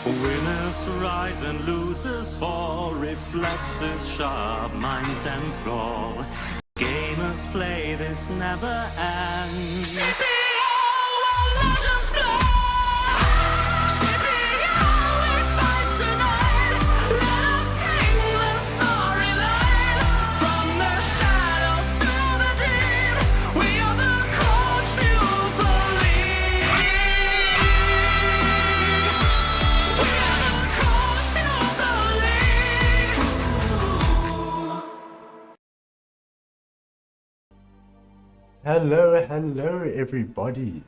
Winners rise and losers fall, reflexes sharp, minds and flaw. Gamers play, this never ends. CPL, legends play! CPL, we fight tonight. Let us sing the storyline. From the shadows to the deep, we are the Coach-Pupil League. We are the Coach-Pupil League. Hello everybody.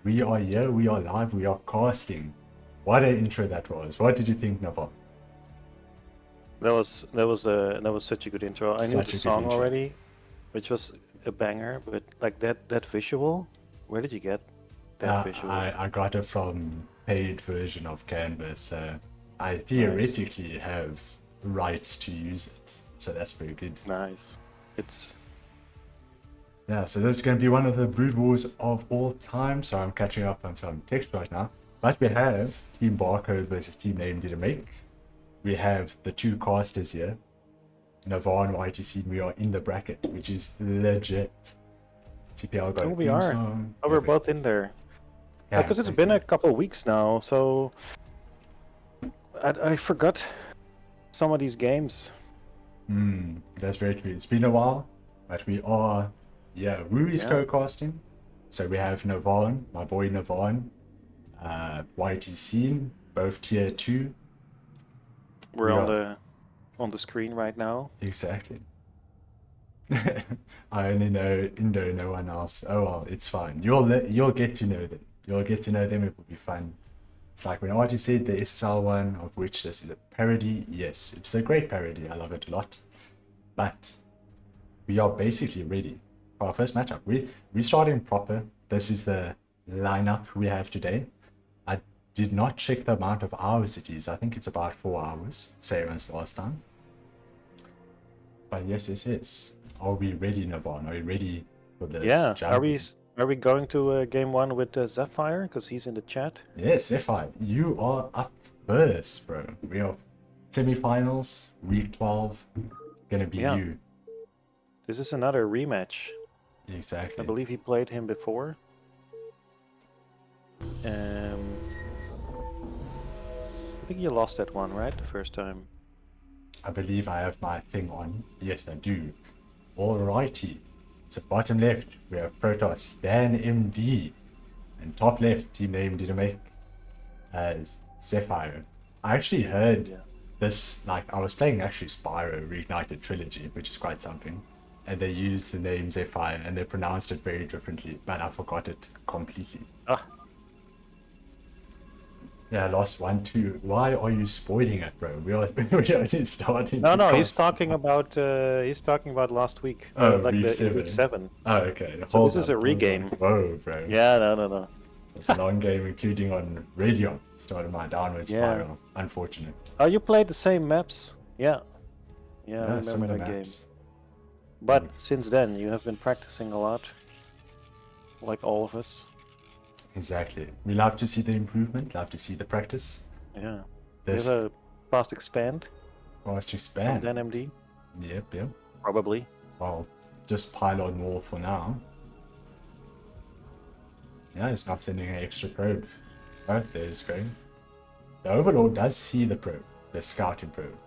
We are here, we are live, we are casting. What an intro that was. What did you think, Navane? That was such a good intro. I knew Such a the good song intro. already, which was a banger, but like that visual, where did you get that visual? I got it from paid version of Canvas, so I theoretically have rights to use it. So that's very good. Nice. It's Yeah, so this is going to be one of the Brood Wars of all time. So I'm catching up on some text right now. But we have Team Barcode versus Team DanMD. We have the two casters here. Navane, YTseen, we are in the bracket, which is legit. CPL got a we theme are. song. Oh, we're both in there. Yeah, Because it's been a couple of weeks now, so I forgot some of these games. That's very true. It's been a while, but we are, Rue is co-casting. So we have Navane, my boy Navane, YTseen, both tier 2. We're on the screen right now. Exactly. I only know Indo, no one else. Oh well, it's fine. You'll get to know them. You'll get to know them. It will be fun. It's like when Artie said the SSL one, of which this is a parody. Yes, it's a great parody. I love it a lot. But we are basically ready for our first matchup. We're starting proper. This is the lineup we have today. I did not check the amount of hours it is. I think it's about 4 hours, same as last time. But yes. Are we ready, Navane? Are you ready for this? Yeah. Jump? Are we going to game one with Zephyre? Because he's in the chat. Yes, Zephyre, you are up first, bro. We are semifinals, week 12. Gonna be you. This is another rematch. Exactly. I believe he played him before. I think you lost that one, right? The first time. I believe I have my thing on. Yes, I do. Alrighty. So bottom left, we have Protoss, DanMD. And top left, team name didn't make as Zephyre. I actually heard this, like, I was playing actually Spyro Reignited Trilogy, which is quite something. And they used the name Zephyre and they pronounced it very differently, but I forgot it completely. Yeah, I lost 1-2. Why are you spoiling it, bro? We are only starting. No, he's talking about last week. Like week week 7. Oh, okay. So this is a regame. Whoa, bro. Yeah, no. It's a long game, including on radio. Started my downward spiral. Unfortunate. Oh, you played the same maps? Yeah. Yeah, I some remember of that the game. maps. But since then, you have been practicing a lot, like all of us. Exactly. We love to see the improvement, love to see the practice. Yeah. This You have a fast expand was to from expand. DanMD? Yep. Probably. Well, just pile on more for now. Yeah, it's not sending an extra probe. Oh, there's going. The Overlord does see the probe, the scouting probe.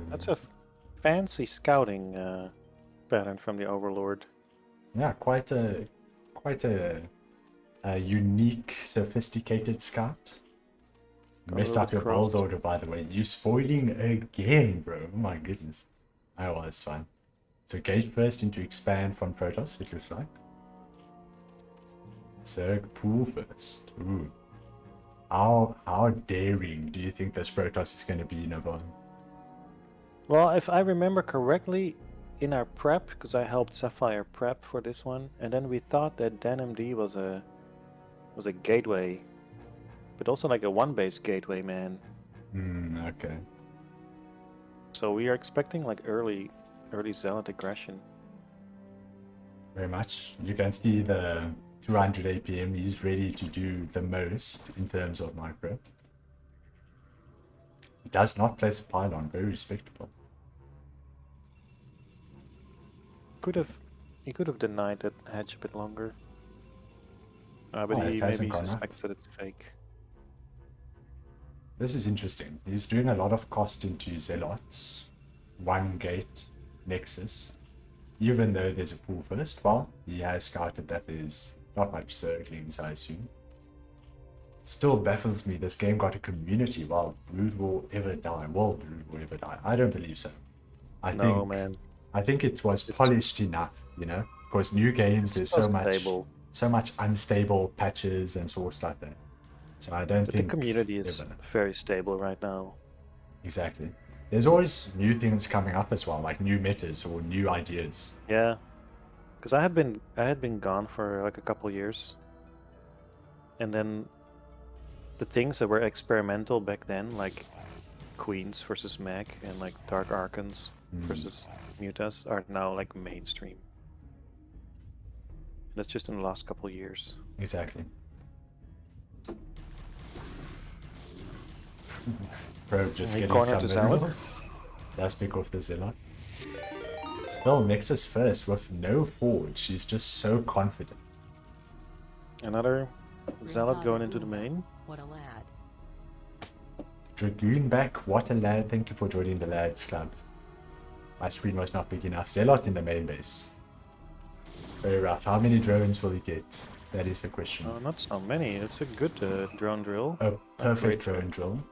That's a fancy scouting pattern from the Overlord. Yeah, quite a unique, sophisticated scout. You messed up your build order, by the way. You spoiling again, bro. Oh my goodness. Oh well, it's fine. So gate first into expand from Protoss, it looks like. Zerg pool first. Ooh. How daring do you think this Protoss is going to be, Navane? Well, if I remember correctly, in our prep, because I helped Zephyre prep for this one, and then we thought that DanMD was a gateway, but also like a one-base gateway, man. Okay. So we are expecting like early Zealot aggression. Very much. You can see the 200 APM. He's ready to do the most in terms of micro. He does not place a pylon. Very respectable. He could have denied that hedge a bit longer. But Oh, it he hasn't maybe gone up. suspects that it's fake. This is interesting. He's doing a lot of cost into Zealots, one gate, Nexus. Even though there's a pool first, well, he has scouted that there's not much circlings, I assume. Still baffles me this game got a community while Brood will ever die. Will Brood will ever die? I don't believe so. No, man. I think it was polished enough, you know, because new games there's so much unstable patches and sorts like that. So I don't But think the community is ever. very stable right now. Exactly. There's always new things coming up as well, like new metas or new ideas. Yeah, because I had been gone for like a couple years, and then the things that were experimental back then, like Queens versus Mech and like Dark Archons versus Mutas, are now like mainstream. That's just in the last couple years. Exactly. Probe just He getting cornered some the Zealot. minerals. That's pick off the Zealot. Still Nexus first with no forge. She's just so confident. Another Zealot going into the main. What a lad. Dragoon back, what a lad. Thank you for joining the lads club. My screen was not big enough. Zealot in the main base. Very rough. How many drones will he get? That is the question. Not so many. It's a good drone drill. A perfect drone drill.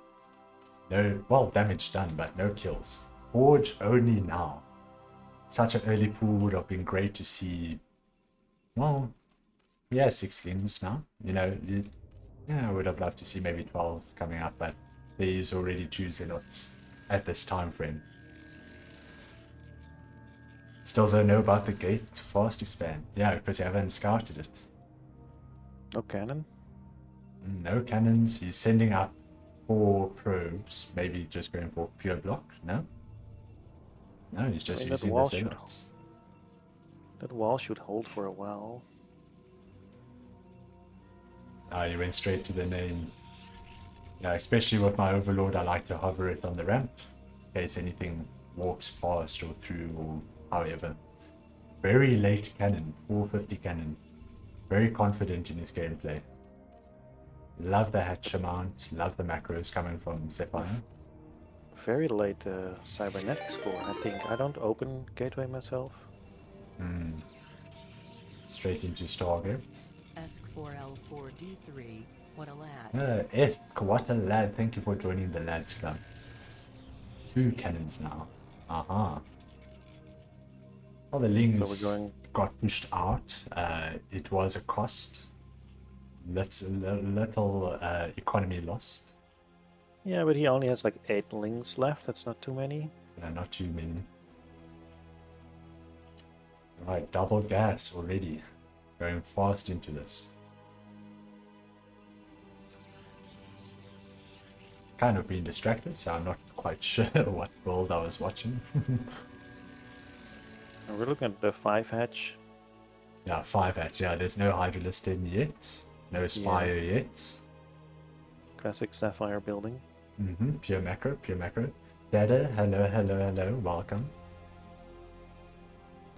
No, well, damage done, but no kills. Forge only now. Such an early pool would have been great to see. Well, yeah, 16s now. You know, yeah, I would have loved to see maybe 12 coming up, but there is already 2 Zealots at this time frame. Still don't know about the gate fast expand. Yeah, because you haven't scouted it. No cannon. No cannons. He's sending up 4 probes. Maybe just going for pure block. No? No, he's just that using the wall Zealots. That wall should hold for a while. He went straight to the name. Yeah, especially with my Overlord, I like to hover it on the ramp in case anything walks past or through or however. Very late cannon, 450 cannon. Very confident in his gameplay. Love the hatch amount, love the macros coming from Zephyre. Very late cybernetic score, I think. I don't open gateway myself. Straight into Stargate. Esk4L4D3. What a lad. What a lad. Thank you for joining the lads club. 2 cannons now. Aha. Well, the Lings got pushed out. It was a cost. Little economy lost. Yeah, but he only has like 8 lings left. That's not too many. Yeah, not too many. Right, double gas already. Going fast into this. Kind of being distracted, so I'm not quite sure what build I was watching. We're looking at the 5 hatch. Yeah, 5 hatch. Yeah, there's no Hydralist in yet. No Spire yet. Classic Sapphire building. Pure macro, pure macro. Dada, hello, welcome.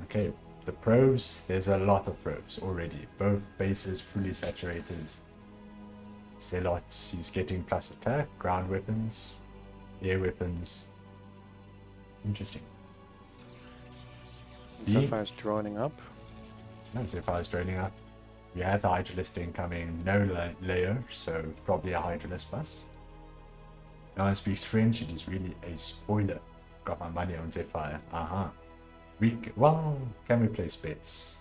Okay, the probes, there's a lot of probes already. Both bases fully saturated. Zealots, he's getting plus attack, ground weapons, air weapons. Interesting. Zephyr's droning up. No, Zephyr's droning up. We have the Hydralist incoming, no layer, so probably a Hydralist bust. No one speaks French, it is really a spoiler. Got my money on Zephyre. Well, can we place bets?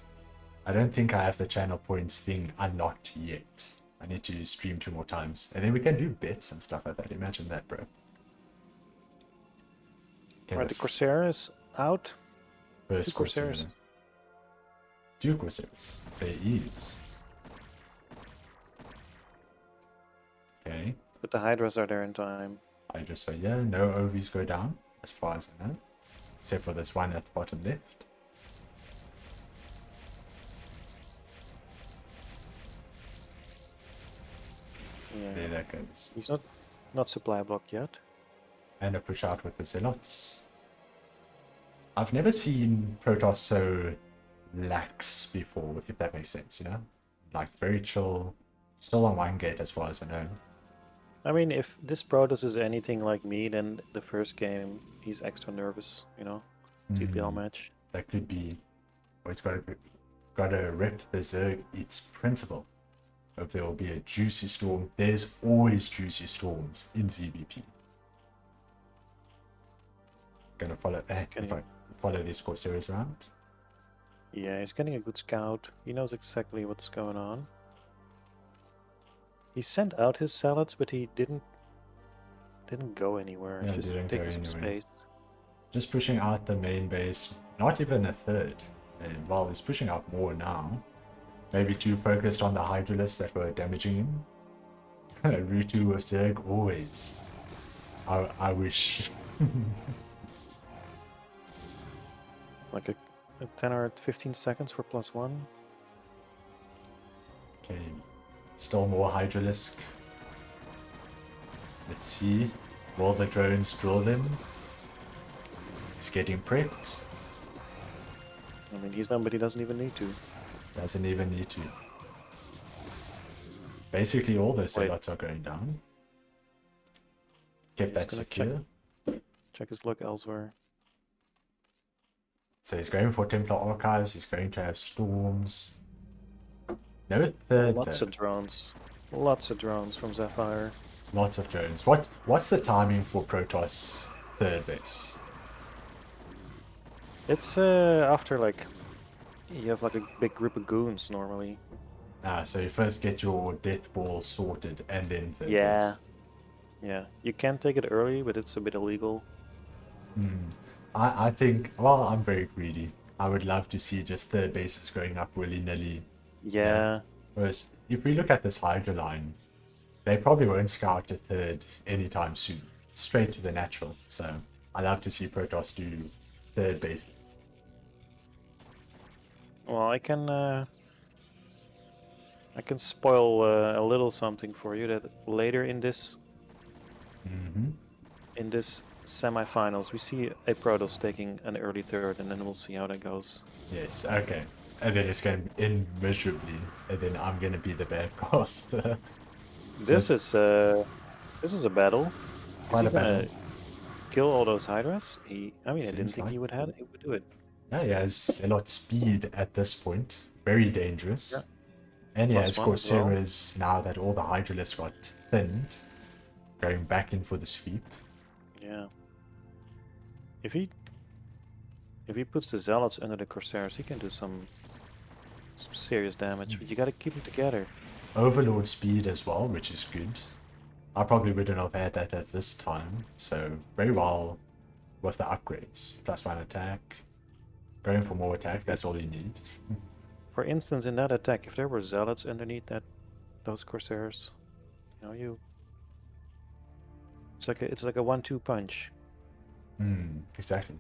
I don't think I have the channel points thing unlocked yet. I need to stream 2 more times. And then we can do bets and stuff like that. Imagine that, bro. Right, the Corsair is out. First Corsairs. 2 Corsairs. There is. Okay. But the Hydras are there in time. Hydra, so yeah, no OVs go down, as far as I know. Except for this one at the bottom left. There Yeah. that goes. He's not supply blocked yet. And a push out with the Zealots. I've never seen Protoss so lax before, if that makes sense, you know? Like, very chill. Still on one gate as far as I know. I mean, if this Protoss is anything like me, then the first game he's extra nervous, you know? TPL match. That could be. Oh, it's gotta rep the Zerg its principle. Hope there will be a juicy storm. There's always juicy storms in ZBP. Gonna follow follow these Corsairs around. Yeah, he's getting a good scout. He knows exactly what's going on. He sent out his salads, but he didn't go anywhere. Yeah, Just didn't go taking some anywhere. space. Just pushing out the main base, not even a third. And while he's pushing out more now, maybe too focused on the Hydralisks that were damaging him. Rutu with Zerg, always. I wish. Like a 10 or 15 seconds for +1. Okay, still more Hydralisk. Let's see. Will the drones drill them? He's getting prepped. I mean, he's done, but he doesn't even need to. Doesn't even need to. Basically, all the Wait. Zealots are going down. Kept that gonna secure. Check his luck elsewhere. So he's going for Templar Archives. He's going to have Storms. No third Lots though. of drones. Lots of drones from Zephyre. Lots of drones. What's the timing for Protoss third base? It's after like you have like a big group of goons normally. So you first get your death ball sorted and then third Yeah. base. Yeah. You can take it early, but it's a bit illegal. I think, well, I'm very greedy. I would love to see just third bases going up willy-nilly. Yeah. Whereas if we look at this Hydra line, they probably won't scout a third anytime soon. Straight to the natural. So I love to see Protoss do third bases. Well, I can spoil a little something for you that later in this semifinals we see a Protoss taking an early third, and then we'll see how that goes. Yes, okay. And then it's going to end miserably, and then I'm going to be the bad caster. This is a battle. Quite Is a he gonna battle. kill all those Hydras? I didn't Seems think like he would do it. Yeah, he has a lot of speed at this point. Very dangerous. Yeah. And he Plus has one as well. Corsairs now that all the Hydralisks got thinned. Going back in for the sweep. Yeah. If he puts the Zealots under the Corsairs, he can do some serious damage. But you gotta keep them together. Overlord speed as well, which is good. I probably wouldn't have had that at this time. So very well with the upgrades. +1 attack. Going for more attack, that's all you need. For instance, in that attack, if there were Zealots underneath those Corsairs, it's like a 1-2 punch. Exactly.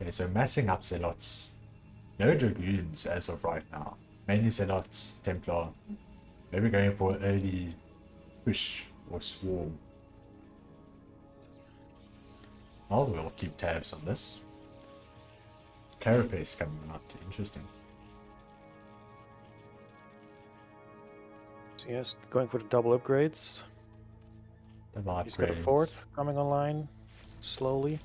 Okay, so massing up Zealots. No Dragoons as of right now. Mainly Zealots, Templar. Maybe going for early push or swarm. Oh, we'll keep tabs on this. Carapace coming out. Interesting. So yes, going for the double upgrades. The He's got a upgrades. fourth coming online, slowly.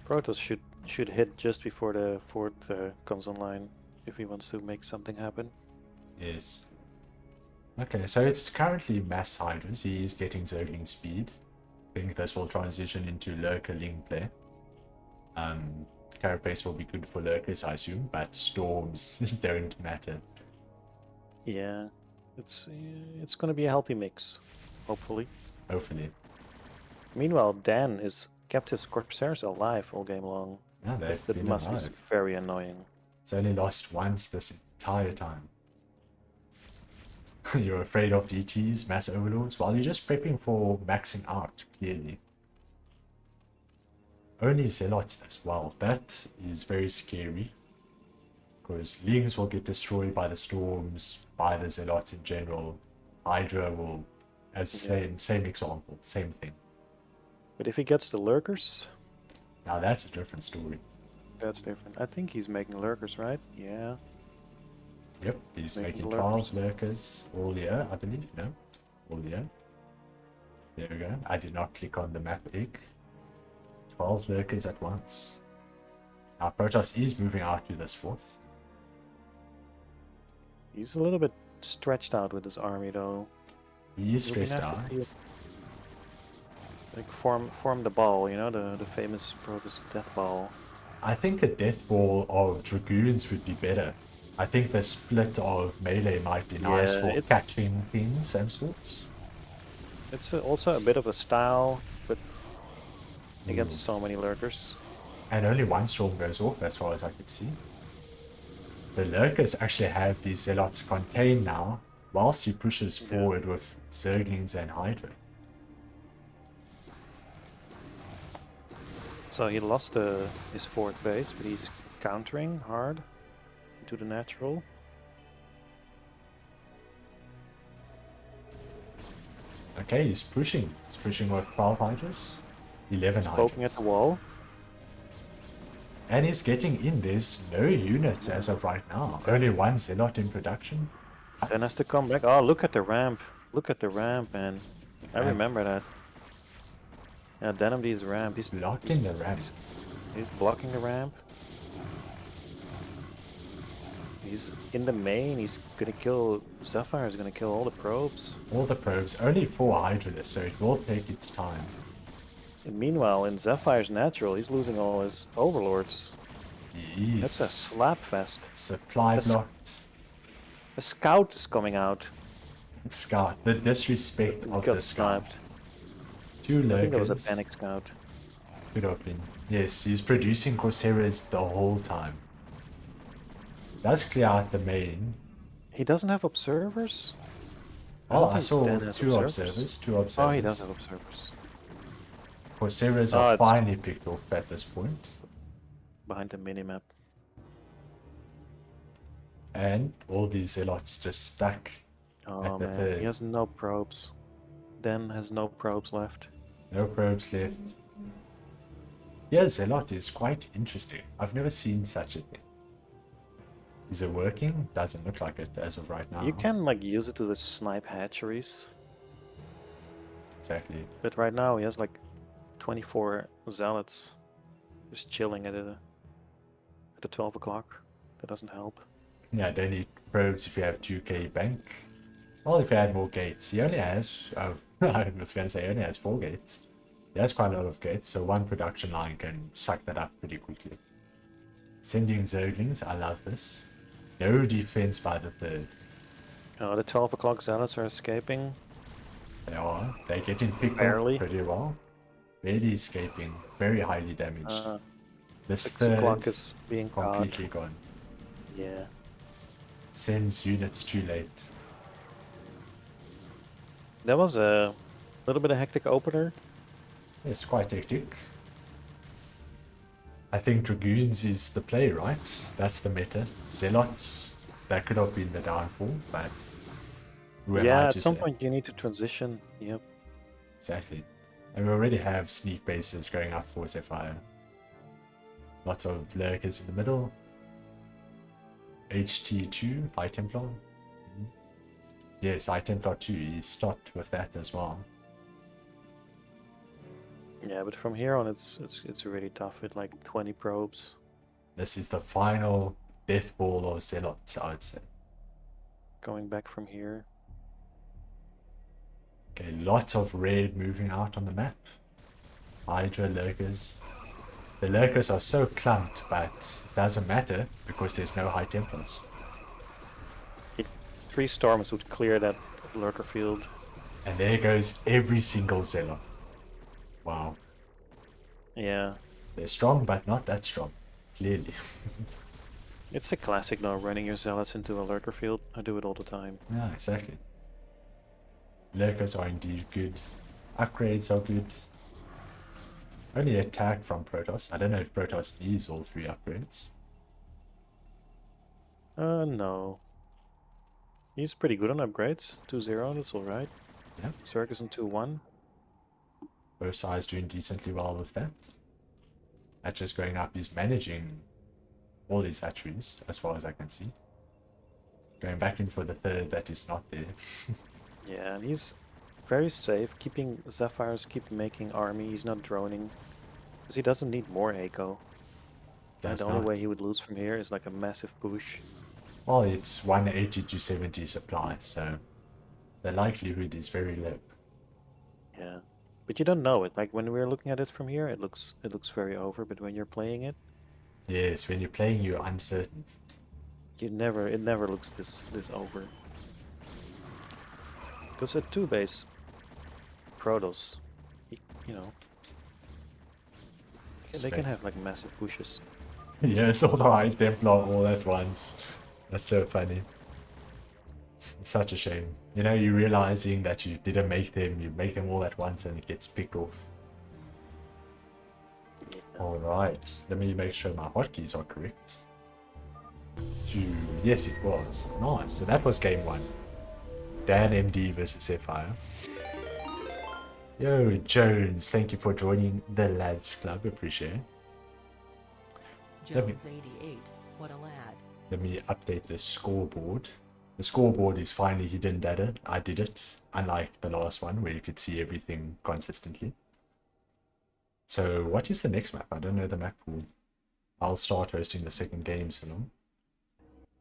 Protoss should hit just before the fourth comes online if he wants to make something happen. Yes. Okay, so it's currently mass Hydras. He is getting Zergling speed. I think this will transition into Lurker Ling play. Carapace will be good for Lurkers, I assume, but Storms don't matter. Yeah, it's going to be a healthy mix, hopefully. Hopefully. Meanwhile, Dan is kept his Corsairs alive all game long. Yeah, they've That been must alive. be very annoying. It's only lost once this entire time. You're afraid of DTs, mass overlords, while you're just prepping for maxing out, clearly. Only Zealots as well. That is very scary. Because Lings will get destroyed by the Storms, by the Zealots in general. Hydra will, as same example, same thing. But if he gets the lurkers, Now that's a different story. that's different. I think he's making lurkers, right? Yeah. Yep, he's Making making 12 lurkers all year, I believe. No, all year. There we go. I did not click on the map egg. 12 lurkers at once. Now Protoss is moving out to this 4th. He's a little bit stretched out with his army, though. He is It'll be stressed nice to out. see it. Like form the ball, you know, the famous Protoss death ball. I think a death ball of Dragoons would be better. I think the split of melee might be nice Yeah, for it- catching things and sorts. It's also a bit of a style, but against so many lurkers. And only one storm goes off as far as I could see. The lurkers actually have these zealots contained now, whilst he pushes forward with Zerglings and Hydra. So he lost his 4th base, but he's countering hard into the natural. Okay, he's pushing. He's pushing with 12 Hydras, 11 Poking at Hydras. the wall. And he's getting in. There's no units as of right now. Only one zealot in production. Then has to come back. Oh, look at the ramp. Look at the ramp, man. I Ramp. remember that. Yeah, DanMD's ramp. He's Blocking the ramp. He's blocking the ramp. He's in the main. He's gonna kill. Zephyre is gonna kill all the probes. All the probes, only 4 Hydras, so it will take its time. And meanwhile, in Zephyr's natural, he's losing all his overlords. He That's a is slap fest. supply That's- blocked. A scout is coming out. Scout, the disrespect He of got the scout. sniped. 2 I think lurkers. that was a panic scout. Could have been. Yes, he's producing Corseras the whole time. Does clear out the main. He doesn't have observers? Oh, don't I think saw Dan has 2 observers. 2 observers. Oh, he does have observers. Corseras Oh, are it's- finally picked off at this point. Behind the minimap. And all these zealots just stuck. Oh At the man, third. he has no probes. Dan has no probes left. No probes left. Yeah, Zealot is quite interesting. I've never seen such a thing. Is it working? Doesn't look like it as of right now. You can like use it to the snipe hatcheries, Exactly. but right now he has like 24 zealots just chilling at the 12 o'clock. That doesn't help. Yeah, don't need probes if you have 2k bank. Well, if you add more gates. He only has... Oh, I was going to say he only has 4 gates. He has quite a lot of gates, so one production line can suck that up pretty quickly. Sending Zerglings, I love this. No defense by the 3rd. The 12 o'clock zealots are escaping. They are. They're getting picked Barely. off pretty well. Barely escaping. Very highly damaged. This 6 o'clock 3rd is being caught. completely gone. Yeah. Sends units too late. That was a little bit of hectic opener. It's quite hectic. I think Dragoons is the play, right? That's the meta. Zealots, that could have been the downfall, but who am I Yeah, to at some say? point you need to transition. Yep. Exactly. And we already have sneak bases going up for Zephyre. Lots of lurkers in the middle. HT2, High Templar. Yes, High Templar 2, he's stopped with that as well. Yeah, but from here on it's really tough with like 20 probes. This is the final death ball of Zealots, I would say. Going back from here. Okay, lots of red moving out on the map. Hydra, lurkers. The lurkers are so clumped, but it doesn't matter because there's no High Templars. 3 storms would clear that lurker field. And there goes every single Zealot. Wow. Yeah. They're strong, but not that strong. Clearly. It's a classic now, running your zealots into a lurker field. I do it all the time. Yeah, exactly. Lurkers are indeed good. Upgrades are good. Only attack from Protoss. I don't know if Protoss needs all 3 upgrades. No. He's pretty good on upgrades. 2-0, that's alright. Yeah. Circus on 2-1. Both sides doing decently well with that. That's just going up. He's managing all his hatcheries, as far as I can see. Going back in for the third that is not there. Yeah, and he's very safe, keeping Zephyrs, keep making army, he's not droning. Because he doesn't need more eco. And Does the only not. way he would lose from here is like a massive push. Well, it's 180 to 70 supply, so the likelihood is very low. Yeah. But you don't know it. Like when we're looking at it from here, it looks very over, but when you're playing it, Yes, when you're playing, you're uncertain. it never looks this over. Because at 2 base Protoss, you know, they can have like massive pushes. Yes, all the High Templar all at once. That's so funny. It's such a shame. You know, you're realizing that you didn't make them, you make them all at once and it gets picked off. Yeah. Alright, let me make sure my hotkeys are correct. Yes, it was. Nice. So that was game 1. DanMD versus Zephyre. Yo, Jones, thank you for joining the Lads Club. Appreciate it. Let me- Jones 88. What a lad. Let me update the scoreboard. The scoreboard is finally hidden data. I did it, unlike the last one where you could see everything consistently. So what is the next map? I don't know the map pool. I'll start hosting the second game soon.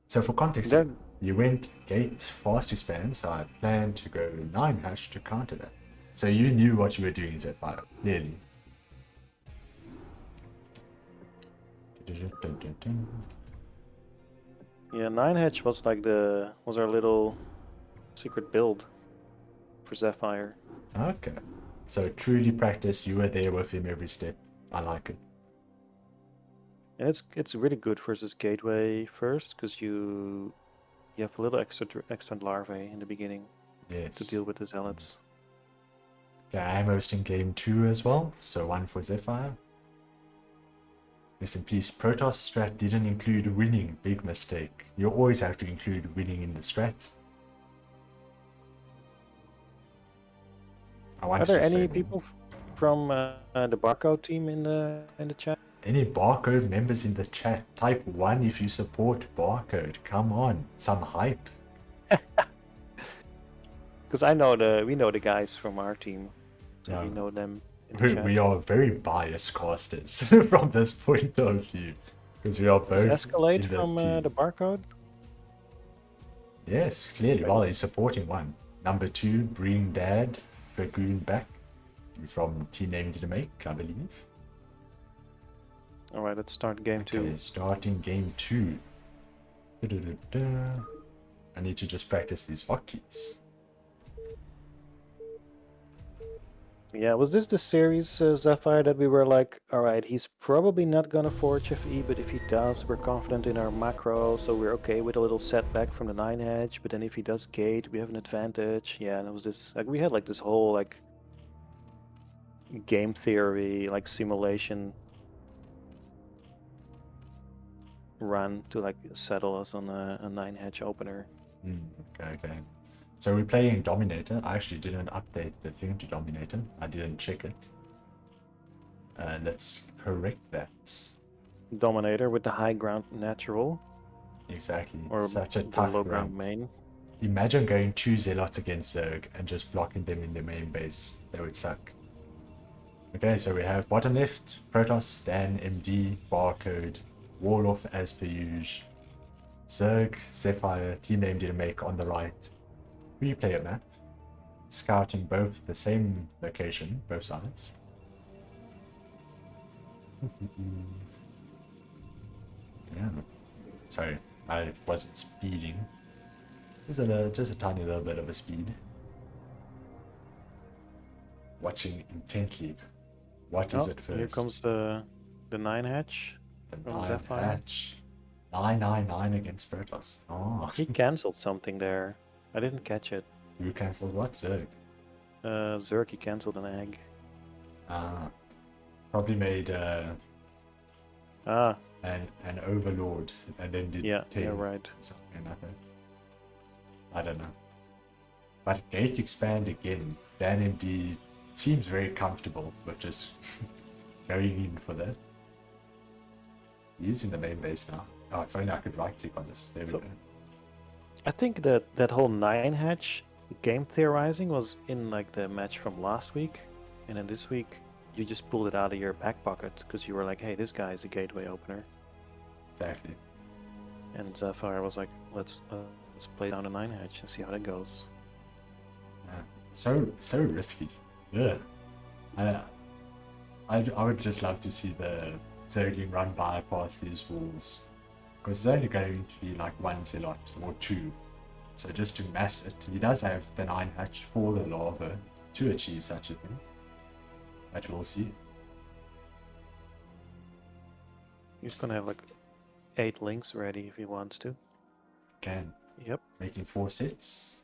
So for context, Then- you went gate fast to span, so I planned to go 9 to counter that. So you knew what you were doing, Zephyre, clearly. Yeah, 9 was like was our little secret build for Zephyre. Okay. So truly practice, you were there with him every step. I like it. And it's really good versus Gateway first, because you have a little extra larvae in the beginning Yes. to deal with the zealots. Okay, I'm hosting game 2 as well, so 1 for Zephyre. Rest in peace. Protoss strat didn't include winning. Big mistake. You always have to include winning in the strat. I Are wanted there to say any more. people from the Barcode team in the chat? Any Barcode members in the chat? Type 1 if you support Barcode. Come on, some hype. Because we know the guys from our team, so we Yeah. know them in the chat. We are very biased casters from this point of view. Because we are both Is Escalade in the from team. the Barcode? Yes, clearly. Well, he's supporting 1. Number 2, bring Dad Dragoon back from DanMD, I believe. Alright, let's start game 2. Okay, starting game 2. Da-da-da-da. I need to just practice these hotkeys. Yeah, was this the series, Zephyre, that we were like, alright, he's probably not gonna forge FE, but if he does, we're confident in our macro, so we're okay with a little setback from the 9 but then if he does gate, we have an advantage. Yeah, and it was this, like, we had like this whole, like, game theory, like, simulation run to, like, settle us on a 9 opener. Okay. So we're playing Dominator. I actually didn't update the thing to Dominator. I didn't check it. Let's correct that. Dominator with the high ground natural, Exactly. or Such a the tough low ground run. main. Imagine going 2 Zealots against Zerg and just blocking them in their main base. That would suck. Okay, so we have bottom left, Protoss, DanMD, Barcode, Warloff as per usual, Zerg, Zephyre, llIIlIlIlIlII on the right. Replay map, scouting both the same location, both sides. Yeah. Sorry, I wasn't speeding. Just a tiny little bit of a speed. Watching intently. What is it first? Here comes the 9 the from 9 Zephyre. hatch. 999 against Protoss. Oh, He cancelled something there. I didn't catch it. who cancelled what? Zerg. Zerk, he cancelled an egg. Probably made and Overlord, and then did Yeah, 10 you're right. something another. I don't know. But Gate Expand again, DanMD seems very comfortable with just going in for that. He's in the main base now. Oh, if only I could right click on this. There we So- go. I think that whole 9 hatch game theorizing was in like the match from last week, and then this week you just pulled it out of your back pocket because you were like, hey, this guy is a gateway opener. Exactly. And Zephyre was like, let's play down a 9 hatch and see how that goes. Yeah. So risky. Yeah. I would just love to see the Zergling run by past these walls. Because it's only going to be like one Zealot or two. So just to mass it, he does have the 9 hatch for the lava to achieve such a thing. But we'll see. He's gonna have like 8 links ready if he wants to. Can. Yep. Making 4 sets.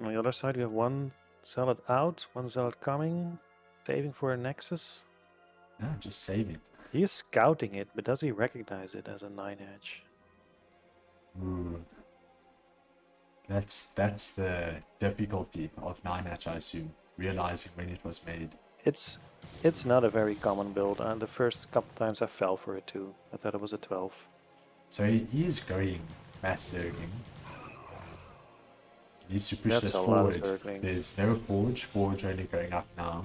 On the other side, you have 1 Zealot out, 1 Zealot coming, saving for a Nexus. Yeah, just saving. He is scouting it, but does he recognize it as a 9 hatch? Ooh. That's the difficulty of 9 hatch, I assume. Realizing when it was made. It's not a very common build, and the first couple times I fell for it too. I thought it was a 12. So he is going mass Zergling. He needs to push That's this a lot of forward. Zergling. There's no Forge. Forge only going up now.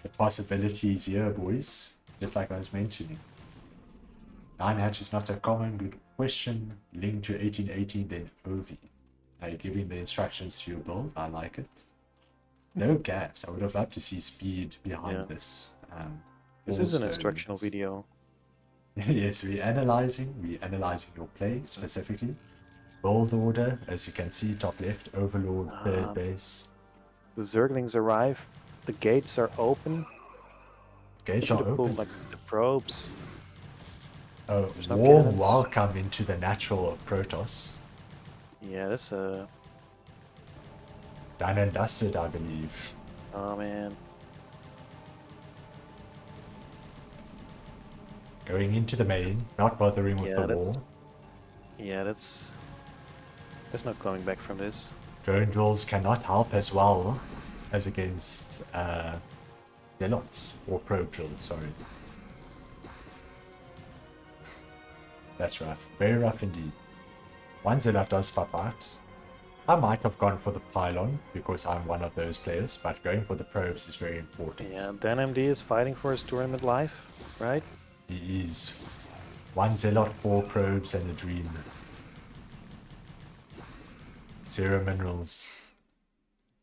The possibilities here, boys. Just like I was mentioning. 9 hatch is not so common. Good question. Link to 1818, then OV. Now you're giving the instructions to your build. I like it. No gas. I would have loved to see speed behind Yeah. this. This is an also instructional is- video. Yes, we're analyzing your play specifically. Build order, as you can see, top left, Overlord, third base. The Zerglings arrive. The gates are open. Gates Should are have pulled open. like the probes. A There's no warm cannons. welcome into the natural of Protoss. Yeah, that's a. Done and dusted, I believe. Oh man. Going into the main, not bothering with Yeah, the that's- wall. Yeah, that's. There's no coming back from this. Drone drills cannot help as well as against Zealots, or probe drills, sorry. That's rough. Very rough indeed. One Zealot does pop out. I might have gone for the pylon because I'm one of those players, but going for the probes is very important. Yeah, DanMD is fighting for his tournament life, right? He is 1 Zealot, 4 probes, and a dream. 0 minerals.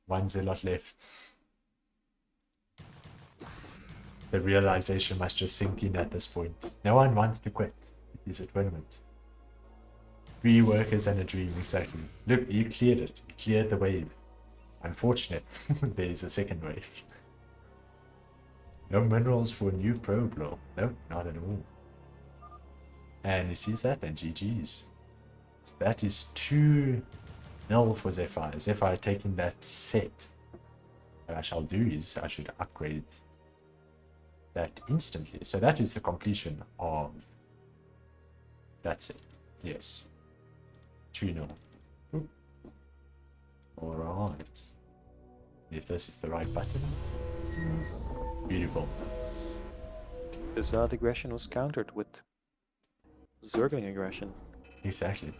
1 Zealot left. The realization must just sink in at this point. No one wants to quit. It is a tournament. 3 workers and a dream, exactly. Look, you cleared it. You cleared the wave. Unfortunate. There is a second wave. No minerals for a new probe, lol. Nope, not at all. And he sees that, and GG's. So that is 2-0 for Zephyre. Zephyre taking that set. What I shall do is I should upgrade that instantly. So that is the completion of that set. Yes. 2-0. Oop. Alright. If this is the right button. Beautiful. The Zealot aggression was countered with Zergling aggression. Exactly.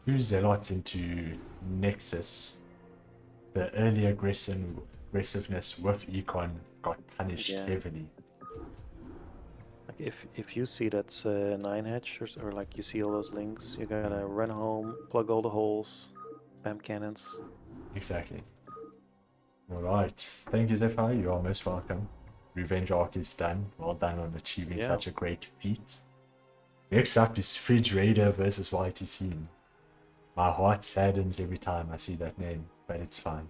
2 Zealots into Nexus. The early aggressiveness with Econ got punished Yeah. heavily. Like if you see that's 9 hatch or like you see all those links, you gotta run home, plug all the holes, spam cannons. Exactly. Alright. Thank you, Zephyre. You are most welcome. Revenge arc is done. Well done on achieving Yeah. such a great feat. Next up is FridgeRaider versus YTseen. My heart saddens every time I see that name, but it's fine.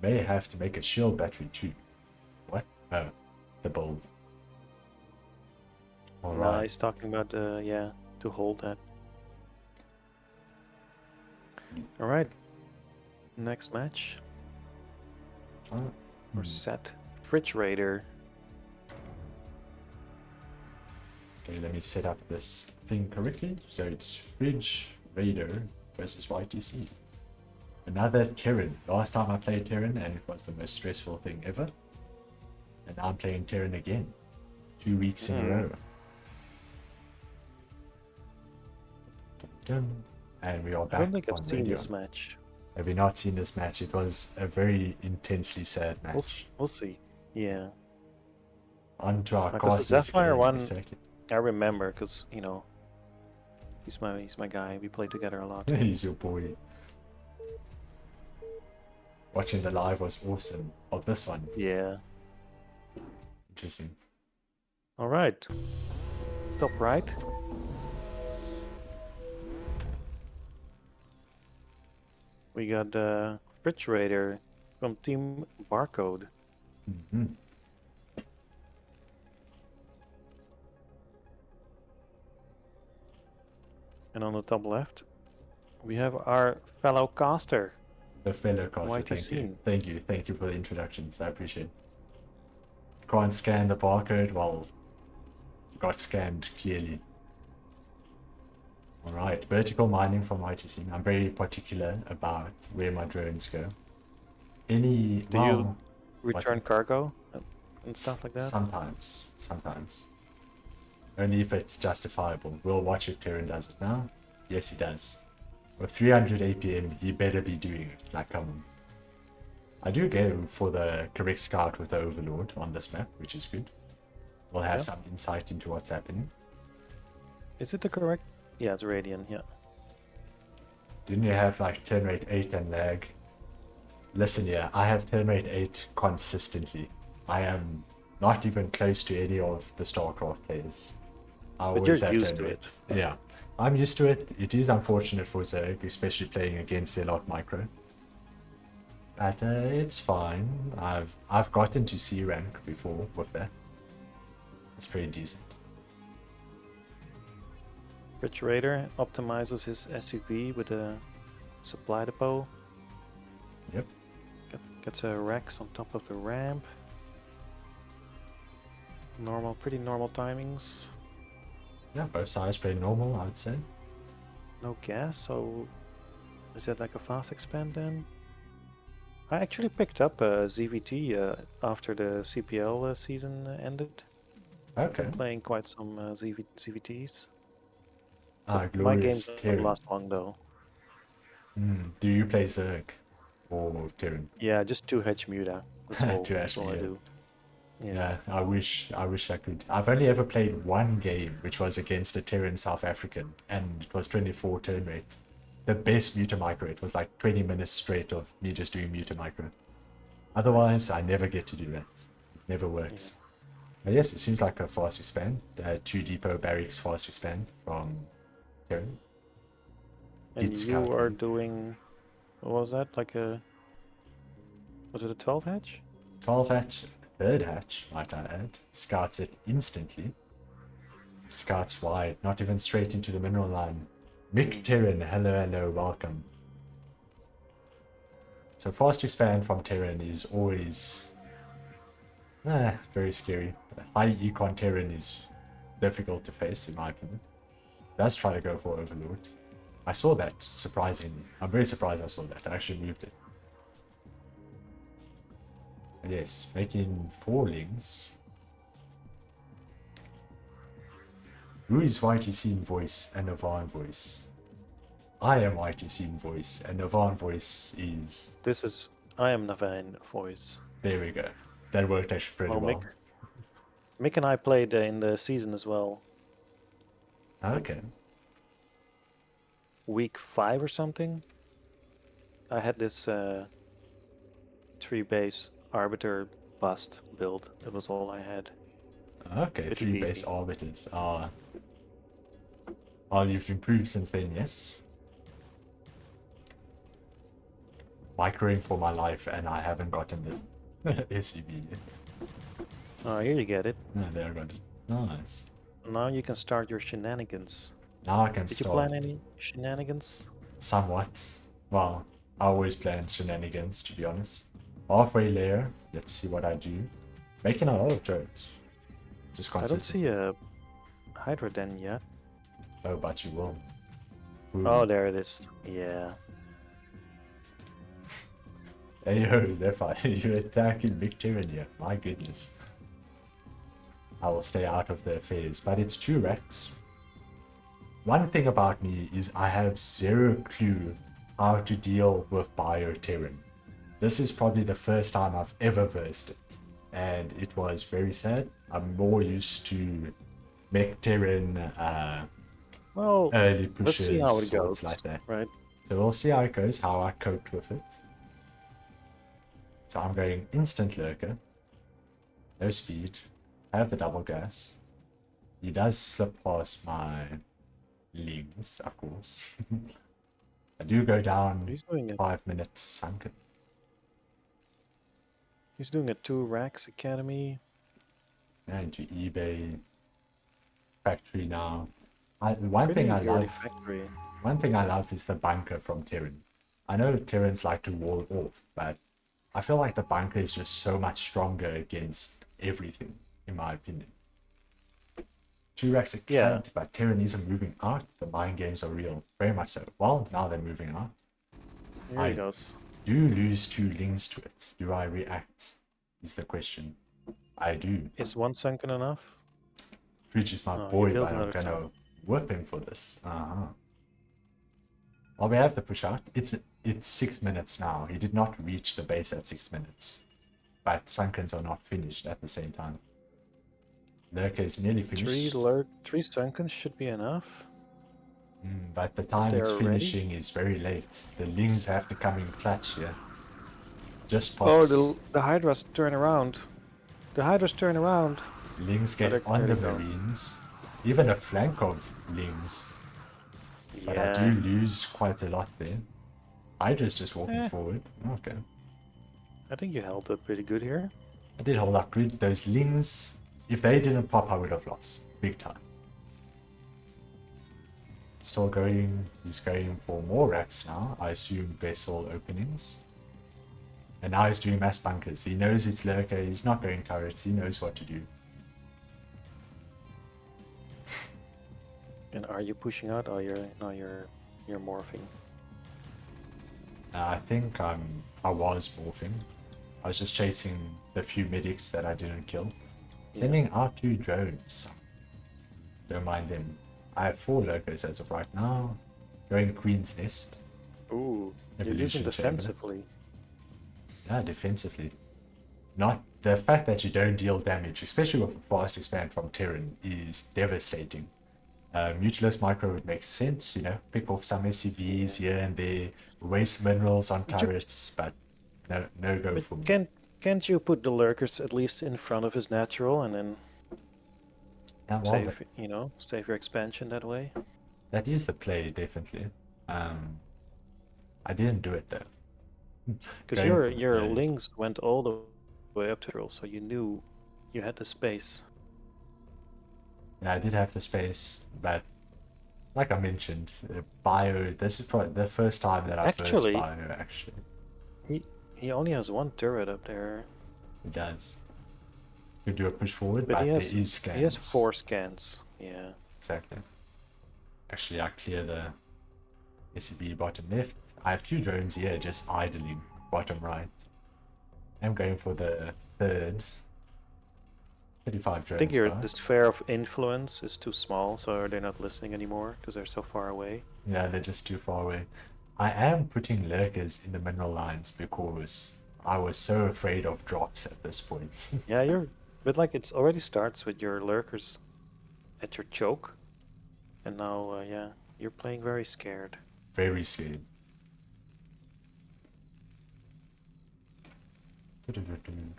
May have to make a shield battery too. What? Oh, the build. Nah, Alright. he's talking about yeah, to hold that. Alright. Next match. Oh, Or set. FridgeRaider Okay, let me set up this thing correctly. So it's FridgeRaider versus YTC. Another Terran. Last time I played Terran and it was the most stressful thing ever. And now I'm playing Terran again. 2 weeks in a row. And we are I back don't think I've on seen radio. this match. Have you not seen this match? It was a very intensely sad match. We'll see. Yeah. On to our Because the casters Zephyre game, one, exactly. I remember because you know, he's my guy. We play together a lot. He's your boy. Watching the live was awesome. Of this one, Yeah. interesting. All right. Top right. We got FridgeRaider from Team Barcode. Hmm. And on the top left, we have our fellow caster. The fellow caster, YT thank you. Scene. Thank you for the introductions. I appreciate it. Can't scan the barcode. Well, got scammed clearly. Alright, vertical mining from YTseen. I'm very particular about where my drones go. Any Do you return cargo and stuff like that? Sometimes. Only if it's justifiable. We'll watch if Terran does it now. Yes, he does. With 300 APM, he better be doing it. Like, come on. I do go for the correct scout with the Overlord on this map, which is good. We'll have Yeah. some insight into what's happening. Is it the correct? Yeah, it's Radiant. Yeah. Didn't you have like turn rate 8 and lag? Listen here, I have turn rate 8 consistently. I am not even close to any of the Starcraft players. I But always you're have used turn to rate. Yeah, I'm used to it. It is unfortunate for Zerg, especially playing against a lot micro. But it's fine. I've gotten to C rank before with that. It's pretty decent. FridgeRaider optimizes his SUV with a supply depot. Yep. Gets a Rex on top of the ramp. Pretty normal timings. Yeah, both sides pretty normal, I would say. No gas, so is that like a fast expand then? I actually picked up a ZVT after the CPL season ended. Okay. Playing quite some ZVTs. Ah, My glorious games don't Terran. last long though. Do you play Zerg or Terran? Yeah, just 2H Muta. That's all I Yeah. do. Yeah, I wish I could. I've only ever played one game, which was against a Terran South African, and it was 24 turn rate. The best Muta micro. It was like 20 minutes straight of me just doing Muta micro. Otherwise, I never get to do that. It never works. But yes, it seems like a fast expand. 2 depot barracks fast expand from Terran. And It's you are scouting. doing, what was that? Was it a 12 hatch? 12 hatch, third hatch, might I add. Scouts it instantly. Scouts wide, not even straight into the mineral line. Mick Terran, hello, welcome. So fast expand from Terran is always very scary. High econ Terran is difficult to face in my opinion. Does try to go for Overlord. I saw that, surprisingly. I'm very surprised I saw that. I actually moved it. And yes, making 4 links. Who is YTseen voice and Navane voice? I am YTseen voice and Navane voice is... I am Navane voice. There we go. That worked actually pretty well. Mick and I played in the season as well. Okay. Week 5 or something. I had this 3-base Arbiter bust build. That was all I had. Okay, Pretty 3 base easy. arbiters are... Well, you've improved since then, yes? Microing for my life and I haven't gotten this SCB yet. Oh, here you get it. No, there I got it. Nice. Now you can start your shenanigans. Now I can Did you start plan any shenanigans? somewhat. Well, I always plan shenanigans, to be honest. Halfway layer, let's see what I do. Making a lot of jokes. Just I don't consistent. see a Hydra Den yet. Oh, but you will. Ooh. Oh, there it is. Yeah. Hey yo, Zephyre, you're attacking Big Tyranny here. My goodness. I will stay out of the affairs, but it's 2 Rex. One thing about me is I have zero clue how to deal with Bio-Terran. This is probably the first time I've ever versed it, and it was very sad. I'm more used to Mech Terran Well, early let's see how pushes, it sorts goes. like that. Right. So we'll see how it goes, how I coped with it. So I'm going instant lurker. No speed. I have the double gas. He does slip past my lings, of course. I do go down He's doing it. 5 minutes sunken. He's doing a 2 Rax Academy. Yeah, into eBay factory now. One Pretty thing I early love factory. One thing I love is the bunker from Terran. I know Terrans like to wall off, but I feel like the bunker is just so much stronger against everything, in my opinion. 2 racks are Yeah. camped, but Terran isn't moving out. The mind games are real, very much so. Well, now they're moving out. Here he goes. Do lose 2 lings to it. Do I react? Is the question. I do. Is 1 sunken enough? Fridge is my Oh, you boy, built but I'm another gonna sun. whip him for this. Well, we have the push out. It's 6 minutes now. He did not reach the base at 6 minutes. But Sunkens are not finished at the same time. Lurker is nearly finished. 3 sunken should be enough. But the time it's they're ready? finishing is very late. The lings have to come in clutch here. Just Oh, pops. the Hydra's turn around. The Hydra's turn around. Lings there- get on there the they go. Marines. Even a flank of lings. But I do lose quite a lot there. Hydra's just walking forward. Okay. I think you held up pretty good here. I did hold up good. Those lings, if they didn't pop, I would have lost. Big time. Still going, he's going for more racks now. I assume vessel openings. And now he's doing mass bunkers. He knows it's lurker, he's not going turrets, he knows what to do. And are you pushing out? Oh, you're morphing. I think I was morphing. I was just chasing the few medics that I didn't kill. Sending out 2 drones. Don't mind them. I have 4 lurkers as of right now. Going Queen's Nest. Ooh, you're Evolution losing chamber. defensively. Yeah, defensively. Not the fact that you don't deal damage, especially with a fast expand from Terran, is devastating. Mutualist micro would make sense, you know, pick off some SCVs here and there, waste minerals on turrets, but no go for me. Can't you put the lurkers at least in front of his natural and then Yeah, well, save save your expansion that way? that is the play, definitely. I didn't do it though. Because Going for your the- links went all the way up to the roll, so you knew you had the space. Yeah, I did have the space, but like I mentioned, bio. This is probably the first time that I've versed bio. Actually, He only has 1 turret up there, it does. Could do a push forward, but but he has there is scans. he has 4 scans. Yeah. Exactly. Actually, I clear the SCB bottom left. I have 2 drones here just idling bottom right. I'm going for the third. 35 drones. I think back. the sphere of influence is too small, so they're not listening anymore because they're so far away. Yeah, they're just too far away. I am putting lurkers in the mineral lines because I was so afraid of drops at this point. Yeah, but like it already starts with your lurkers at your choke, and now yeah, you're playing very scared. Very scared.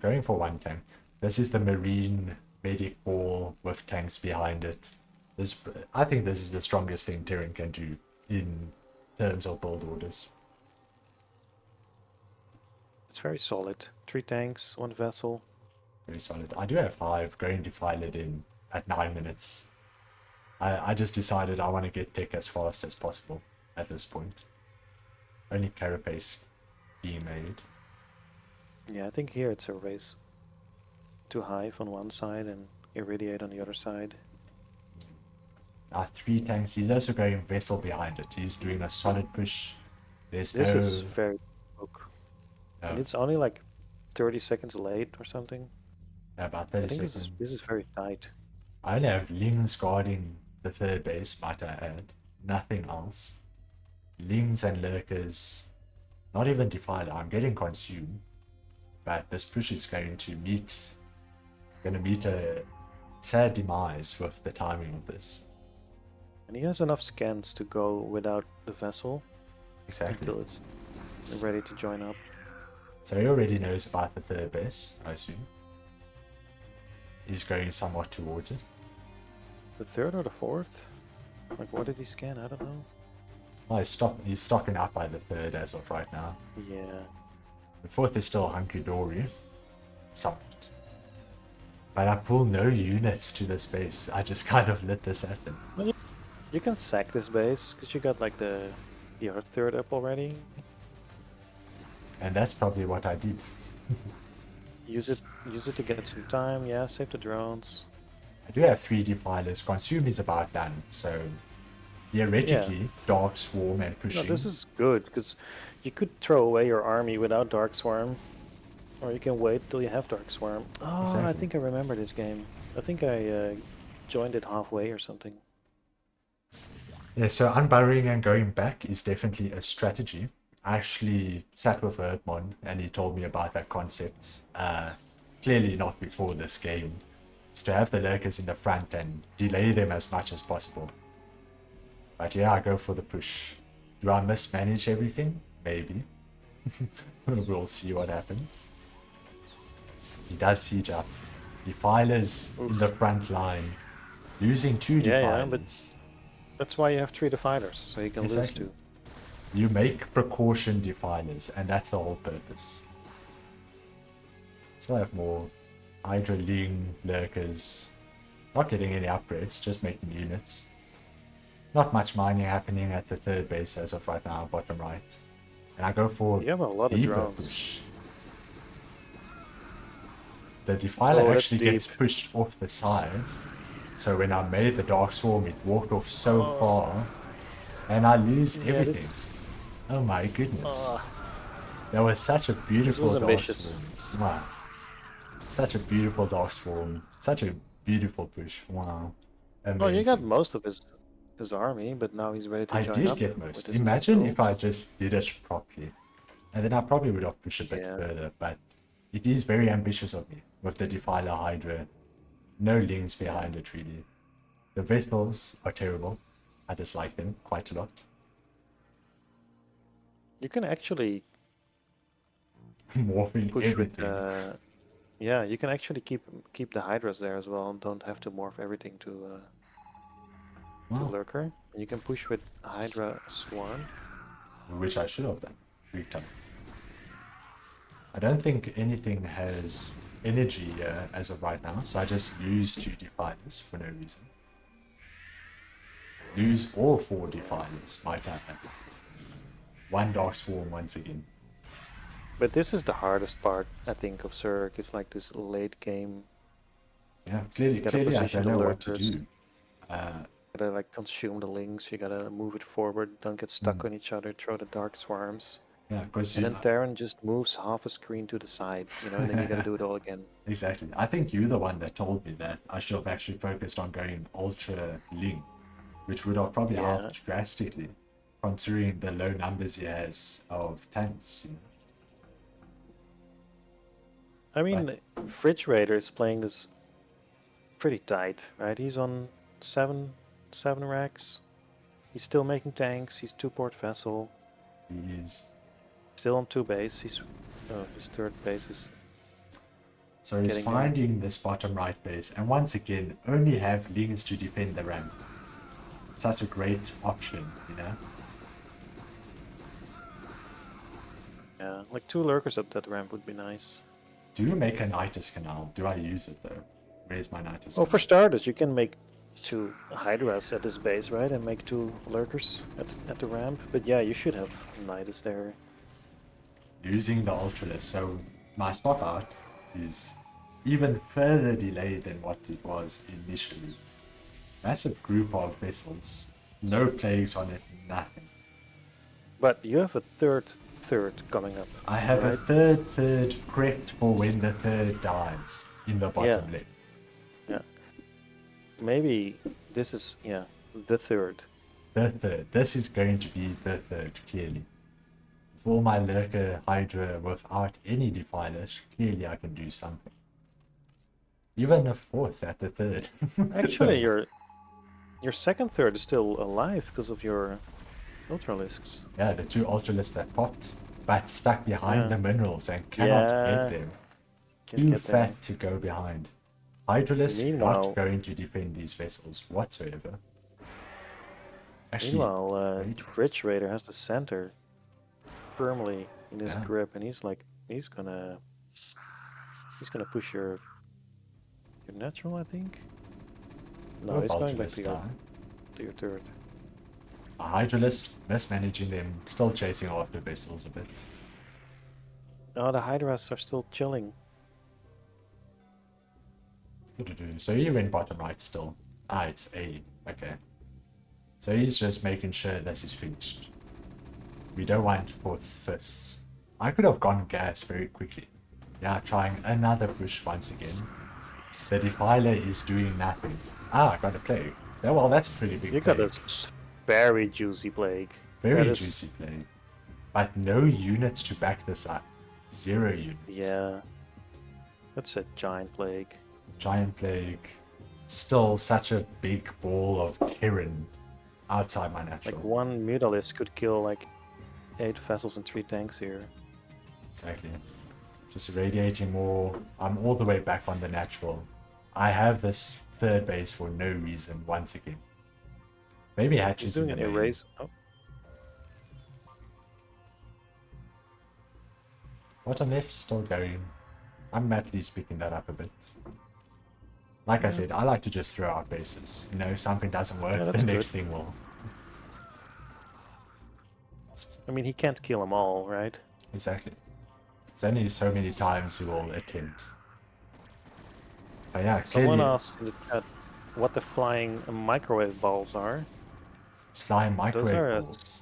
Going for 1 tank. This is the Marine medic ball with tanks behind it. I think this is the strongest thing Terran can do in terms of build orders. It's very solid. 3 tanks, 1 vessel. Very solid. I do have 5 going to file it in at 9 minutes. I just decided I want to get tech as fast as possible at this point. Only carapace being made. Yeah, I think here it's a race to Hive on one side and Irradiate on the other side. Our 3 tanks. He's also going vessel behind it. He's doing a solid push. There's This no... is very broke. And no, it's only like 30 seconds late or something. about I 30 think seconds. this is very tight. I only have Lings guarding the 3rd base, might I add. Nothing else. Lings and Lurkers, not even Defiler. I'm getting consumed. But this push is going to meet a sad demise with the timing of this. And he has enough scans to go without the vessel Exactly. until it's ready to join up. So he already knows about the 3rd base, I assume. He's going somewhat towards it. The 3rd or the 4th? Like, what did he scan? I don't know. Oh, he's stocking up by the 3rd as of right now. Yeah. The 4th is still hunky-dory. Somewhat. But I pull no units to this base. I just kind of let this happen. You can sack this base because you got like the other 3rd up already. And that's probably what I did. Use it to get some time. Yeah, save the drones. I do have 3 defilers. Consume is about done, so theoretically, Dark Swarm and No, pushing. this is good because you could throw away your army without Dark Swarm, or you can wait till you have Dark Swarm. Oh, I Exactly. think I remember this game. I think I joined it halfway or something. Yeah, so unburrowing and going back is definitely a strategy. I actually sat with Erdmon and he told me about that concept. Clearly not before this game. It's to have the lurkers in the front and delay them as much as possible. But yeah, I go for the push. Do I mismanage everything? Maybe. We'll see what happens. He does siege up. Defilers in the front line. Losing 2 defilers. Yeah, but that's why you have 3 defilers, so you can Exactly. lose 2. You make precaution defilers, and that's the whole purpose. So I have more Hydra Ling lurkers. Not getting any upgrades, just making units. Not much mining happening at the 3rd base as of right now, bottom right. And I go for You have a lot of deeper drones. push. The defiler Oh, that's actually gets deep. pushed off the side. So when I made the Dark Swarm, it walked off so far. And I lose Yeah, everything. Oh my goodness. Ah. That was such a beautiful Dark ambitious. Swarm. Wow. Such a beautiful Dark Swarm. Such a beautiful push. Wow. Amazing. Oh, you got most of his army, but now he's ready to I join did up. get with most. his Imagine next if I just did it properly. And then I probably would have pushed a bit Yeah. further, but it is very ambitious of me with the Defiler Hydra. No links behind it really. The vessels are terrible. I dislike them quite a lot. You can actually Morphing push everything. with yeah, you can actually keep the hydras there as well and don't have to morph everything to Wow. lurker. And you can push with hydra swarm. Which I should have done. Big time. I don't think anything has energy as of right now, so I just lose 2 defilers for no reason. Lose all 4 defilers, might I add. 1 Dark Swarm once again. But this is the hardest part, I think, of Zerg. It's like this late game. Yeah, clearly gotta I position don't the know what to lurkers. do. You gotta like consume the links. You gotta move it forward. Don't get stuck on each other. Throw the dark swarms. Yeah, because And then Terran just moves half a screen to the side, and then you gotta do it all again. exactly. I think you're the one that told me that I should have actually focused on going Ultra Ling, which would have probably Yeah. helped drastically, considering the low numbers he has of tanks. You know? I mean, FridgeRaider is playing this pretty tight, right? He's on seven racks. He's still making tanks. He's 2-port vessel. He is. Still on 2 base. His 3rd base is. So he's Getting there. finding this bottom right base, and once again, only have Lings to defend the ramp. Such a great option, you know? Yeah, like 2 lurkers up that ramp would be nice. Do you make a Nidus Canal? Do I use it though? Where's my Nidus Oh, Canal? for starters, you can make 2 hydras at this base, right? And make 2 lurkers at the ramp. But yeah, you should have Nidus there. Using the Ultralist, so my stop out is even further delayed than what it was initially. Massive group of vessels. No plagues on it, nothing. But you have a third coming up. I have right? a third prepped for when the third dies in the bottom left. Yeah. Maybe this is the third. The third. This is going to be the third, clearly. With all my Lurker Hydra without any defilers, clearly I can do something. Even a fourth at the third. Actually, your second third is still alive because of your Ultralisks. Yeah, the 2 Ultralisks that popped, but stuck behind the minerals and cannot get them. Too fat to go behind. Hydralisk not going to defend these vessels whatsoever. Actually, Meanwhile, FridgeRaider has the center firmly in his grip, and he's gonna push your natural, I think. No, he's going back to your third. A Hydralisk mismanaging them, still chasing after vessels a bit. Oh, the Hydras are still chilling. So he went bottom right still. Ah, it's A. Okay. So he's just making sure this is finished. We don't want fourths, fifths. I could have gone gas very quickly. Yeah, trying another push once again. The Defiler is doing nothing. Ah, I got a plague. Yeah, well, that's a pretty big You plague. got a very juicy plague. Very juicy plague. But no units to back this up. 0 units. Yeah. That's a giant plague. Giant plague. Still such a big ball of Terran outside my natural. Like one Mutalisk could kill like 8 vessels and 3 tanks here. Exactly. Just radiating more. I'm all the way back on the natural. I have this third base for no reason once again. Maybe Hatches He's doing in an the main. erase. Oh, Bottom left still going. I'm at least picking that up a bit. Like I said, I like to just throw out bases. You know, if something doesn't work, the next thing will. I mean, he can't kill them all, right? Exactly. It's only so many times he will attempt. But yeah, Someone clearly asked in the chat what the flying microwave balls are. it's flying Those are microwave balls.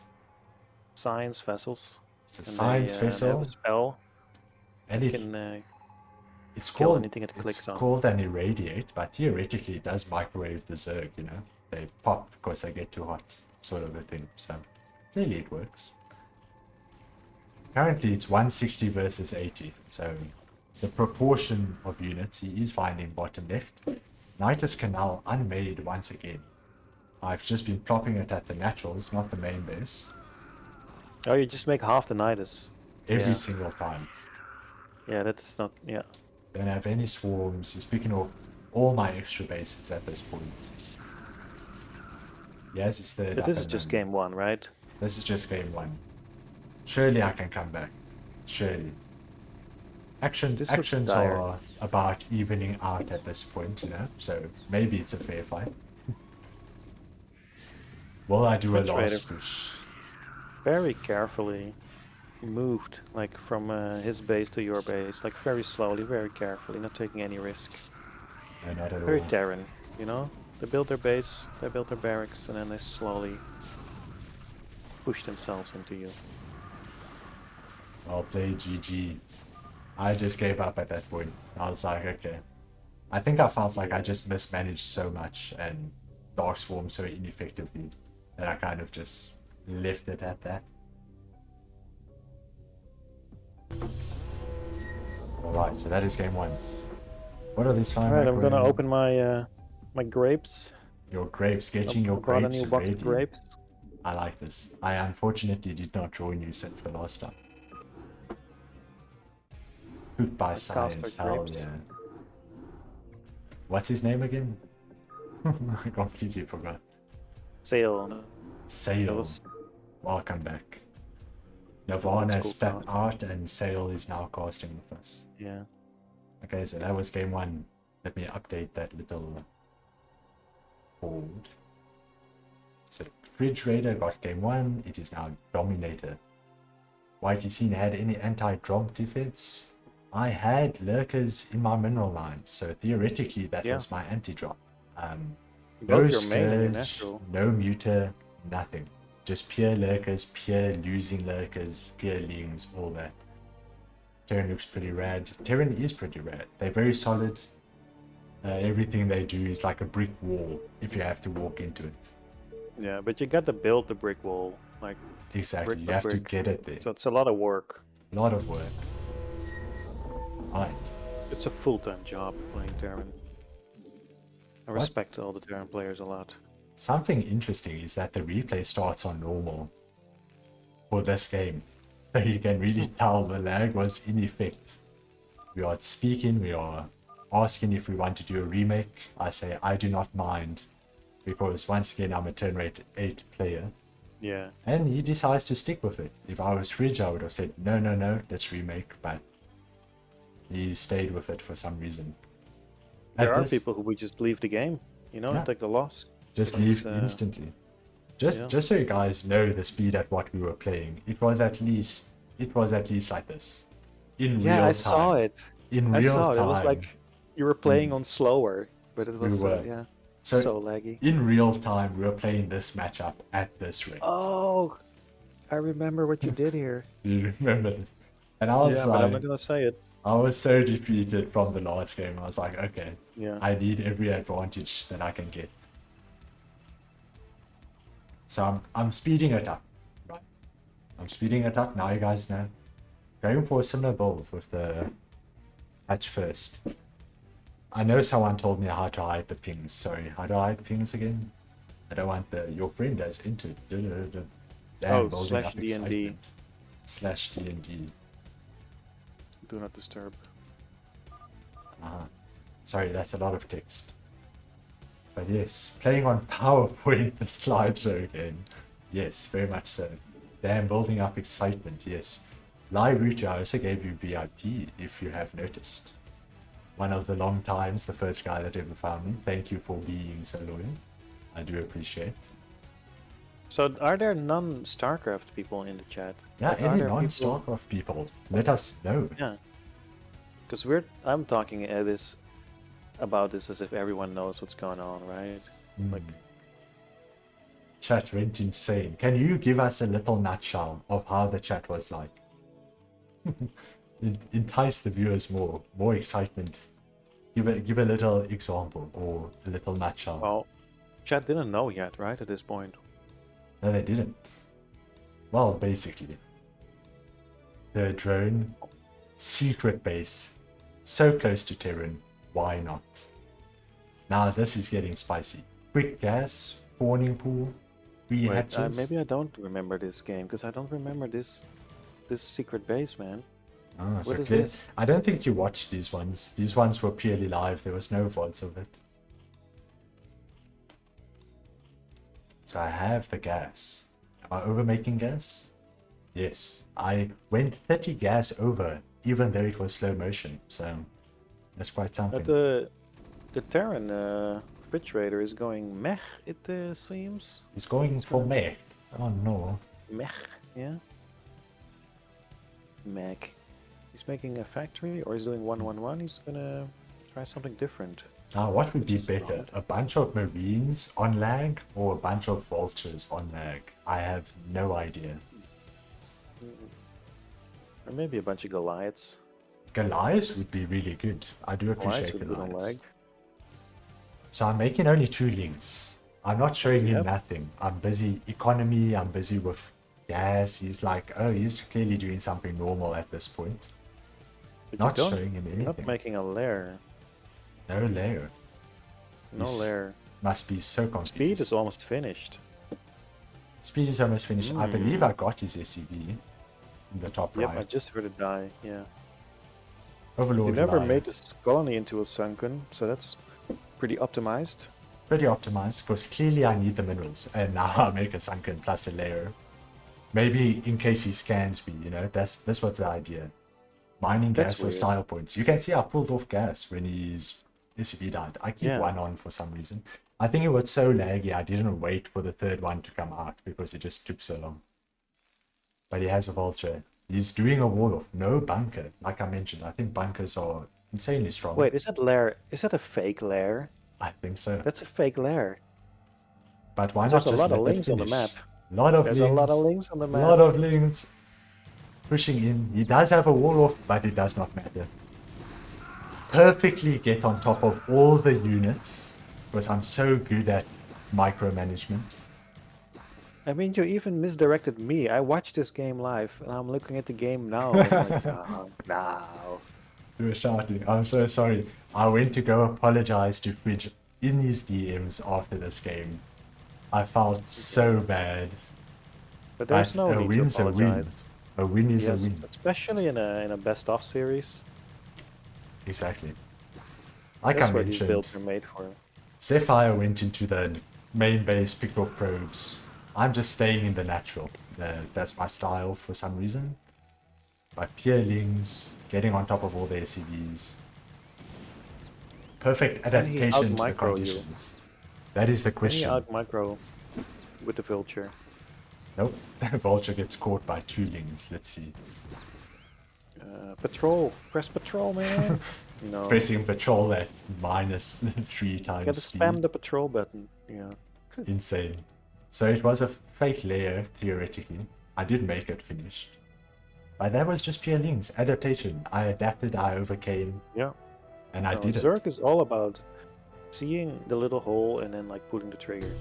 science vessels. It's a And science they have vessel. a spell. And You it, can it's kill called anything it clicks on. called an irradiate, but theoretically it does microwave the Zerg, you know. They pop because they get too hot, sort of a thing. So clearly it works. Currently it's 160 versus 80, so the proportion of units he is finding bottom left. Nihilist Canal unmade once again. I've just been plopping it at the naturals, not the main base, Oh, you just make half the Nidus. every single time. Yeah, that's not. Yeah. Don't have any swarms. He's picking off all my extra bases at this point. Yes, it's third. But this up is and just running. game 1, right? This is just game 1. Surely I can come back. Surely. Actions This looks dire. are about evening out at this point, you know, so maybe it's a fair fight. Will I do a FridgeRaider. last push? Very carefully moved, like from his base to your base, like very slowly, very carefully, not taking any risk. No, not at Very all. Terran, you know? They build their base, they build their barracks, and then they slowly push themselves into you. I'll play GG. I just gave up at that point. I was like, okay. I think I felt like I just mismanaged so much and Dark Swarm so ineffectively that I kind of just left it at that. Alright, so that is game 1. What are these fine Alright, I'm gonna microwave- open my my grapes. Your grapes, getting your I brought a grapes new box ready. of grapes. I like this. I unfortunately did not join you since the last time. Pooped by cast science, our hell grapes. yeah. What's his name again? I completely forgot. Sale. Sail. was- Welcome back. Navane That's cool stepped cast. out and Sail is now casting with us. Yeah. Okay, so that was game 1. Let me update that little board. So FridgeRaider got game 1, it is now Dominator. YTseen had any anti-drop defense? I had lurkers in my mineral line, so theoretically that Yeah. was my anti-drop. No Both your main and your Scourge, natural. no Muter, nothing. Just pure lurkers, pure losing lurkers, pure lings, all that. Terran looks pretty rad. Terran is pretty rad. They're very solid. Everything they do is like a brick wall if you have to walk into it. Yeah, but you got to build the brick wall, like Exactly, brick you by have to brick. get it there. So it's a lot of work. A lot of work. Right. It's a full-time job playing Terran. I respect all the Terran players a lot. Something interesting is that the replay starts on normal for this game. So you can really tell the lag was in effect. We are speaking, we are asking if we want to do a remake. I say I do not mind, because once again I'm a turn rate 8 player. Yeah. And he decides to stick with it. If I was Fridge, I would have said no, no, no, let's remake, but he stayed with it for some reason. There At are this- people who would just leave the game, you know, Yeah. take the loss. Just Because, leave instantly. Just yeah. just so you guys know the speed at what we were playing, it was at least like this. In real Yeah, time. I saw it. In I real saw it. time. It was like you were playing on slower, but it was were. yeah, So- so laggy. in real time we were playing this matchup at this rate. Oh, I remember what you did here. You remember this? And I was Yeah, but I'm not like, gonna say it. I was so defeated from the last game. I was like, okay, Yeah. I need every advantage that I can get. So I'm speeding it up, right? I'm speeding it up now. You guys know. Going for a similar build with the patch first. I know someone told me how to hide the pings. Sorry, how do I hide pings again? I don't want your friend as into. Damn, Oh, building slash up DND. excitement. Slash DND. Do not disturb. Sorry, that's a lot of text. But yes, playing on PowerPoint, the slideshow game. Yes, very much so. Damn, building up excitement, yes. llIIlIlIlIlII, I also gave you VIP, if you have noticed. One of the long times, the first guy that ever found me. Thank you for being so loyal. I do appreciate. So, are there non-StarCraft people in the chat? Yeah, Like, are any there people- non-StarCraft people, let us know. Yeah. Because I'm talking about this as if everyone knows what's going on, right? Like, Chat went insane. Can you give us a little nutshell of how the chat was like? Entice the viewers more excitement. Give a little example or a little nutshell. well, chat didn't know yet, right? At this point. No, they didn't. Well, basically, the drone secret base so close to Terran. Why not? Now this is getting spicy. Quick gas, spawning pool, 3 Wait, hatches. maybe I don't remember this game because I don't remember this secret base, man. So What is clear. this? I don't think you watched these ones. These ones were purely live. There was no VODs of it. So I have the gas. Am I over making gas? Yes. I went 30 gas over, even though it was slow motion. So that's quite something. But the Terran FridgeRaider is going meh, it seems. He's going for me. Oh no. Meh, yeah. Mech. He's making a factory, or he's doing 1-1-1. He's gonna try something different. Now what would be Which is better? odd. A bunch of Marines on lag or a bunch of Vultures on lag? I have no idea. Or maybe a bunch of Goliaths. Goliaths would be really good. I do Goliaths appreciate would be good on Goliaths. lag. So I'm making only 2 links. I'm not showing him Yep. nothing. I'm busy economy, I'm busy with gas. He's like, oh, he's clearly doing something normal at this point. But Not you don't, showing him you're anything. not making a lair. No layer. No He's lair. Must be so confused. Speed is almost finished. Speed is almost finished. I believe I got his SCV in the top Yep, right. I just heard it die, yeah. Overlord You never Lion. made this colony into a sunken, so that's pretty optimized. Pretty optimized, because clearly I need the minerals. And now I make a sunken plus a layer. Maybe in case he scans me, you know, this was the idea. Mining That's gas for weird. style points. You can see I pulled off gas when his SCV died. I keep Yeah. one on for some reason. I think it was so laggy I didn't wait for the third one to come out because it just took so long. But he has a vulture. He's doing a wall off. No bunker. Like I mentioned, I think bunkers are insanely strong. Wait, is that lair? Is that a fake lair? I think so. That's a fake lair. But why not There's a just lot of let it links on the finish? map. Lot of There's links. a lot of links on the map. Lot of links. Pushing in. He does have a wall off, but it does not matter. Perfectly get on top of all the units because I'm so good at micromanagement. I mean, you even misdirected me. I watched this game live, and I'm looking at the game now. And I'm like, no. You were shouting. I'm so sorry. I went to go apologize to Fridge in his DMs after this game. I felt so bad. But there's But no a need to win's a win. apologize. A win is a Yes, win. especially in a best of series. Exactly. Like That's I what these mentioned, builds are made for. Zephyre went into the main base, picked off probes. I'm just staying in the natural. That's my style for some reason. My peerlings, getting on top of all the SCVs. Perfect Can he adaptation to the out-micro you? conditions. That is the Can you question. out micro with the vulture? Nope. Vulture gets caught by two lings. Let's see. Patrol! Press patrol, man! No. Pressing patrol at minus 3 You gotta times speed. spam the patrol button. Yeah. Insane. So it was a fake layer, theoretically. I did make it finished. But that was just pure links. Adaptation. I adapted, I overcame, Yeah. and I No, did Zerg it. is all about seeing the little hole and then like pulling the trigger.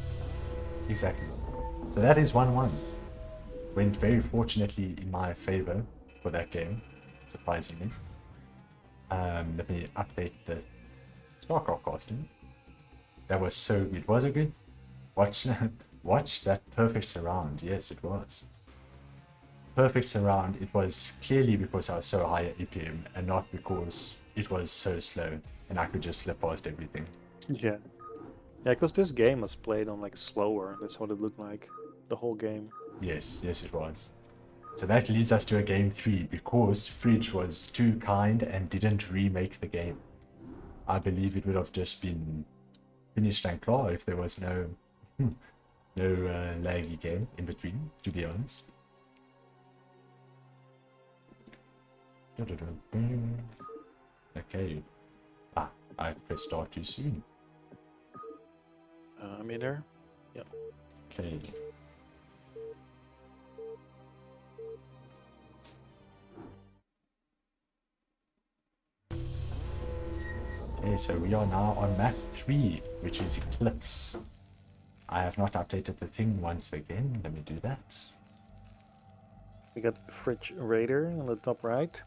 Exactly. So that is 1-1. Went very fortunately in my favor for that game, surprisingly. Let me update the Starcraft costume. That was so good. Was it good? Watch, watch that perfect surround. Yes, it was. Perfect surround. It was clearly because I was so high at EPM and not because it was so slow and I could just slip past everything. Yeah. Yeah, because this game was played on like slower. That's what it looked like. The whole game. Yes, yes it was. So that leads us to a game 3 because Fridge was too kind and didn't remake the game. I believe it would have just been finished and clear if there was no laggy game in between, to be honest. Okay. Ah, I pressed start too soon. I'm in there. Yeah. Okay. Okay, so we are now on map 3, which is Eclipse. I have not updated the thing once again. Let me do that. We got FridgeRaider on the top right.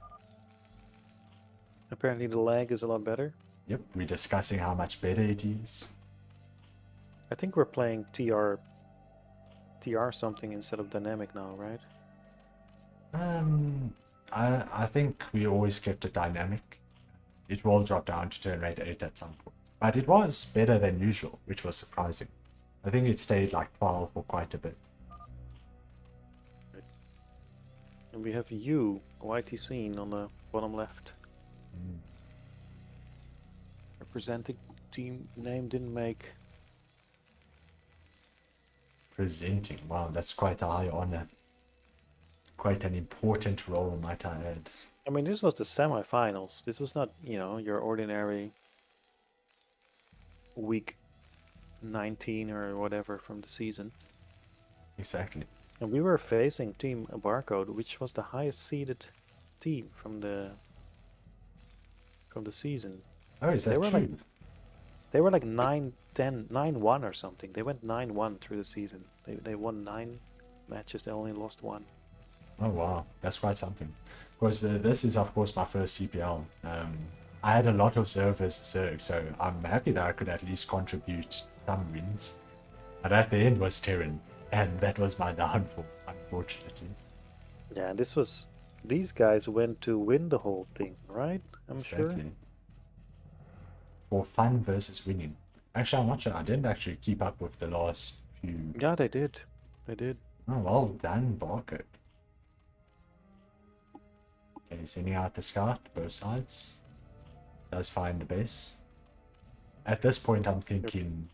Apparently the lag is a lot better. Yep, we're discussing how much better it is. I think we're playing TR something instead of dynamic now, right? I think we always kept it dynamic. It will drop down to turn rate 8 at some point. But it was better than usual, which was surprising. I think it stayed like 12 for quite a bit. And we have YTseen on the bottom left. Representing team name didn't make. Presenting, wow, that's quite a high honor. Quite an important role, might I add. I mean, this was the semifinals. This was not, your ordinary week 19 or whatever from the season. Exactly. And we were facing Team Barcode, which was the highest seeded team from the season. Oh, is that They were true? like They were like 9-10, 9-1 or something. They went 9-1 through the season. They won 9 matches. They only lost 1. Oh wow, that's quite something. Because this is of course my first CPL. I had a lot of servers Zerg, so I'm happy that I could at least contribute some wins. But at the end was Terran, and that was my downfall, unfortunately. Yeah, these guys went to win the whole thing, right? I'm sure. Exactly. For fun versus winning. Actually, I'm not sure. I didn't actually keep up with the last few. Yeah, they did. They did. Oh, well done, Barcode. Okay, sending out the scout, both sides. Does find the base. At this point, I'm thinking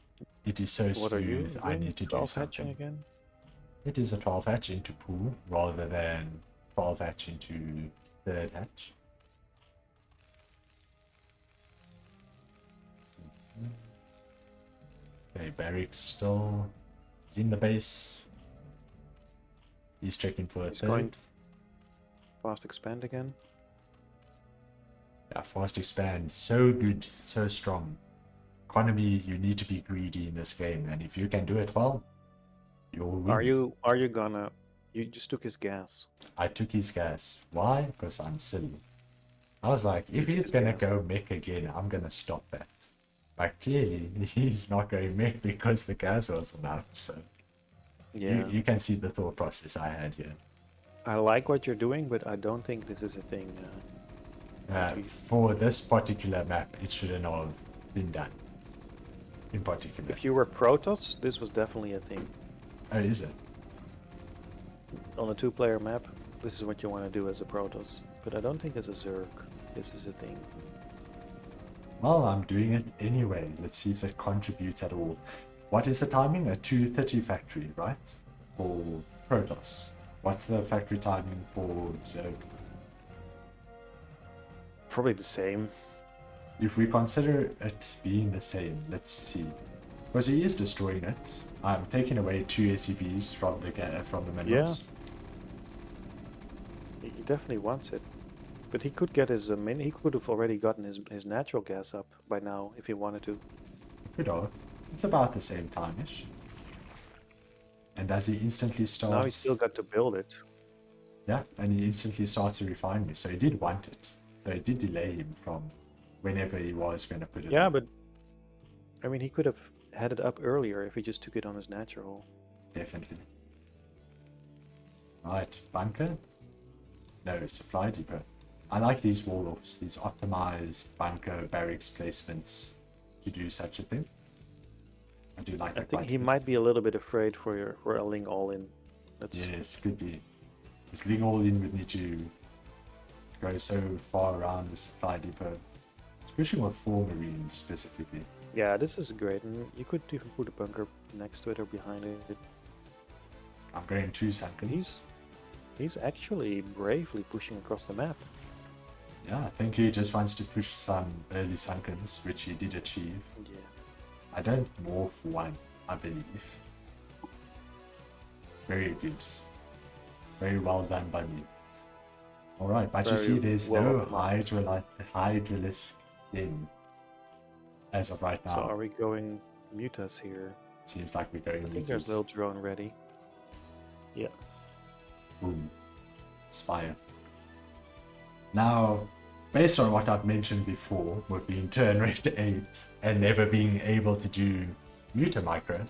it is so What are you smooth, I doing? need to do 12 hatching something. again? It is a 12 hatch into pool rather than 12 hatch into third hatch. Okay, barracks still He's in the base. He's checking for a He's third. going fast expand again. Yeah, fast expand. So good, so strong. Economy, you need to be greedy in this game, and if you can do it well, you'll win. Are you gonna? You just took his gas. I took his gas. Why? Because I'm silly. I was like, if took he's his gonna gas. go mech again, I'm gonna stop that. But clearly, he's not going mech because the gas wasn't enough. So Yeah. you can see the thought process I had here. I like what you're doing, but I don't think this is a thing. For this particular map, it shouldn't have been done. In particular. If you were Protoss, this was definitely a thing. Oh, is it? On a 2-player map, this is what you want to do as a Protoss. But I don't think as a Zerg, this is a thing. Well, I'm doing it anyway. Let's see if it contributes at all. What is the timing? A 2:30 factory, right? For Protoss. What's the factory timing for Zerg? Probably the same. If we consider it being the same, let's see. Because he is destroying it. I'm taking away 2 SCPs from the minerals. He definitely wants it. But he could get his he could have already gotten his natural gas up by now if he wanted to. Could have. It's about the same time-ish. And does he instantly start? Now he's still got to build it. Yeah, and he instantly starts a refinery. So he did want it. So it did delay him from whenever he was going to put it Yeah, on. but I mean he could have had it up earlier if he just took it on his natural. Definitely. Right, bunker? No, supply depot. I like these wall-offs, these optimized bunker barracks placements to do such a thing. I do like I that think quite he a bit. might be a little bit afraid for a Ling all-in. That's Yes, could be. Because Ling all in would need to go so far around the supply depot. It's pushing with 4 Marines specifically. yeah, this is great, and you could even put a bunker next to it or behind it. I'm going 2 sunken. He's actually bravely pushing across the map. Yeah, I think he just wants to push some early sunkens, which he did achieve. Yeah. I don't morph 1, I believe. Very good. Very well done by me. Alright, but you Very see there's well no optimized. hydralisk in as of right now. So are we going Mutas here? Seems like we're going I think there's a little drone ready. Yeah. Boom. Spire. Now, based on what I've mentioned before, with being turn rate 8 and never being able to do Mutamicro,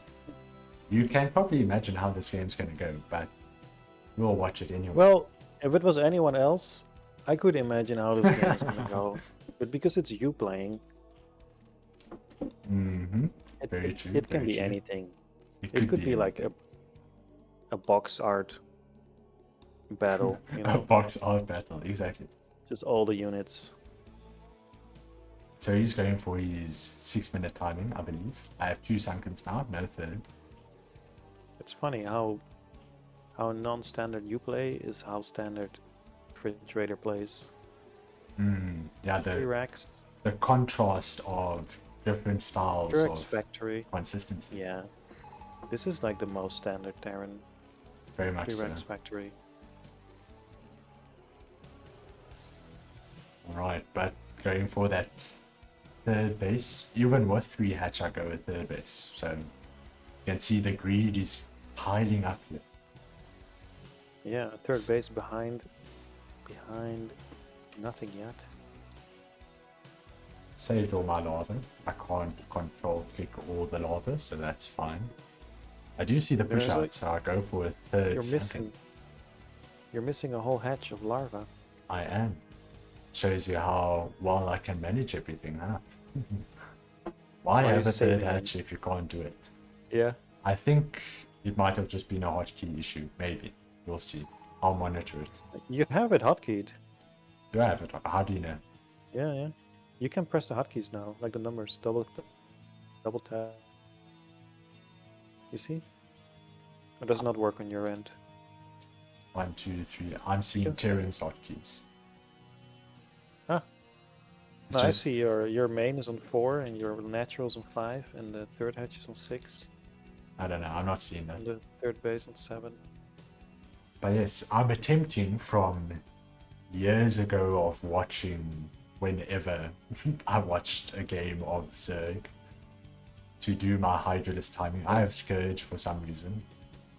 you can probably imagine how this game's going to go, but we'll watch it anyway. Well, if it was anyone else, I could imagine how this game is gonna go. But because it's you playing, Mm-hmm. it, Very it, true. it can very be true. anything. It It could be like anything. a box art battle, you A know, box art battle, exactly. just all the units. So he's going for his 6-minute timing, I believe. I have 2 sunkens now, no third. It's funny how non-standard you play is how standard FridgeRaider plays. Yeah, 3 racks, the contrast of different styles Rex of factory. consistency. Yeah, this is like the most standard Terran. Very much 3 so. racks factory. Alright, but going for that third base, even with 3 hatch, I go with third base. So you can see the greed is piling up here. Yeah, third base behind nothing yet. Saved all my lava. I can't control click all the lava, so that's fine. I do see the push There's out, like- so I go for a third You're missing a whole hatch of larva. I am. Shows you how well I can manage everything, huh? Why Why are have you a third saving them? hatch if you can't do it? Yeah. I think it might have just been a hotkey issue, maybe. We'll see. I'll monitor it. You have it hotkeyed. Do I have it? How do you know? Yeah, yeah. You can press the hotkeys now, like the numbers, double tap. You see? It does not work on your end. 1, 2, 3. I'm seeing Because- Terran's hotkeys. Huh. It's No, I just- see your main is on 4 and your natural is on 5 and the third hatch is on 6. I don't know. I'm not seeing that. On the third base on 7. But yes, I'm attempting from years ago of watching whenever I watched a game of Zerg to do my Hydralisk timing. I have Scourge for some reason.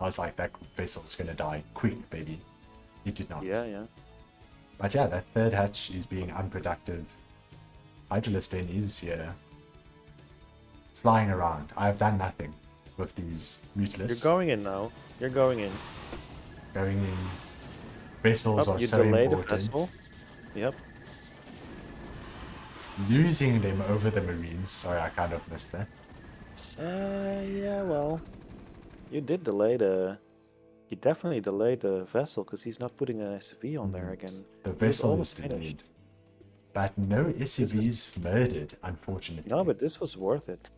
I was like, that vessel's gonna die quick, baby. It did not. Yeah, yeah. But yeah, that third hatch is being unproductive. Hydralisk then is here. Flying around. I have done nothing with these Mutalisks. You're going in now. You're going in. Going in. Vessels Oh, are you so delayed the important. vessel. Yep. Losing them over the Marines. Sorry, I kind of missed that. Yeah, well. You did delay the... You definitely delayed the vessel, because he's not putting an SV on there again. The He was vessel is almost delayed. finished. But no SCVs murdered, unfortunately. No, but this was worth it.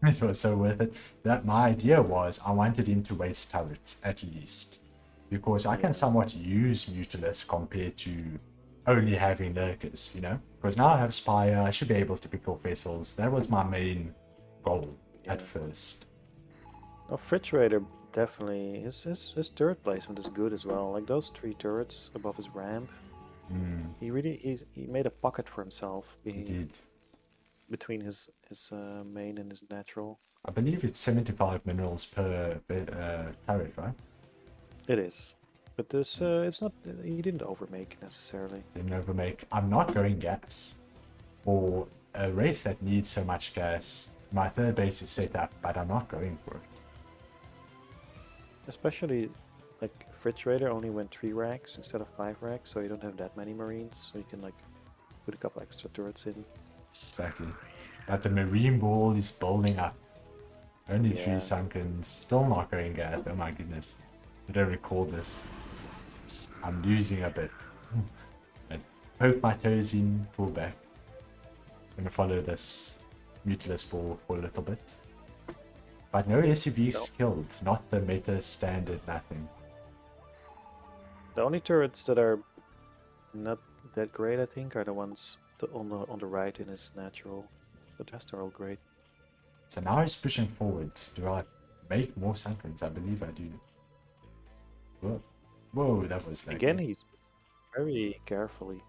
It was so worth it. That my idea was I wanted him to waste turrets, at least. Because I can somewhat use Mutalisk compared to only having lurkers, you know? Because now I have Spire, I should be able to pick off vessels. That was my main goal at first. No, FridgeRaider definitely... His turret placement is good as well. Like those 3 turrets above his ramp. He really... He made a pocket for himself. He did. Between his main and his natural. I believe it's 75 minerals per turret, right? It is. But this, it's not... He didn't overmake necessarily. Didn't overmake. I'm not going gas. For a race that needs so much gas, my third base is set up, but I'm not going for it. Especially, like, FridgeRaider only went 3 racks instead of 5 racks, so you don't have that many Marines, so you can, like, put a couple extra turrets in. Exactly. But the Marine ball is building up. Only 3 Yeah. sunken, still not going gas. Oh my goodness. I don't recall this. I'm losing a bit. I poke my toes in, pull back. I'm gonna follow this Mutalisk ball for a little bit. But no SCVs killed, not the meta standard, nothing. The only turrets that are not that great, I think, are the ones on the right in his natural. The rest are all great. So now he's pushing forward. Do I make more sunkens? I believe I do. Whoa, whoa, that was like... Again, he's very carefully.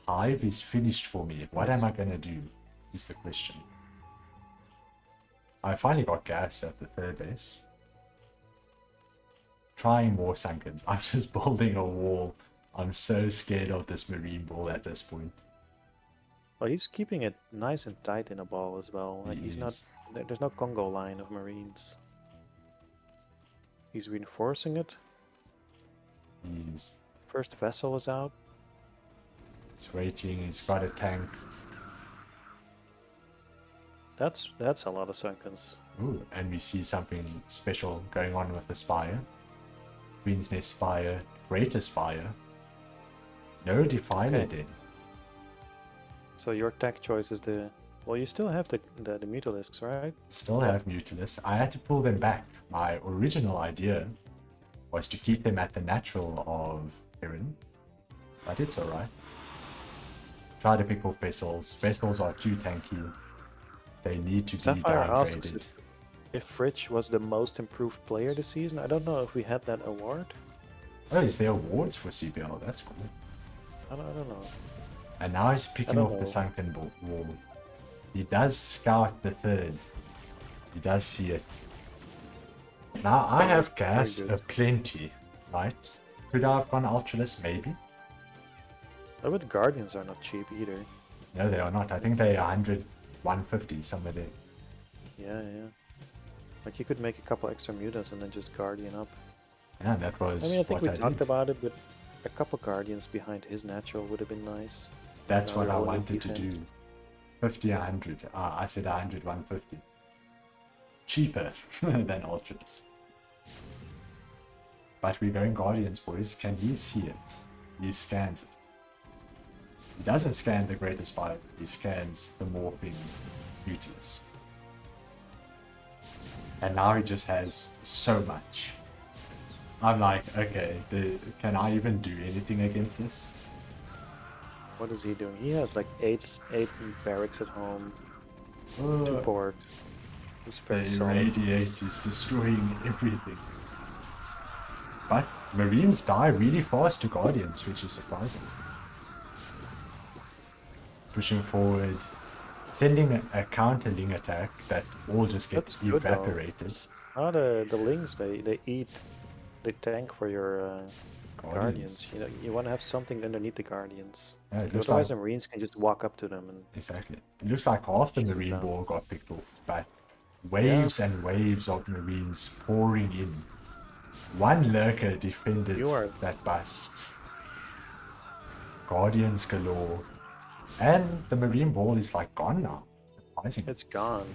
Hive is finished for me. What am I gonna do? Is the question. I finally got gas at the third base. Trying more sunkens. I'm just building a wall. I'm so scared of this marine ball at this point. Well, he's keeping it nice and tight in a ball as well. Like he's not. Yes. There's no Congo line of Marines. He's reinforcing it. He's First vessel is out. waiting. He's got a tank. That's a lot of sunkens. Ooh, and we see something special going on with the Spire. Queen's Nest Spire, Greater Spire. No Defiler Okay. then. So your tech choice is the. Well, you still have the Mutalisks, right? Still have Mutalisks. I had to pull them back. My original idea was to keep them at the natural of Heron, but it's alright. Try to pick off vessels. Vessels are too tanky. They need to be Zephyre asks downgraded. if Fridge was the most improved player this season. I don't know if we had that award. Oh, is there awards for CPL? That's cool. I don't know. And now he's picking don't off know. the sunken wall. He does scout the third. He does see it. Now I have gas good. aplenty, right? Could I have gone Ultralist? Maybe. But Guardians are not cheap either. No, they are not. I think they are 100, 150, somewhere there. Yeah. Like you could make a couple extra mutas and then just Guardian up. Yeah, that was I mean, I think what we I talked did. about it, but a couple Guardians behind his natural would have been nice. That's what I Rolling wanted to do. defense. 50, 100. I said 100, 150. Cheaper than Ultras. But we're going Guardians, boys. Can he see it? He scans it. He doesn't scan the Greater Spire. He scans the Morphing Beauteous. And now he just has so much. I'm like, okay, can I even do anything against this? What is he doing? He has like eight barracks at home, 2 Uh, port. It's The very solid. Irradiate is destroying everything. But Marines die really fast to Guardians, which is surprising. Pushing forward, sending a counter-ling attack that all just That's gets good, though. evaporated. Oh, the lings, they eat the tank for your Guardians. You know, you want to have something underneath the Guardians. Yeah, it looks Otherwise, like the Marines can just walk up to them and exactly. It looks like half the shoot Marine down. ball got picked off, but waves and waves of Marines pouring in. One lurker defended You are- that bust. Guardians galore. And the Marine ball is like gone now. Surprisingly. It's gone.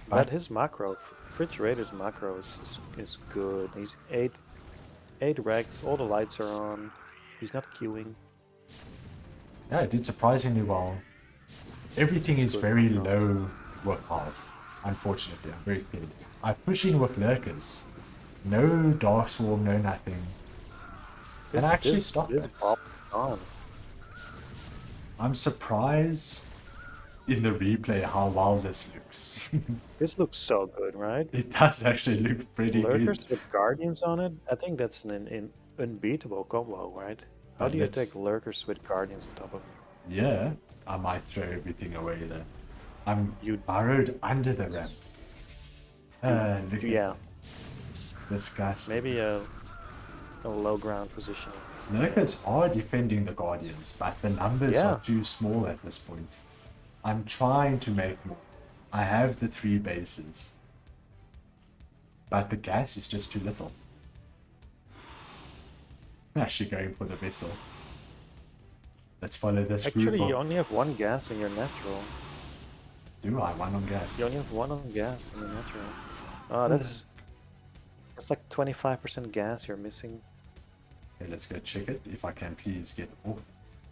But- But his macro, FridgeRaider's macro is good. He's 8 racks, all the lights are on. He's not queuing. Yeah, it did surprisingly well. Everything is Good very macro. low with health. Unfortunately, I'm very scared. I push in with lurkers. No Dark Swarm, no nothing. And I actually stopped this it. ball is gone. I'm surprised in the replay how well this looks. This looks so good, right? It does actually look pretty Lurkers good. with Guardians on it. I think that's an unbeatable combo, right? How But do you let's- take Lurkers with Guardians on top of it? Yeah, I might throw everything away there. I'm You- burrowed under the ramp. Look Yeah, at disgust. maybe a low ground position. Lurkers are defending the Guardians, but the numbers Yeah. are too small at this point. I'm trying to make more. I have the 3 bases. But the gas is just too little. I'm actually going for the vessel. Let's follow this Actually, route. you only have 1 gas in your natural. Do I? 1 on gas. You only have 1 on gas in your natural. Oh, that's like 25% gas you're missing. Okay, let's go check it. If I can please get off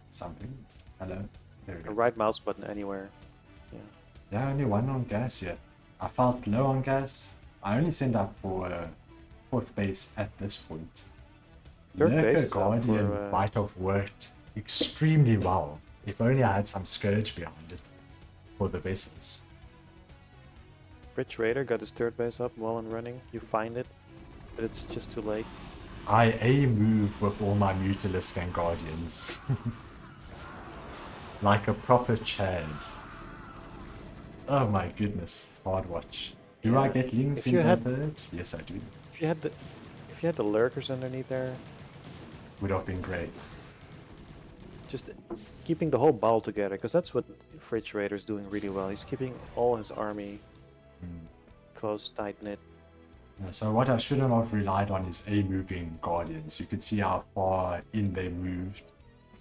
something. Hello? There we A go. right mouse button anywhere. Yeah. Yeah, only 1 on gas here. I felt low on gas. I only send up for 4th base at this point. Third base Lurker is up Guardian for, might have worked extremely well. If only I had some Scourge behind it for the vessels. FridgeRaider got his 3rd base up well and running. You find it, but it's just too late. I A-move with all my Mutalisk and Guardians. Like a proper Chad. Oh my goodness, hard watch. Do I Yeah. get Lings If in you the had- 3rd? Yes, I do. If you had the Lurkers underneath there, Would have been great. just keeping the whole ball together, because that's what FridgeRaider's doing really well. He's keeping all his army close, tight-knit. Yeah, so what I shouldn't have relied on is A-moving Guardians. You could see how far in they moved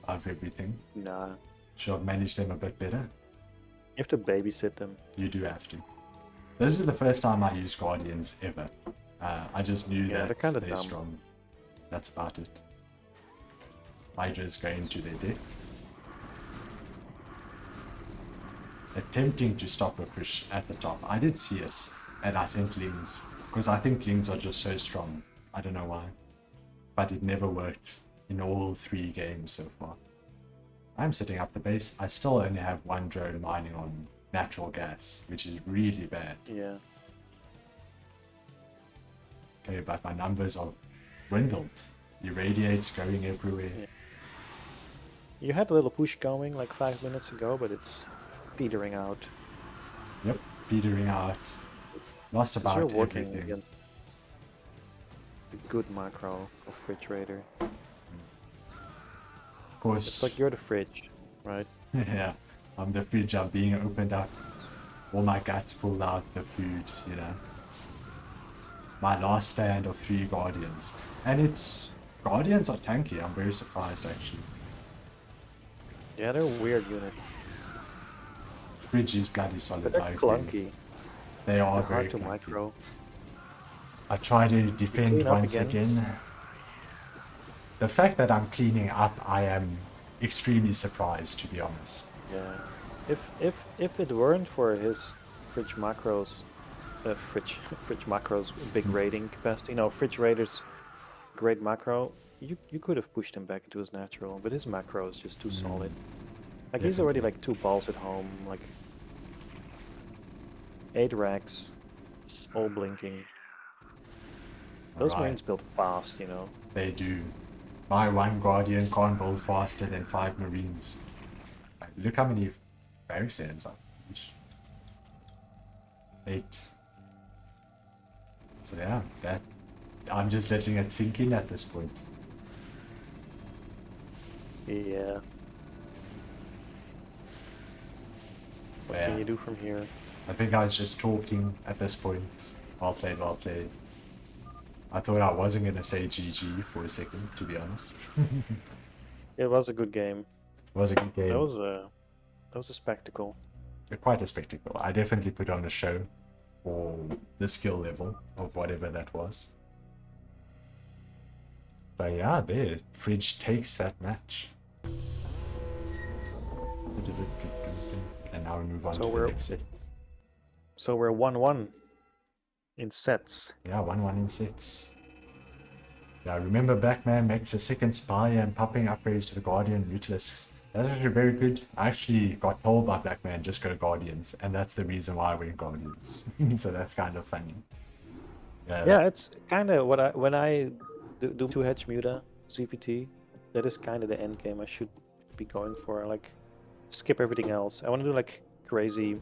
of everything. Nah, Should have managed them a bit better. you have to babysit them. You do have to. This is the first time I use Guardians ever. I just knew Yeah, they're that kinda they're dumb. strong. That's about it. Hydra's going to their death. Attempting to stop a push at the top. I did see it, and I sent Lings, because I think Lings are just so strong. I don't know why. But it never worked in all 3 games so far. I'm setting up the base. I still only have 1 drone mining on natural gas, which is really bad. Yeah. Okay, but my numbers are dwindled. Irradiates going everywhere. Yeah. You had a little push going like 5 minutes ago, but it's petering out. Yep, petering out. Lost 'Cause about you're working everything. against a good macro of FridgeRaider. Of course, It's like you're the fridge, right? yeah, I'm the fridge. I'm being opened up. All my guts pulled out the food, you know. My last stand of 3 Guardians. And it's... Guardians are tanky. I'm very surprised, actually. Yeah, they're a weird unit, Fridge is bloody solid. but they're I agree. clunky. They are They're very hard to clunky. micro. I try to defend clean up once again. The fact that I'm cleaning up, I am extremely surprised, to be honest. Yeah. If it weren't for his fridge macros, fridge macros big rating capacity, no, FridgeRaider's great macro, you could have pushed him back into his natural, but his macro is just too solid. Like he's already like 2 balls at home, like 8 racks, all blinking. Those Alright, Marines build fast, you know. they do. My one Guardian can't build faster than 5 Marines. Like, look how many barracks there are. 8. So yeah, that I'm just letting it sink in at this point. Yeah. What Yeah. can you do from here? I think I was just talking at this point. Well played, well played. I thought I wasn't gonna say GG for a second, to be honest. It was a good game. It was a good game. That was a spectacle. Quite a spectacle. I definitely put on a show for the skill level of whatever that was. But yeah, there, Fridge takes that match. And now we move on So to the we're- next set. So we're 1-1 in sets. Yeah, 1-1 in sets. Yeah, remember Blackman makes a second spy and popping upgrades to the Guardian Mutilus. That's actually very good. I actually got told by Blackman just go Guardians, and that's the reason why I went Guardians. So that's kind of funny. Yeah, it's kind of what when I do 2-hedge Muta CPT, that is kind of the end game I should be going for. Like, skip everything else. I want to do like crazy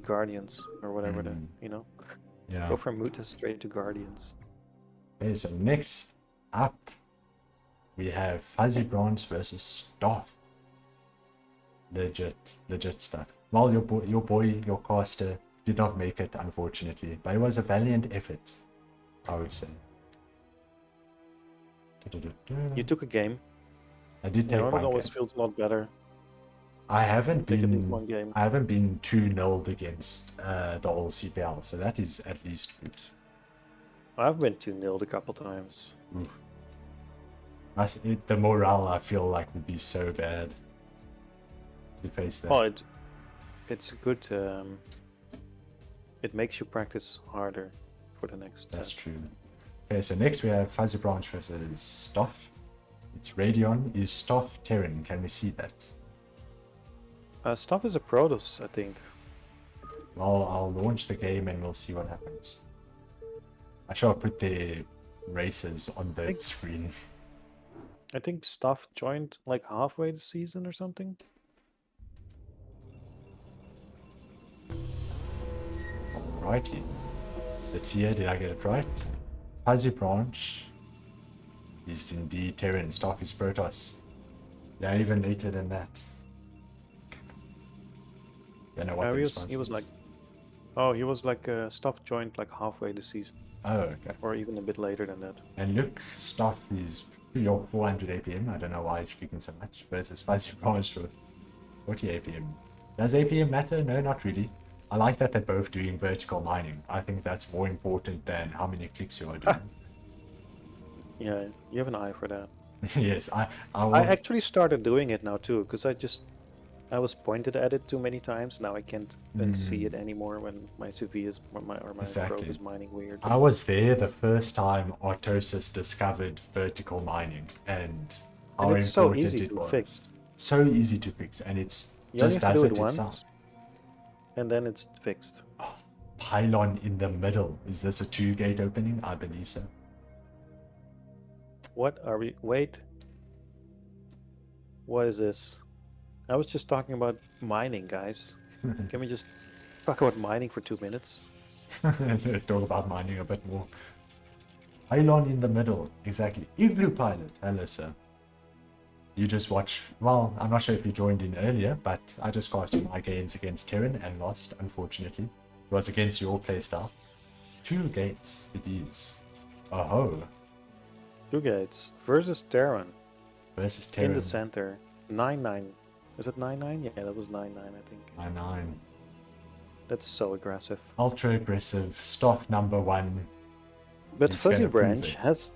Guardians or whatever. Mm. You know, Yeah. go from Muta straight to Guardians. Okay, so next up, we have FuzzyBranch versus Stoph. Legit stuff. Well, your boy, your caster did not make it, unfortunately, but it was a valiant effort, I would say. You took a game. I did take It one always game. feels a lot better. I haven't Take at least been one game. I haven't been 2-0'd against the whole CPL, so that is at least good. I've been 2-0'd a couple times. The morale I feel like would be so bad to face that. Well, it's good. It makes you practice harder for the next That's set. true. Okay, so next we have FuzzyBranch versus Stoph. It's Radeon. Is Stoph Terran? Can we see that? Stoph is a Protoss, I think. Well, I'll launch the game and we'll see what happens. I shall put the races on the screen. I think Stoph joined like halfway the season or something. Alrighty. Let's see here, did I get it right? FuzzyBranch is indeed Terran, Stoph is Protoss. Yeah, even later than that. Don't know what the he response was is. like, oh, he was like Stoph joined like halfway the season, Oh, okay. or even a bit later than that. And look, Stoph is 400 APM. I don't know why he's clicking so much. Versus FuzzyBranch with 40 APM. Does APM matter? No, not really. I like that they're both doing vertical mining. I think that's more important than how many clicks you are doing. Yeah, you have an eye for that. Yes, I I actually started doing it now too, because I was pointed at it too many times. Now I can't unsee it anymore when my CV is or my Exactly. probe is mining weird. I was there the first time Artosis discovered vertical mining and how And it's so important easy it to was. fix. So easy to fix, and it's You only just have to does do it it once, itself. and then it's fixed. Pylon in the middle. Is this a 2-gate opening? I believe so. What are we? Wait. What is this? I was just talking about mining, guys. Can we just talk about mining for 2 minutes? Talk about mining a bit more. Pylon in the middle. Exactly. Igloo Pilot. Hello, sir. You just watch. Well, I'm not sure if you joined in earlier, but I just casted my games against Terran and lost, unfortunately. It was against your playstyle. 2 gates it is. Oh, 2 gates versus Terran versus in Terran. the center. 9-9. Is it 9-9? Yeah, that was 9-9, I think. 9-9. That's so aggressive. Ultra aggressive. Stoph number 1. But He's gonna prove FuzzyBranch it.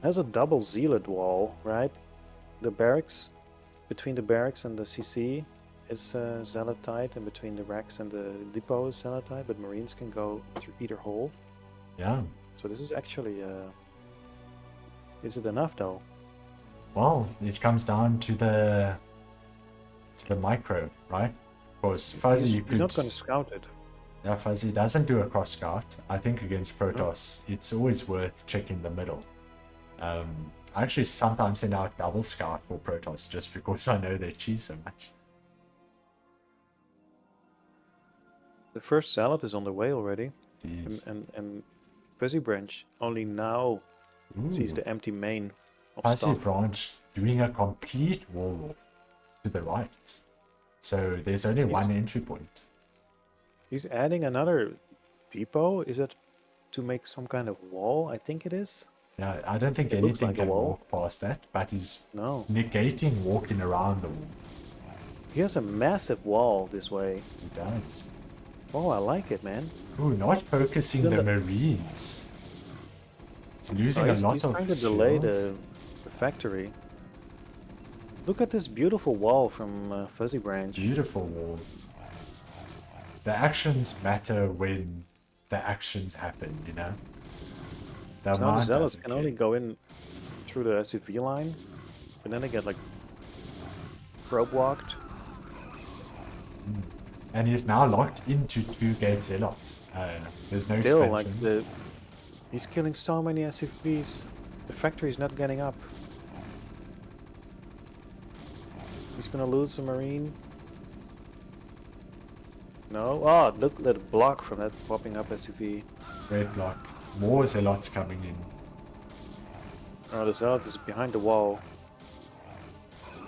has a double zealot wall, right? The barracks, between the barracks and the CC is zealotite, and between the racks and the depot is zealotite, but Marines can go through either hole. Yeah. So this is actually, is it enough though? Well, it comes down to the micro, right? Because Fuzzy, you He's could. not going to scout it. Yeah, Fuzzy doesn't do a cross scout. I think against Protoss, it's always worth checking the middle. I actually sometimes send out double scout for Protoss just because I know they cheese so much. The first salad is on the way already. Jeez. And FuzzyBranch only now sees Ooh, the empty main of Stoph. FuzzyBranch doing a complete wall to the right. So there's only one entry point. He's adding another depot. Is it to make some kind of wall? I think it is. Yeah, I don't think It looks anything like a can wall. walk past that, but he's No. negating walking around the wall. He has a massive wall this way. He does. Oh, I like it, man. Ooh, not focusing Still the a- Marines. He's losing he's a lot he's of trying to delay shield. the factory. Look at this beautiful wall from FuzzyBranch. Beautiful wall. The actions matter when the actions happen, you know? The So now the mind zealots doesn't can care. only go in through the SUV line, and then they get like probe walked. And he's now locked into 2 gate zealots. There's no Still, expansion. like he's killing so many SUVs. The factory's not getting up. He's gonna lose a marine. No. Oh, look at the block from that popping up SUV. Red block. More zealots coming in. Oh, the zealot is behind the wall.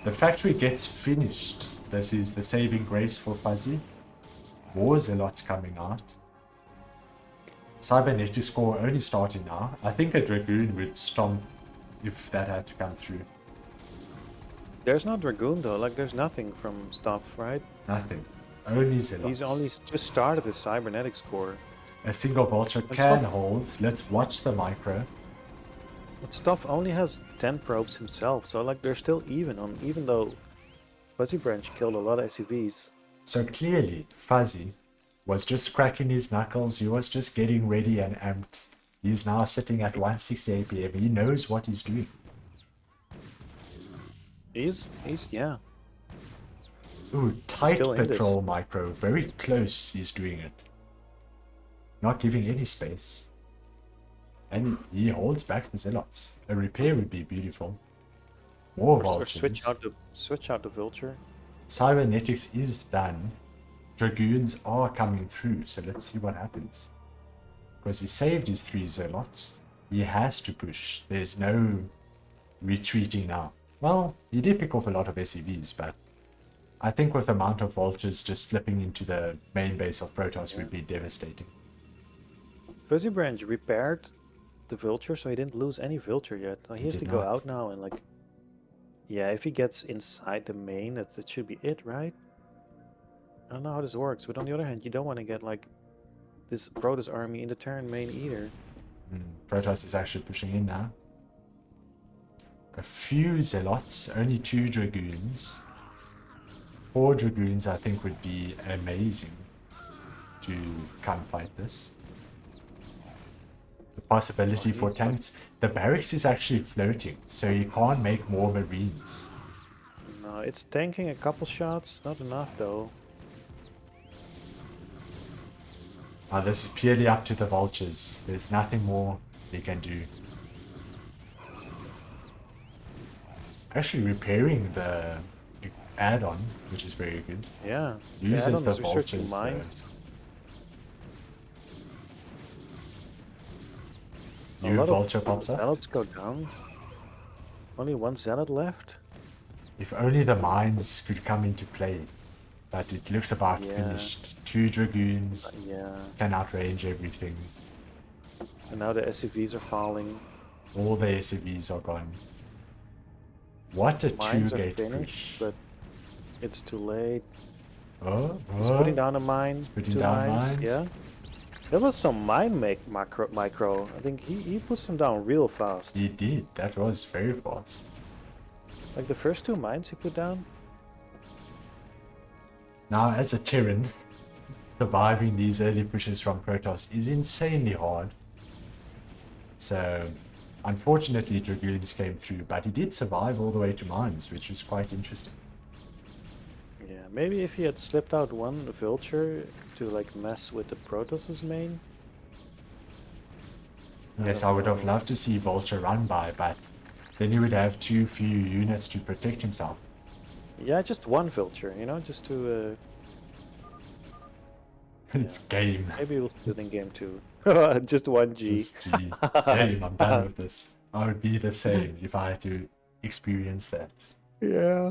The factory gets finished. This is the saving grace for Fuzzy. More zealots coming out. Cybernetic score only starting now. I think a Dragoon would stomp if that had to come through. There's no Dragoon though, like there's nothing from Stoph, right? Nothing. Only zealots. He's only just started his cybernetics core. A single vulture And can Stoph- hold. Let's watch the micro. But Stoph only has 10 probes himself, so like they're still even on, even though FuzzyBranch killed a lot of SUVs. So clearly, Fuzzy was just cracking his knuckles. He was just getting ready and amped. He's now sitting at 160 APM. He knows what he's doing. He's yeah. Ooh, tight Still in this. patrol micro. Very close he's doing it. Not giving any space. And he holds back the zealots. A repair would be beautiful. More Or vultures. switch out the vulture. Cybernetics is done. Dragoons are coming through, so let's see what happens. Because he saved his 3 zealots. He has to push. There's no retreating now. Well, he did pick off a lot of SCVs, but I think with the amount of vultures just slipping into the main base of Protoss would be devastating. FuzzyBranch repaired the vulture, so he didn't lose any vulture yet. He has did to go not. out now and like, yeah, if he gets inside the main, that should be it, right? I don't know how this works, but on the other hand, you don't want to get like this Protoss army in the Terran main either. Protoss is actually pushing in now. A few zealots, only 2 dragoons. 4 dragoons I think would be amazing to come fight this. The possibility for tanks. The barracks is actually floating, so you can't make more marines. No, it's tanking a couple shots, not enough though. Now this is purely up to the vultures. There's nothing more they can do. Actually repairing the add-on, which is very good. Yeah. Uses add-on the is researching vultures, though. mines. A New lot vulture of pops up. zealots go down. Only 1 zealot left. If only the mines could come into play. But it looks about Yeah. finished. 2 dragoons Yeah. can outrange everything. And now the SUVs are falling. All the SUVs are gone. What a Mines are 2-gate finished, push. but it's too late. Oh, He's putting down a mine. putting 2 down mines. mines. Yeah. There was some mine micro. I think he puts them down real fast. He did. That was very fast. Like the first 2 mines he put down. Now, as a Terran, surviving these early pushes from Protoss is insanely hard. So, unfortunately, Dragoons came through, but he did survive all the way to mines, which was quite interesting. Yeah, Maybe if he had slipped out one Vulture to like mess with the Protoss's main. Yes, don't I would have know. loved to see Vulture run by, but then he would have too few units to protect himself. Yeah, just one Vulture, you know, just to. It's game. Maybe we'll see it in game 2. Just 1G. Just G. Game, I'm done with this. I would be the same if I had to experience that. Yeah.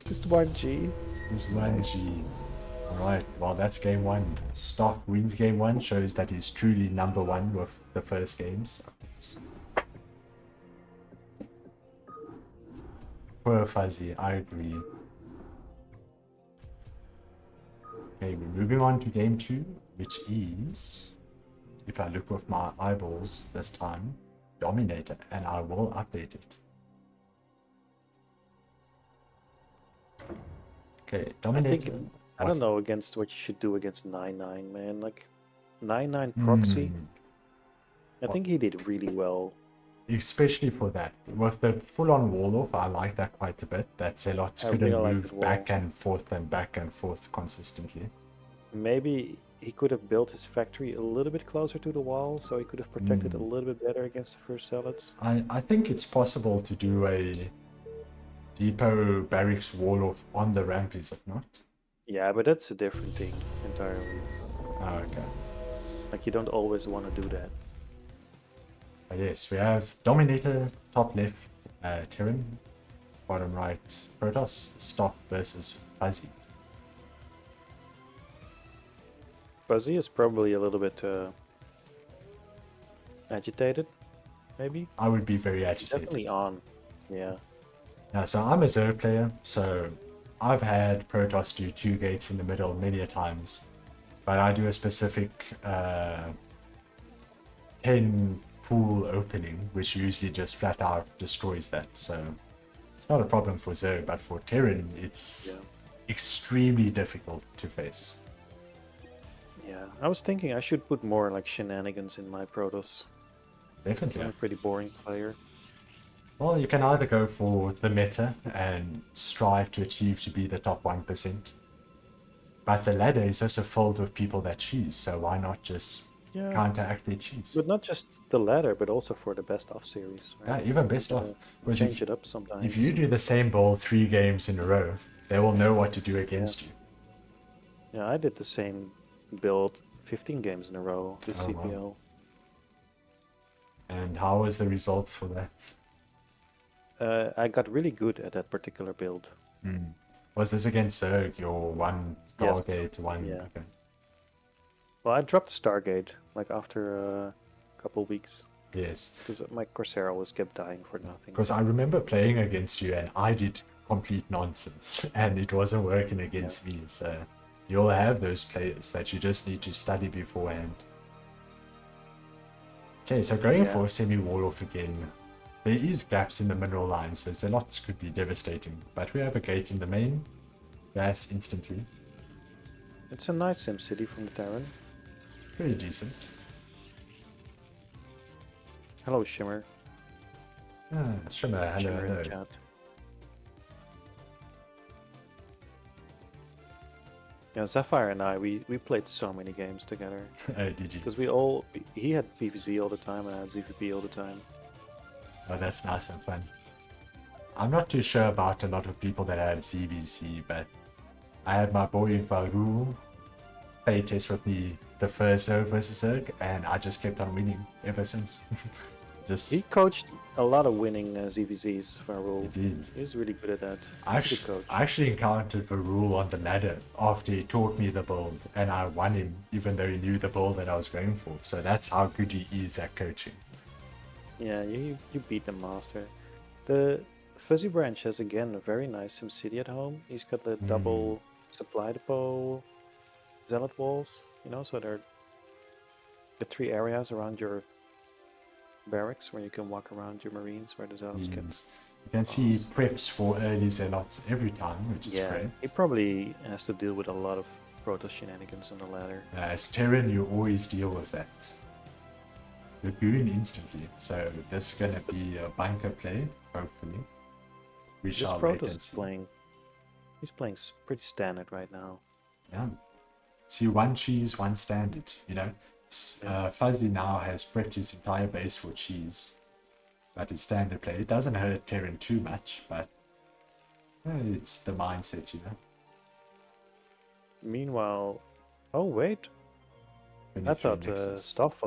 Just 1G. Just 1G. Alright, well that's game 1. Stoph wins game 1, shows that he's truly number 1 with the first games. Poor Fuzzy, I agree. Okay, we're moving on to game 2, which is, if I look with my eyeballs this time, Dominator, and I will update it. Okay, Dominator. I don't know against what you should do against 9-9, man. Like 9-9 proxy. I think he did really well. Especially for that. With the full-on wall-off, I like that quite a bit. That Zealots couldn't really like move the back and forth consistently. Maybe he could have built his factory a little bit closer to the wall, so he could have protected a little bit better against the first Zealots. I think it's possible to do a depot barracks wall-off on the ramp, is it not? Yeah, but that's a different thing entirely. Oh, okay. Like, you don't always want to do that. But yes, we have Dominator, top left, Terran, bottom right, Protoss, Stoph versus Fuzzy. Fuzzy is probably a little bit agitated, maybe? I would be very agitated. Definitely on, yeah. Yeah, so I'm a Zerg player, so I've had Protoss do 2 gates in the middle many a times, but I do a specific 10 pool opening, which usually just flat out destroys that. So it's not a problem for Zerg, but for Terran, it's extremely difficult to face. Yeah, I was thinking I should put more like shenanigans in my Protoss. Definitely. I'm a pretty boring player. Well, you can either go for the meta and strive to achieve to be the top 1%, but the ladder is also filled with people that cheese, so why not just counteract their cheese? But not just the ladder, but also for the best off series. Right? Yeah, even best off. Because Change it up sometimes. If you do the same ball 3 games in a row, they will know what to do against you. Yeah, I did the same build 15 games in a row this Oh, CPL. wow. And how was the results for that? I got really good at that particular build. Was this against Zerg, your one Yes. Stargate, one? Yeah. Okay. Well, I dropped the Stargate like after a couple weeks Yes. because my Corsair always kept dying for nothing. Because I remember playing against you and I did complete nonsense and it wasn't working against me. So you'll have those players that you just need to study beforehand. Okay, so going for a semi-wall-off again. There is gaps in the mineral line, so the lots could be devastating. But we have a gate in the main. Gas instantly. It's a nice sim city from the Terran. Pretty decent. Hello, Shimmer. Shimmer, hello, Shimmer in hello. the chat. Yeah, Zephyre and I, we played so many games together. Oh, did you? Because he had PvZ all the time and I had ZVP all the time. Oh, that's nice and fun. I'm not too sure about a lot of people that had CVC, but I had my boy Varul play test with me the first Zerg versus Zerg, and I just kept on winning ever since. He coached a lot of winning ZVZs for He rule. did. He's really good at that. I He's a good coach. actually encountered Varul on the ladder after he taught me the build, and I won him even though he knew the build that I was going for. So that's how good he is at coaching. Yeah, you beat the master. The FuzzyBranch has again a very nice SimCity at home. He's got the double supply depot zealot walls, you know, so there are the 3 areas around your barracks where you can walk around your marines where the zealots can. You can see preps for early zealots every time, which is great. He probably has to deal with a lot of Protoss shenanigans on the ladder. As Terran, you always deal with that. Lagoon instantly, so this is gonna be a bunker play, hopefully. We This shall wait and Protoss is see. playing He's playing pretty standard right now. Yeah. See, one cheese, one standard, you know. Fuzzy now has prepped his entire base for cheese. But his standard play, it doesn't hurt Terran too much, but it's the mindset, you know. Meanwhile, oh wait, I 23 thought Nexus. Stoph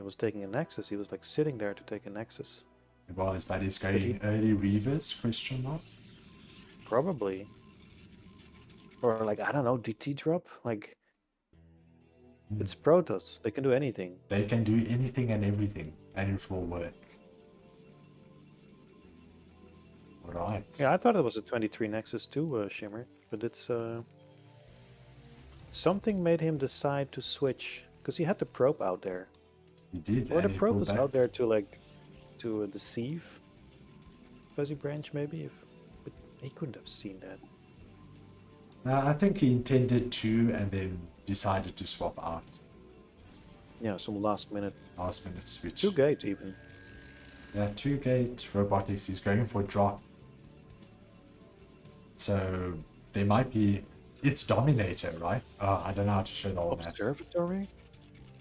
was taking a Nexus. He was like sitting there to take a Nexus. It was, but he's going early Reavers, question mark. Probably. Or like, I don't know, DT drop? Like, it's Protoss. They can do anything. They can do anything and everything, and it will work. Right. Yeah, I thought it was a 23 Nexus too, Shimmer. But it's, something made him decide to switch. Because he had the probe out there. He did. Or the and he probe pulled was back. out there to like, to deceive FuzzyBranch maybe, but he couldn't have seen that. I think he intended to, and then decided to swap out. Yeah, some last minute Switch. 2-gate even. Yeah, 2-gate robotics. He's going for drop. So there might be. It's Dominator, right? I don't know how to show the whole map. Observatory?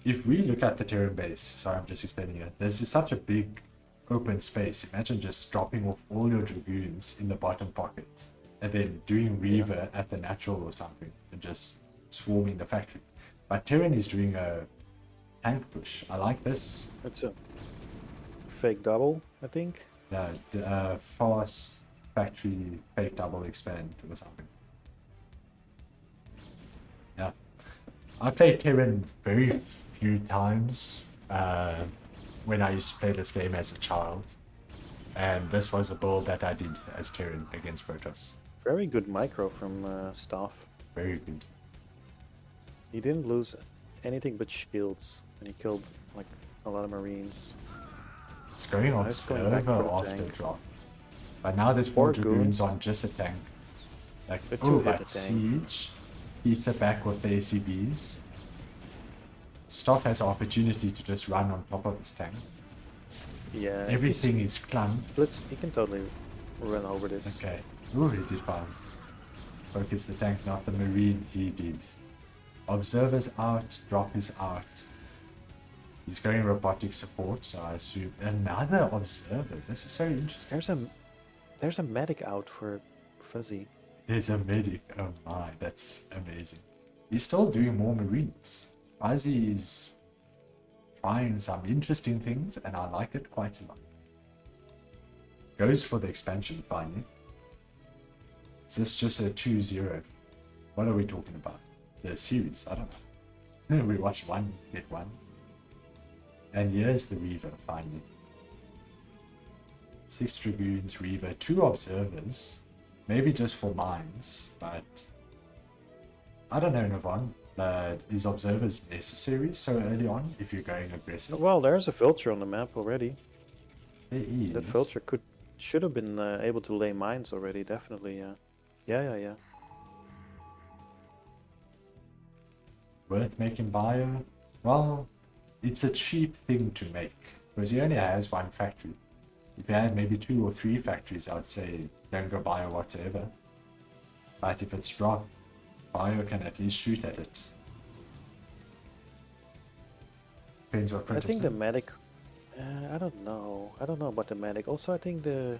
If we look at the Terran base, sorry, I'm just explaining it. There's just such a big open space. Imagine just dropping off all your dragoons in the bottom pocket, and then doing Reaver at the natural or something, and just swarming the factory. But Terran is doing a tank push. I like this. It's a fake double, I think. Yeah, fast factory fake double expand or something. Yeah, I played Terran very few times when I used to play this game as a child, and this was a build that I did as Terran against Protoss. Very good micro from Stoph. Very good. He didn't lose anything but shields, and he killed like a lot of Marines. It's going on It's going back server for a after tank. drop, but now there's more Or dragoons goons. on just a tank. Like, But oh, two hit but a tank. Siege keeps it back with the ACBs. Stoph has an opportunity to just run on top of his tank. Yeah. Everything is clumped. He can totally run over this. Okay. Ooh, he did fine. Focus the tank, not the Marine. He did. Observer's out. Drop is out. He's going robotic support, so I assume another observer. This is so interesting. There's a medic out for Fuzzy. There's a medic. Oh my, that's amazing. He's still doing more Marines. Fuzzy is trying some interesting things, and I like it quite a lot. Goes for the expansion finally. Is this just a 2-0? What are we talking about? The series? I don't know. We watched one, get one. And here's the Reaver finally. 6 Dragoons, Reaver, 2 Observers. Maybe just for mines, but I don't know, Navane. Is Observers necessary so early on if you're going aggressive? Well, there's a filter on the map already. There is. That filter should have been able to lay mines already, definitely, yeah. Yeah. Worth making bio? Well, it's a cheap thing to make, because he only has 1 factory. If you had maybe 2 or 3 factories, I would say don't go bio whatsoever. But if it's drop, bio can at least shoot at it. Depends what I think the Protoss medic... I don't know. I don't know about the medic. Also, I think the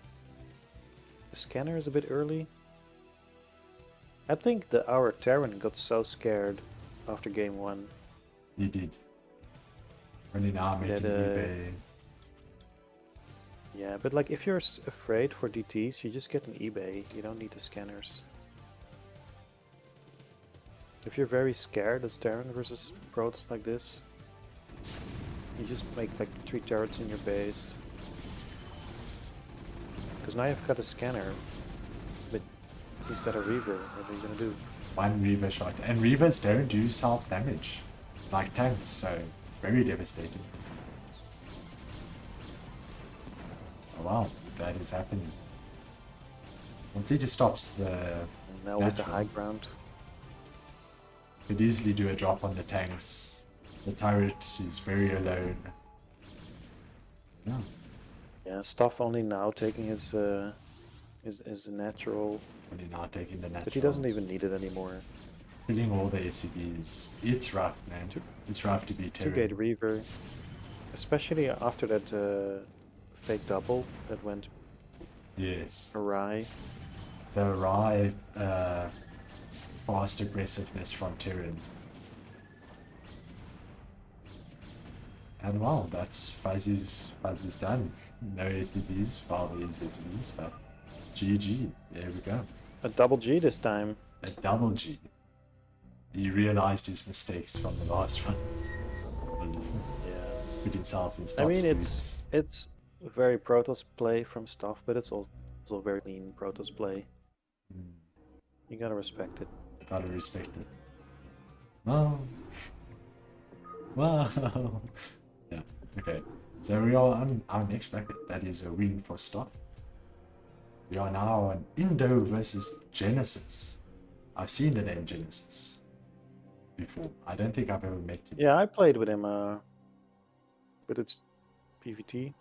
scanner is a bit early. I think our Terran got so scared after game 1. He did. Only now making eBay. Yeah, but like if you're afraid for DTs, you just get an eBay. You don't need the scanners. If you're very scared as Terran versus Protoss like this, you just make like 3 turrets in your base. Because now you've got a scanner, but he's got a Reaver. What are you gonna do? 1 Reaver shot. And Reavers don't do self-damage like tanks, so very devastating. Oh wow, that is happening. Completely stops the Now with the natural. high ground. Could easily do a drop on the tanks. The turret is very alone. Yeah. Yeah, Stoph only now taking his is natural, And you're now taking the natural. but he doesn't even need it anymore. Killing all the SCVs. It's rough, man. It's rough to be Terran. 2-gate Reaver, especially after that fake double that went Yes. awry. The awry fast aggressiveness from Terran. And well, that's Fuzzy's done. No SCVs, well there is SCVs, but GG. There we go. A double G this time. A double G. He realized his mistakes from the last one. Yeah. Put himself in I Stoph's mean, boots. it's very Protoss play from Stoph, but it's also very clean Protoss play. Mm, You gotta respect it. gotta respect it. Well. Wow. Yeah, okay. So we are on our next bracket. That is a win for Stoph. We are now on Indo versus Genesis. I've seen the name Genesis before. I don't think I've ever met him. Yeah, I played with him, but it's PvT.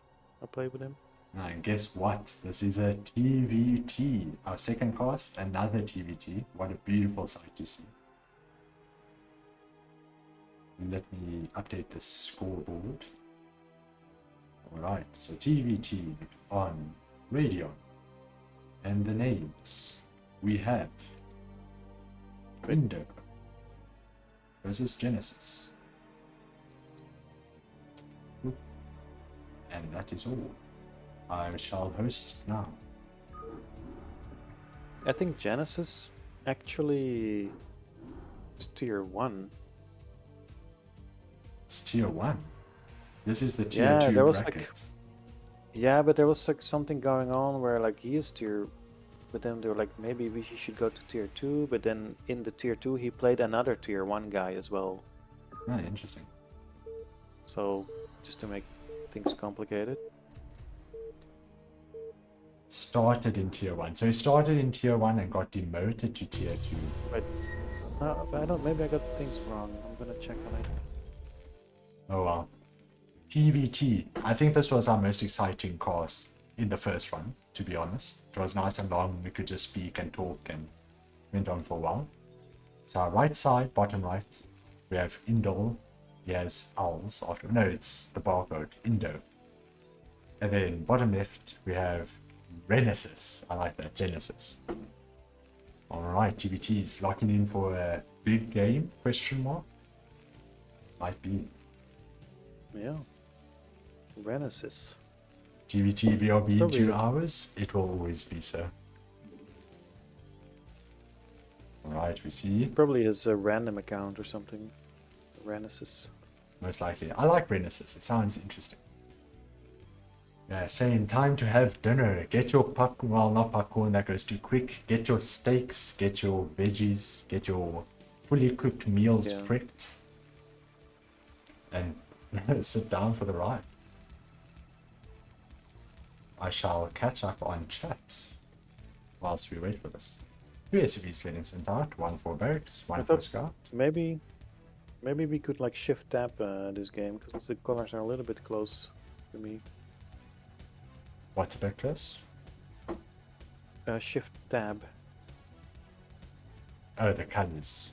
I played with him. And guess what? This is a TVT. Our second cast, another TVT. What a beautiful sight to see. Let me update the scoreboard. Alright, so TVT on Radeon. And the names we have Indo versus Genesis. And that is all. I shall host now. I think Genesis actually is tier 1. It's tier 1. This is the tier Yeah, 2 there was, bracket. like, Yeah, but there was like something going on where like he is tier, but then they were like maybe he should go to tier 2, but then in the tier 2 he played another tier 1 guy as well. Ah, interesting. So just to make things complicated. Started in tier 1. So he started in tier 1 and got demoted to tier 2. But I don't. Maybe I got things wrong. I'm gonna check on it. Oh wow. TVT. I think this was our most exciting cast in the first one, to be honest. It was nice and long. We could just speak and talk and went on for a while. So our right side, bottom right, we have Indo. He has owls. After, no, it's the barcode, Indo. And then bottom left, we have Renesis. I like that, Genesis. Alright, TVT is locking in for a big game, question mark. Might be. Yeah. Renesis. TVT BRB in Probably. 2 hours, it will always be so. Alright, we see. Probably his random account or something. Renesis. Most likely. I like Renesis, it sounds interesting. Yeah, saying time to have dinner. Get your popcorn, well not popcorn, that goes too quick. Get your steaks, get your veggies, get your fully cooked meals Yeah. prepped. And sit down for the ride. I shall catch up on chat whilst we wait for this. 2 SUVs getting sent out, 1 for barracks, 1 for thought- scout. Maybe we could like shift tab this game because the colors are a little bit close to me. What's a bit close? Shift tab. Oh, the colors.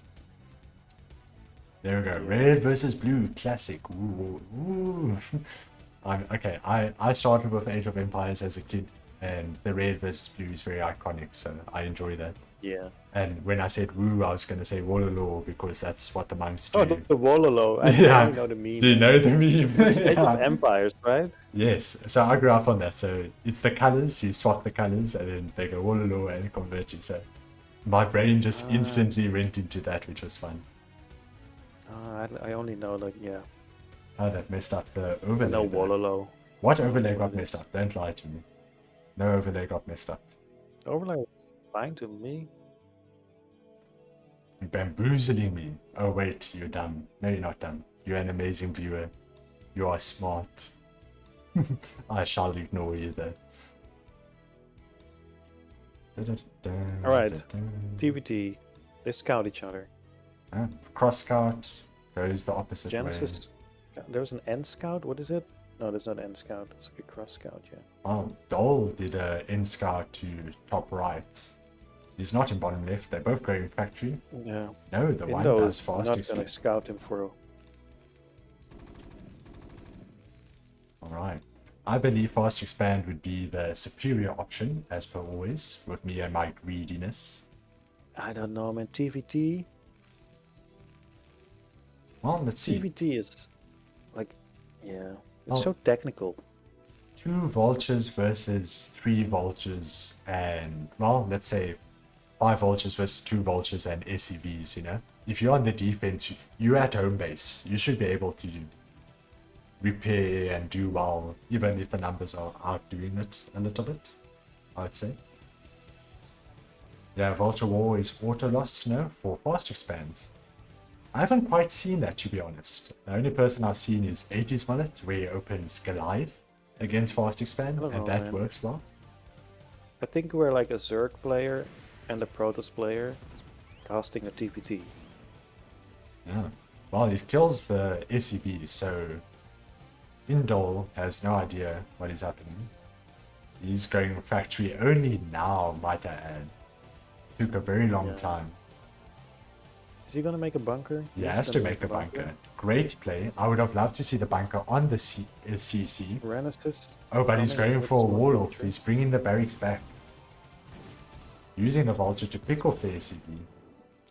There we go. Yeah. Red versus blue, classic. Ooh, ooh. Okay, I started with Age of Empires as a kid, and the red versus blue is very iconic, so I enjoy that. Yeah. And when I said woo, I was going to say Wololo because that's what the monks do. Oh, the Wololo. I Yeah. only know the meme. Do you know the meme? It's Age of Yeah. Empires, right? Yes, so I grew up on that. So it's the colors, you swap the colors, and then they go Wololo and convert you. So my brain just Ah. instantly went into that, which was fun. I only know like yeah. Oh, that messed up the overlay. No though. Wololo. What overlay What got it messed is. up? Don't lie to me. No overlay got messed up. Overlay was fine to me. You're bamboozling me. Oh wait, you're dumb. No, you're not dumb. You're an amazing viewer. You are smart. I shall ignore you though. Alright. TVT. They scout each other. Cross scout goes the opposite way. Genesis. There's an N scout. What is it? No, that's not end scout. That's a cross scout. Yeah. Well, Dole did a in scout to top right. He's not in bottom left. They're both going factory. Yeah. No, the one Indo does is fast not escape. gonna scout him for. Alright. I believe fast expand would be the superior option, as per always, with me and my greediness. I don't know, man. TVT. Well, let's see. TVT is like, yeah, it's Oh. so technical. 2 vultures versus 3 vultures and, well, let's say 5 vultures versus 2 vultures and SCVs, you know? If you're on the defense, you're at home base. You should be able to repair and do well, even if the numbers are outdoing it a little bit, I'd say. Yeah, Vulture War is auto loss, no, for fast expand. I haven't quite seen that, to be honest. The only person I've seen is 80s Mullet, where he opens Goliath against fast expand, I don't and know, that man. works well. I think we're like a Zerg player and a Protoss player casting a TVT. Yeah. Well, it kills the SCV, so Indo has no idea what is happening. He's going factory only now, might I add. Took a very long Yeah. time. Is he gonna make a bunker? He He's has to gonna make a bunker. Great play. I would have loved to see the bunker on the CC. Renesis. Oh, but he's coming going with for a his wall off. infantry. He's bringing the barracks back. Using the vulture to pick off the SCV.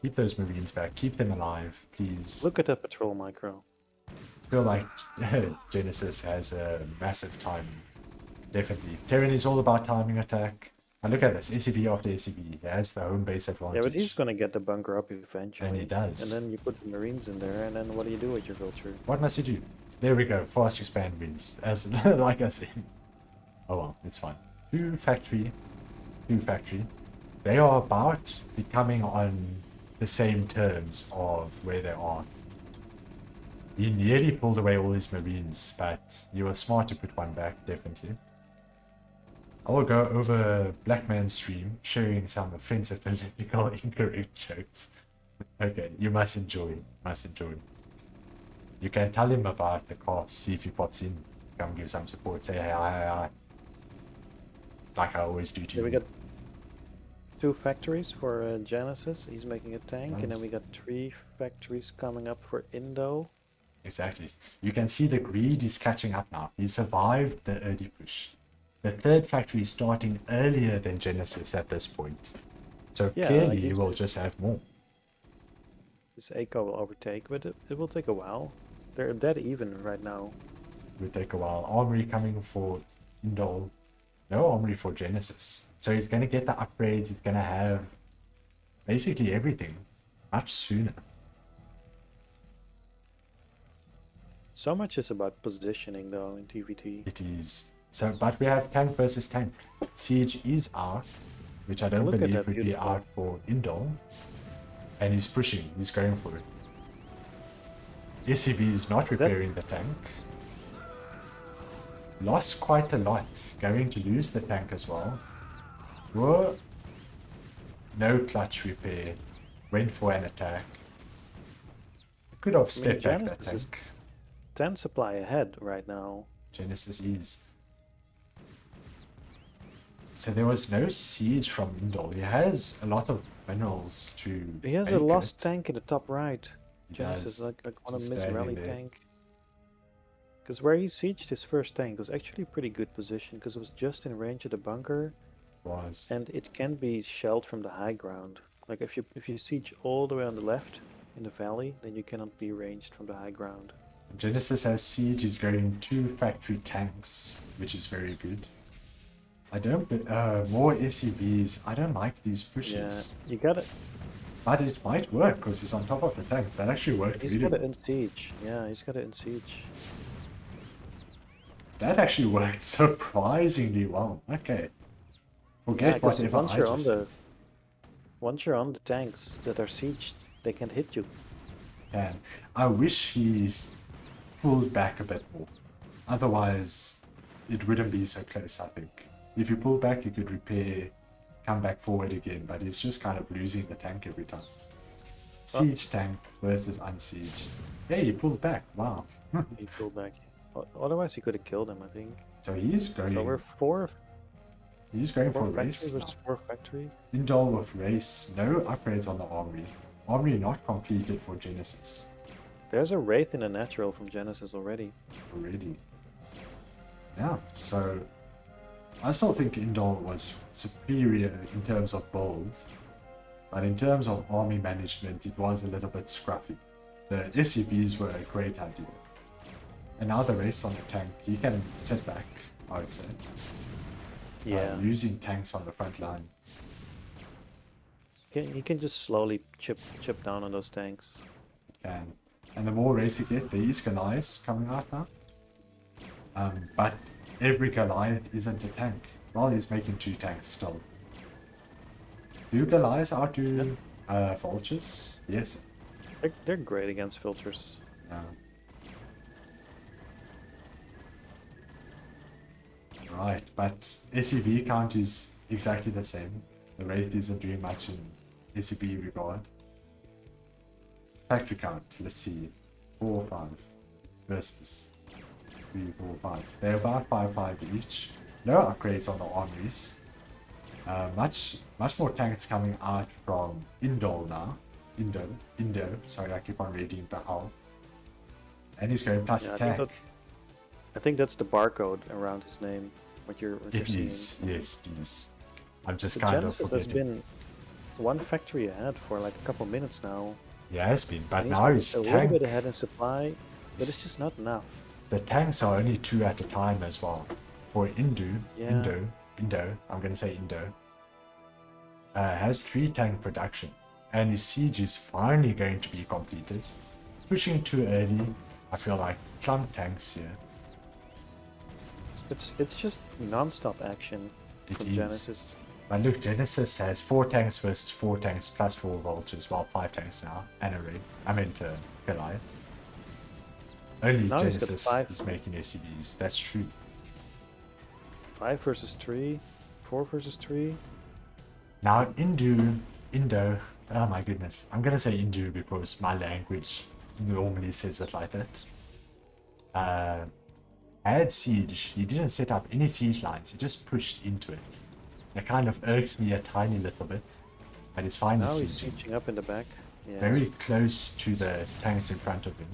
Keep those marines back. Keep them alive, please. Look at that patrol micro. I feel like Genesis has a massive time. Definitely. Terran is all about timing attack. And look at this. SCV after SCV. He has the home base advantage. Yeah, but he's gonna get the bunker up eventually. And he does. And then you put the marines in there, and then what do you do with your vulture? What must you do? There we go. Fast expand wins. As like I said. Oh well, it's fine. 2 factory. 2 factory. They are about becoming on the same terms of where they are. He nearly pulled away all his marines, but you were smart to put one back, definitely. I will go over Blackman's stream, sharing some offensive political incorrect jokes. Okay, you must enjoy. Must enjoy. You can tell him about the cast, see if he pops in. Come give some support, say hi, hi, hi. Like I always do to Yeah, you. we got 2 factories for Genesis. He's making a tank, and then Nice. we got 3 factories coming up for Indo. Exactly. You can see the greed is catching up now. He survived the early push. The 3rd factory is starting earlier than Genesis at this point. So Yeah, clearly like he it's will just- just have more. This ACO will overtake, but it will take a while. They're dead even right now. It will take a while. Armory coming for Indol. No armory for Genesis. So he's going to get the upgrades. He's going to have basically everything much sooner. So much is about positioning though in TVT. It is. So, but we have tank versus tank. Siege is out, which I don't Look at believe that would be beautiful. out for Indol. And he's pushing. He's going for it. SCV is not that- repairing the tank. Lost quite a lot. Going to lose the tank as well. Whoa. No clutch repair. Went for an attack. Could have stepped back that Genesis is tank. 10 supply ahead right now. Genesis is. So there was no siege from Indol. He has a lot of minerals to. He has a make lost it. tank in the top right. He Genesis, does. like one of Just Miss standing Rally there. tank. Because where he sieged his first tank was actually pretty good position, because it was just in range of the bunker, Was. and it can be shelled from the high ground. Like if you siege all the way on the left in the valley, then you cannot be ranged from the high ground. Genesis has siege. He's going 2 factory tanks, which is very good. I don't. More SCVs. I don't like these Yeah, pushes. you got it. But it might work because he's on top of the tanks. That actually worked He's really got it well. in siege. Yeah, he's got it in siege. That actually worked surprisingly well. Okay. Yeah, Forget 'cause whatever once I you're on just the said. once you're on the tanks that are sieged, they can't hit you. And I wish he's pulled back a bit more. Otherwise, it wouldn't be so close, I think. If you pull back, you could repair, come back forward again, but he's just kind of losing the tank every time. Siege tank versus unsieged. Hey, he pulled back. Wow. He pulled back. Otherwise, he could have killed him, I think. So he's going. So we're four for factory race. versus 4 factory. Indo with race. No upgrades on the armory. Armory not completed for Genesis There's a Wraith in a natural from Genesis already. already. Yeah. So I still think Indo was superior in terms of build, but in terms of army management, it was a little bit scruffy. The SCVs were a great idea. And now the race on the tank, you can sit back, I would say. Yeah. Using tanks on the front line. You can just slowly chip down on those tanks. Can. And the more race you get, there is Goliath coming out now. But every Goliath isn't a tank. Well, he's making 2 tanks still. Do Goliaths outdo vultures? Yes. They're great against filters. Right, but SCV count is exactly the same. The Wraith isn't doing much in SCV regard. Factory count, let's see. 4, 5 versus 3, 4, 5. They're about 5, 5 each. No upgrades on the armories. Much more tanks coming out from Indo now. Indo. Sorry, I keep on reading the how. And he's going plus tank. I think that's the barcode around his name. What you're It seeing. is, yes, it is. I'm just The kind Genesis of has forgetting. been 1 factory ahead for like a couple minutes now. Yeah, it's been, but And now he's a little tank. bit ahead in supply, but it's just not enough. The tanks are only 2 at a time as well. For Indo, I'm gonna say Indo, has 3 tank production, and his siege is finally going to be completed. Pushing too early. I feel like clunk tanks here. It's just non-stop action It from is. Genesis. But look, Genesis has 4 tanks versus 4 tanks plus 4 vultures, well 5 tanks now, and a rig. I meant Goliath. Only Now he's got Genesis 5. is making SCVs, that's true. 5 versus 3, 4 versus 3. Now Indo, oh my goodness, I'm gonna say Indo because my language normally says it like that. Had siege, he didn't set up any siege lines, he just pushed into it. It kind of irks me a tiny little bit, but he's finally Now he's sieging. sieging up in the back. Yeah. Very close to the tanks in front of him.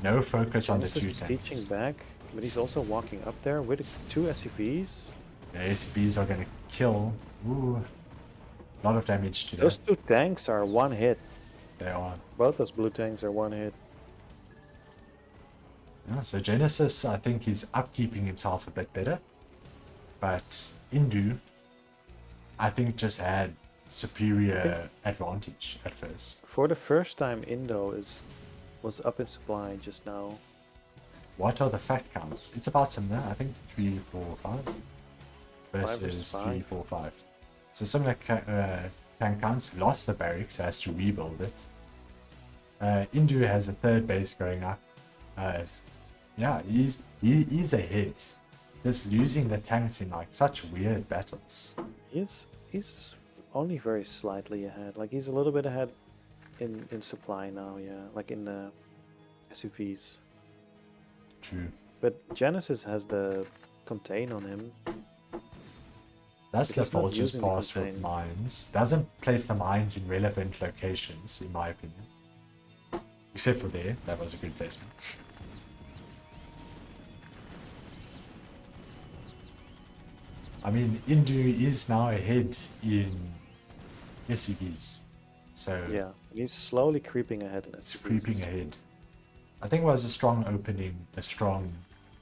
No focus on the Genesis 2 is tanks. sieging back, but he's also walking up there with 2 SCVs. The SCVs are gonna kill. Ooh, a lot of damage to Those them. 2 tanks are 1 hit. They are. Both those blue tanks are 1 hit. Yeah, so Genesis, I think, is upkeeping himself a bit better. But Indo, I think, just had superior advantage at first. For the first time, Indo was up in supply just now. What are the fact counts? It's about similar, I think 3, 4, 5 versus versus 3, five. 4, 5. So similar tank counts, lost the barracks, has to rebuild it. Indo has a 3rd base going up. Yeah, he's ahead. Just losing the tanks in like such weird battles. He's only very slightly ahead. Like he's a little bit ahead in supply now, yeah. Like in the SUVs. True. But Genesis has the contain on him. That's But the he's not Vulture's using the pass with contain. mines. Doesn't place the mines in relevant locations, in my opinion. Except for there, that was a good placement. I mean, Indo is now ahead in SCVs. So Yeah, he's slowly creeping ahead in it's SUVs. creeping ahead. I think it was a strong opening, a strong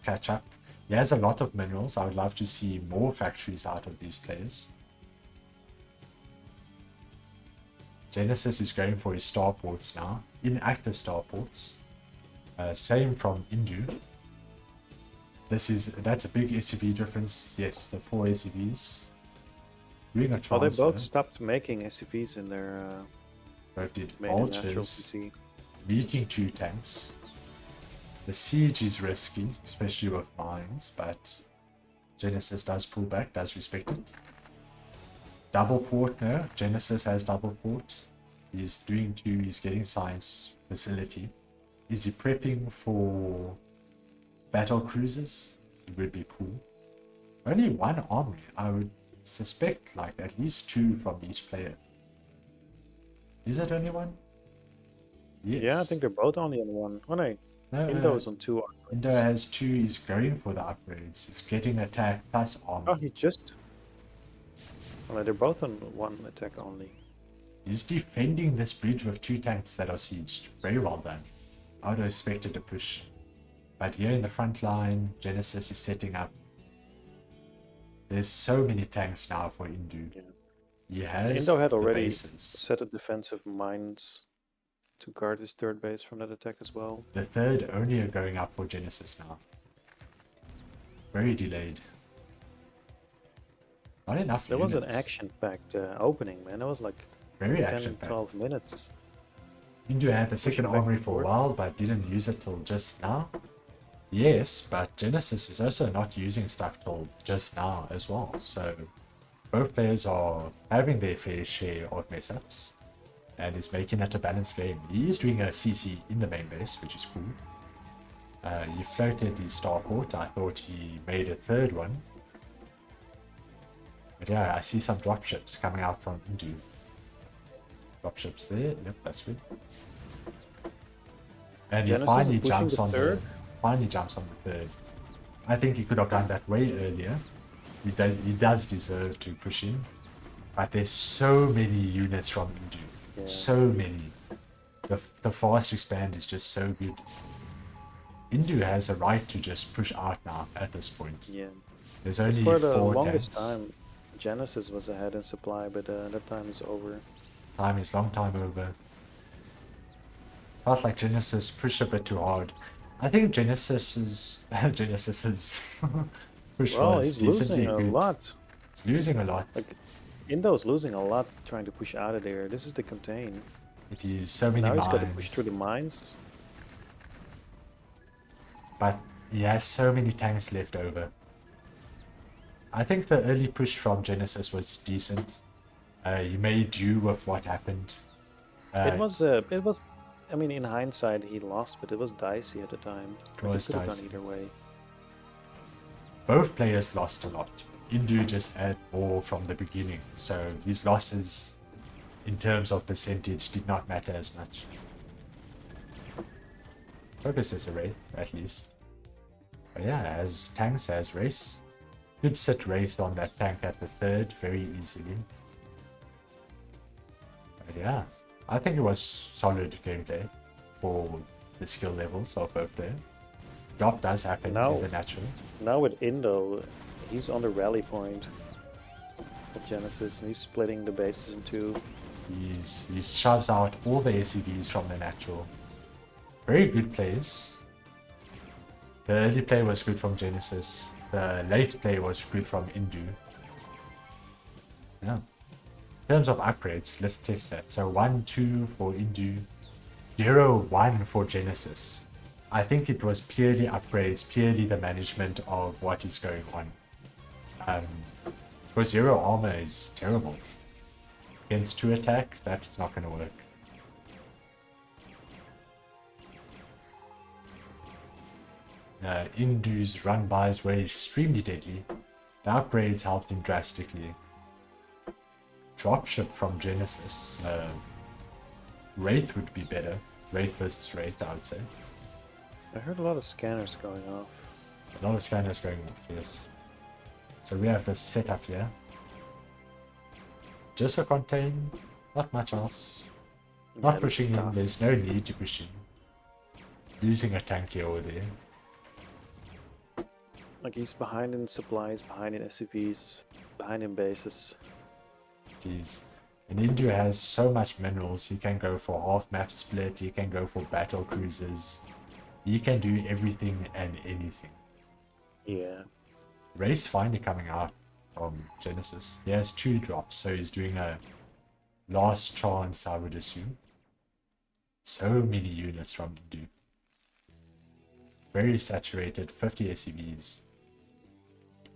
catch-up. He has a lot of minerals. I would love to see more factories out of these players. Genesis is going for his starports now, inactive starports. Same from Indo. That's a big SUV difference. Yes, the 4 SUVs. Doing a Well, transfer. they both stopped making SUVs in their Both did. main and natural Vultures PC. meeting 2 tanks. The siege is risky, especially with mines, but Genesis does pull back, does respect it. Double port, no. Genesis has double port. He's doing 2, he's getting science facility. Is he prepping for battle cruisers? It would be cool. Only one army. I would suspect like at least 2 from each player. Is it only one? Yes. Yeah, I think they're both only on one. Oh no, No, Indo is on 2 upgrades. Indo has 2. He's going for the upgrades. He's getting attack plus Oh, armor. he just. Well, they're both on 1 attack only. He's defending this bridge with 2 tanks that are sieged. Very well done. I would have expected a push. But here in the front line, Genesis is setting up. There's so many tanks now for Indu. Yeah. He has Indo had the already bases. set up defensive mines to guard his third base from that attack as well. The third only are going up for Genesis now. Very delayed. Not enough There was an units. action-packed opening, man. It was like Very 10, action-packed. 12 minutes. Indu had the second back and armory for a forth. while, but didn't use it till just now. Yes, but Genesis is also not using stuff till just now as well. So both players are having their fair share of mess-ups and is making it a balanced game. He is doing a CC in the main base, which is cool. He floated his starport. I thought he made a third one. But yeah, I see some dropships coming out from Indu. Dropships there. Yep, that's good. And he Genesis finally is pushing jumps the on third. the third. I think he could have done that way earlier. He does deserve to push in. But there's so many units from Indu. Yeah. So many. The fast expand is just so good. Indu has a right to just push out now at this point. Yeah. There's only For the 4 longest tanks. time, Genesis was ahead in supply, but that time is over. Time is long time over. Felt like Genesis pushed a bit too hard. I think Genesis's push Well, was he's decently losing a good. lot. He's losing a lot. Like, Indo's losing a lot trying to push out of there. This is the contain. It is so many Now he's mines. got to push through the mines. But he has so many tanks left over. I think the early push from Genesis was decent. He made do with what happened. It was. I mean, in hindsight, he lost, but it was dicey at the time. It Like, was could have gone dicey. either way. Both players lost a lot. Indu just had more from the beginning, so his losses in terms of percentage did not matter as much. Focus is a Wraith, at least. But yeah, as tanks, as Race. Could sit Race on that tank at the third very easily. But yeah, I think it was solid gameplay for the skill levels of both players. Drop does happen Now- in the natural. Now with Indo, he's on the rally point of Genesis, and he's splitting the bases in 2. He shoves out all the SCVs from the natural. Very good plays. The early play was good from Genesis. The late play was good from Indu. Yeah. In terms of upgrades, let's test that. So 1, 2 for Indu, 0, 1 for Genesis. I think it was purely upgrades, purely the management of what is going on. For 0 armor is terrible. Against 2 attack, that's not going to work. Indu's run-bys were extremely deadly. The upgrades helped him drastically. Dropship from Genesis. Wraith would be better. Wraith versus Wraith, I would say. I heard a lot of scanners going off. A lot of scanners going off, yes. So we have this setup here. Just a contain, not much else. Not Yeah, pushing in, stuff. there's no need to push in. Losing a tank here or there. Like, he's behind in supplies, behind in SCVs, behind in bases. Jeez. And India has so much minerals, he can go for half map split, he can go for battle cruisers. He can do everything and anything. Yeah. Race finally coming out from Genesis. He has 2 drops, so he's doing a last chance, I would assume. So many units from Indu. Very saturated, 50 SCVs.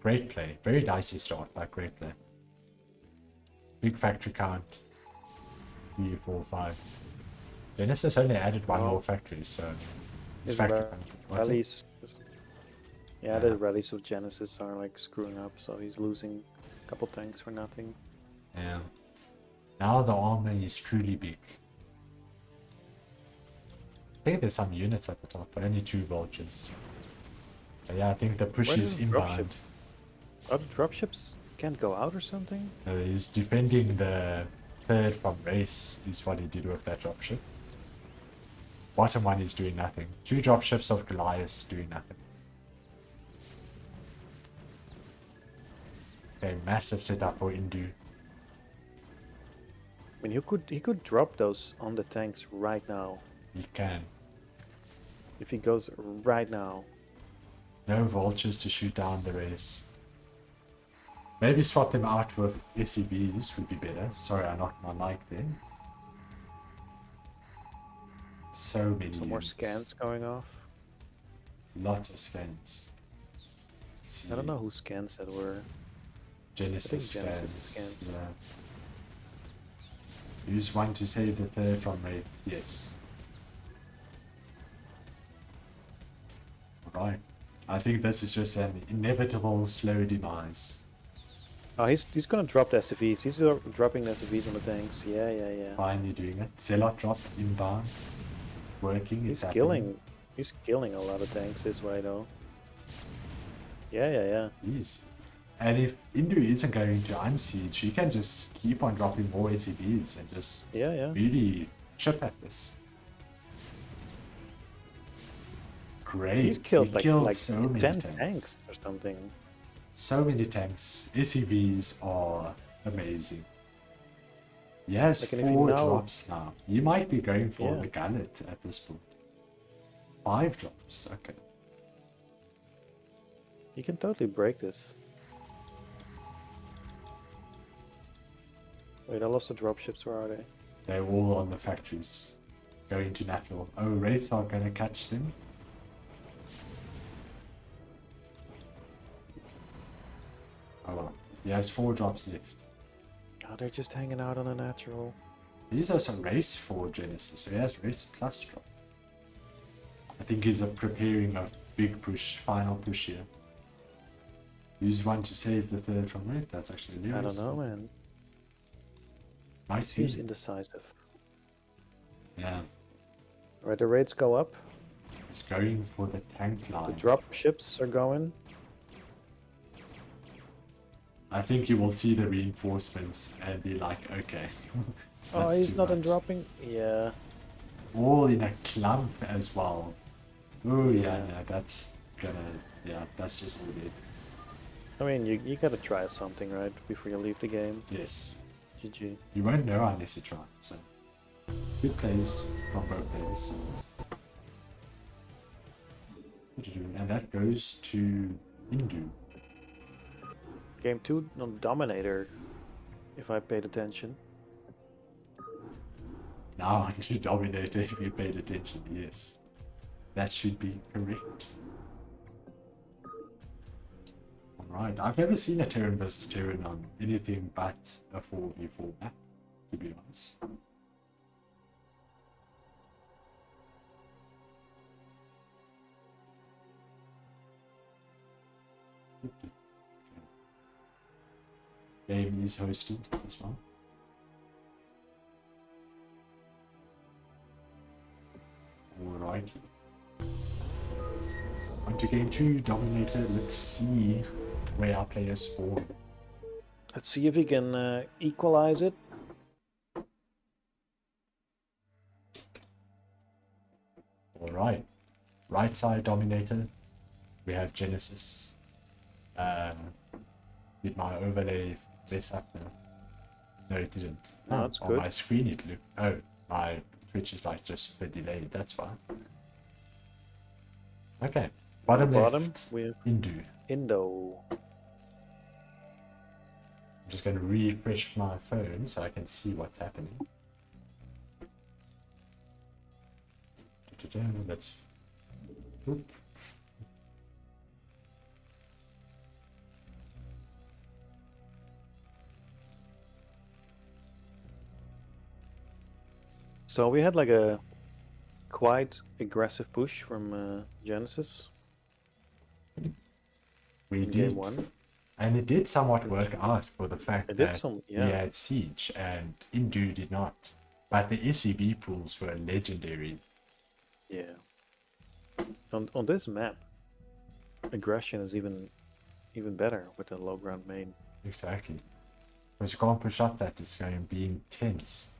Great play. Very dicey start, but great play. Big factory count. 3, 4, 5. Genesis only added one Oh. more factory, so his His factory punch. What's it? rallies. Yeah, Yeah. the rallies of Genesis are like screwing up, so he's losing a couple tanks for nothing. Yeah. Now the armor is truly big. I think there's some units at the top, but only 2 vultures. But yeah, I think the push Where is does the dropship- inbound. Oh, the dropships can't go out or something? He's defending the 3rd from race, is what he did with that dropship. Bottom one is doing nothing. 2 dropships of Goliath doing nothing. Okay, massive setup for Indo. I mean, he could drop those on the tanks right now. He can. If he goes right now. No vultures to shoot down the race. Maybe swap them out with SCVs would be better. Sorry, I knocked my mic there. So many Some more units. scans going off. Lots of scans. Let's I don't see. know who scans that were. Genesis I think Genesis scans. scans. Yeah. Use one to save the 3rd from Wraith. Yes. Right. I think this is just an inevitable slow demise. Oh, he's gonna drop the SFVs. He's dropping the SFVs on the tanks. Yeah. Finally doing it. Zealot drop inbound. It's working. He's It's killing. He's killing a lot of tanks this way though. Yeah. Jeez. And if Indo isn't going to unsiege, he can just keep on dropping more ACVs and just Yeah. really chip at this. Great. He's killed like so many 10 tanks. tanks or something. So many tanks. SCVs are amazing. He has Like, and if you 4 know- drops now. He might be going for Yeah. the gullet at this point. 5 drops. Okay. You can totally break this. Wait, I lost the dropships. Where are they? They're all on the factories. Going to natural. Oh, Wraiths are going to catch them. Oh well. He has 4 drops left. Oh, they're just hanging out on a natural. These are some race for Genesis, so he has race plus drop. I think he's preparing a big push, final push here. Use one to save the 3rd from Wraith. That's actually I Lewis. don't know, man. He Might seems be. indecisive. Yeah. Right, the raids go up. He's going for the tank The line. dropships are going. I think he will see the reinforcements and be like, okay. Oh, that's he's too not in much. dropping. Yeah. All in a clump as well. Oh yeah, no, that's gonna, yeah, that's just all it. I mean, you gotta try something, right? Before you leave the game. Yes. GG. You won't know unless you try, so. Good plays from both players. And that goes to Indo. Game 2 on Dominator, if I paid attention. Now to Dominator if you paid attention, yes. That should be correct. Alright, I've never seen a Terran versus Terran on anything but a 4v4 map, to be honest. Game is hosted as well. Alrighty. On to game 2, Dominator. Let's see where our players spawn. Let's see if we can equalize it. Alright. Right side Dominator. We have Genesis. Did my overlay mess up now? No, it didn't. No, Oh, it's on good. my screen it looked. Oh, my Twitch is like just super delayed. That's why. Okay. Bottom Bottom, left. we have Indo. Indo. I'm just going to refresh my phone so I can see what's happening. Let's. Oop. So we had like a quite aggressive push from Genesis We in did. game 1. And it did somewhat work out for the fact It did that some, he yeah. had Siege and Indo did not. But the SCV pools were legendary. Yeah. On this map, aggression is even better with the low ground main. Exactly. Because you can't push up that, it's going to be intense.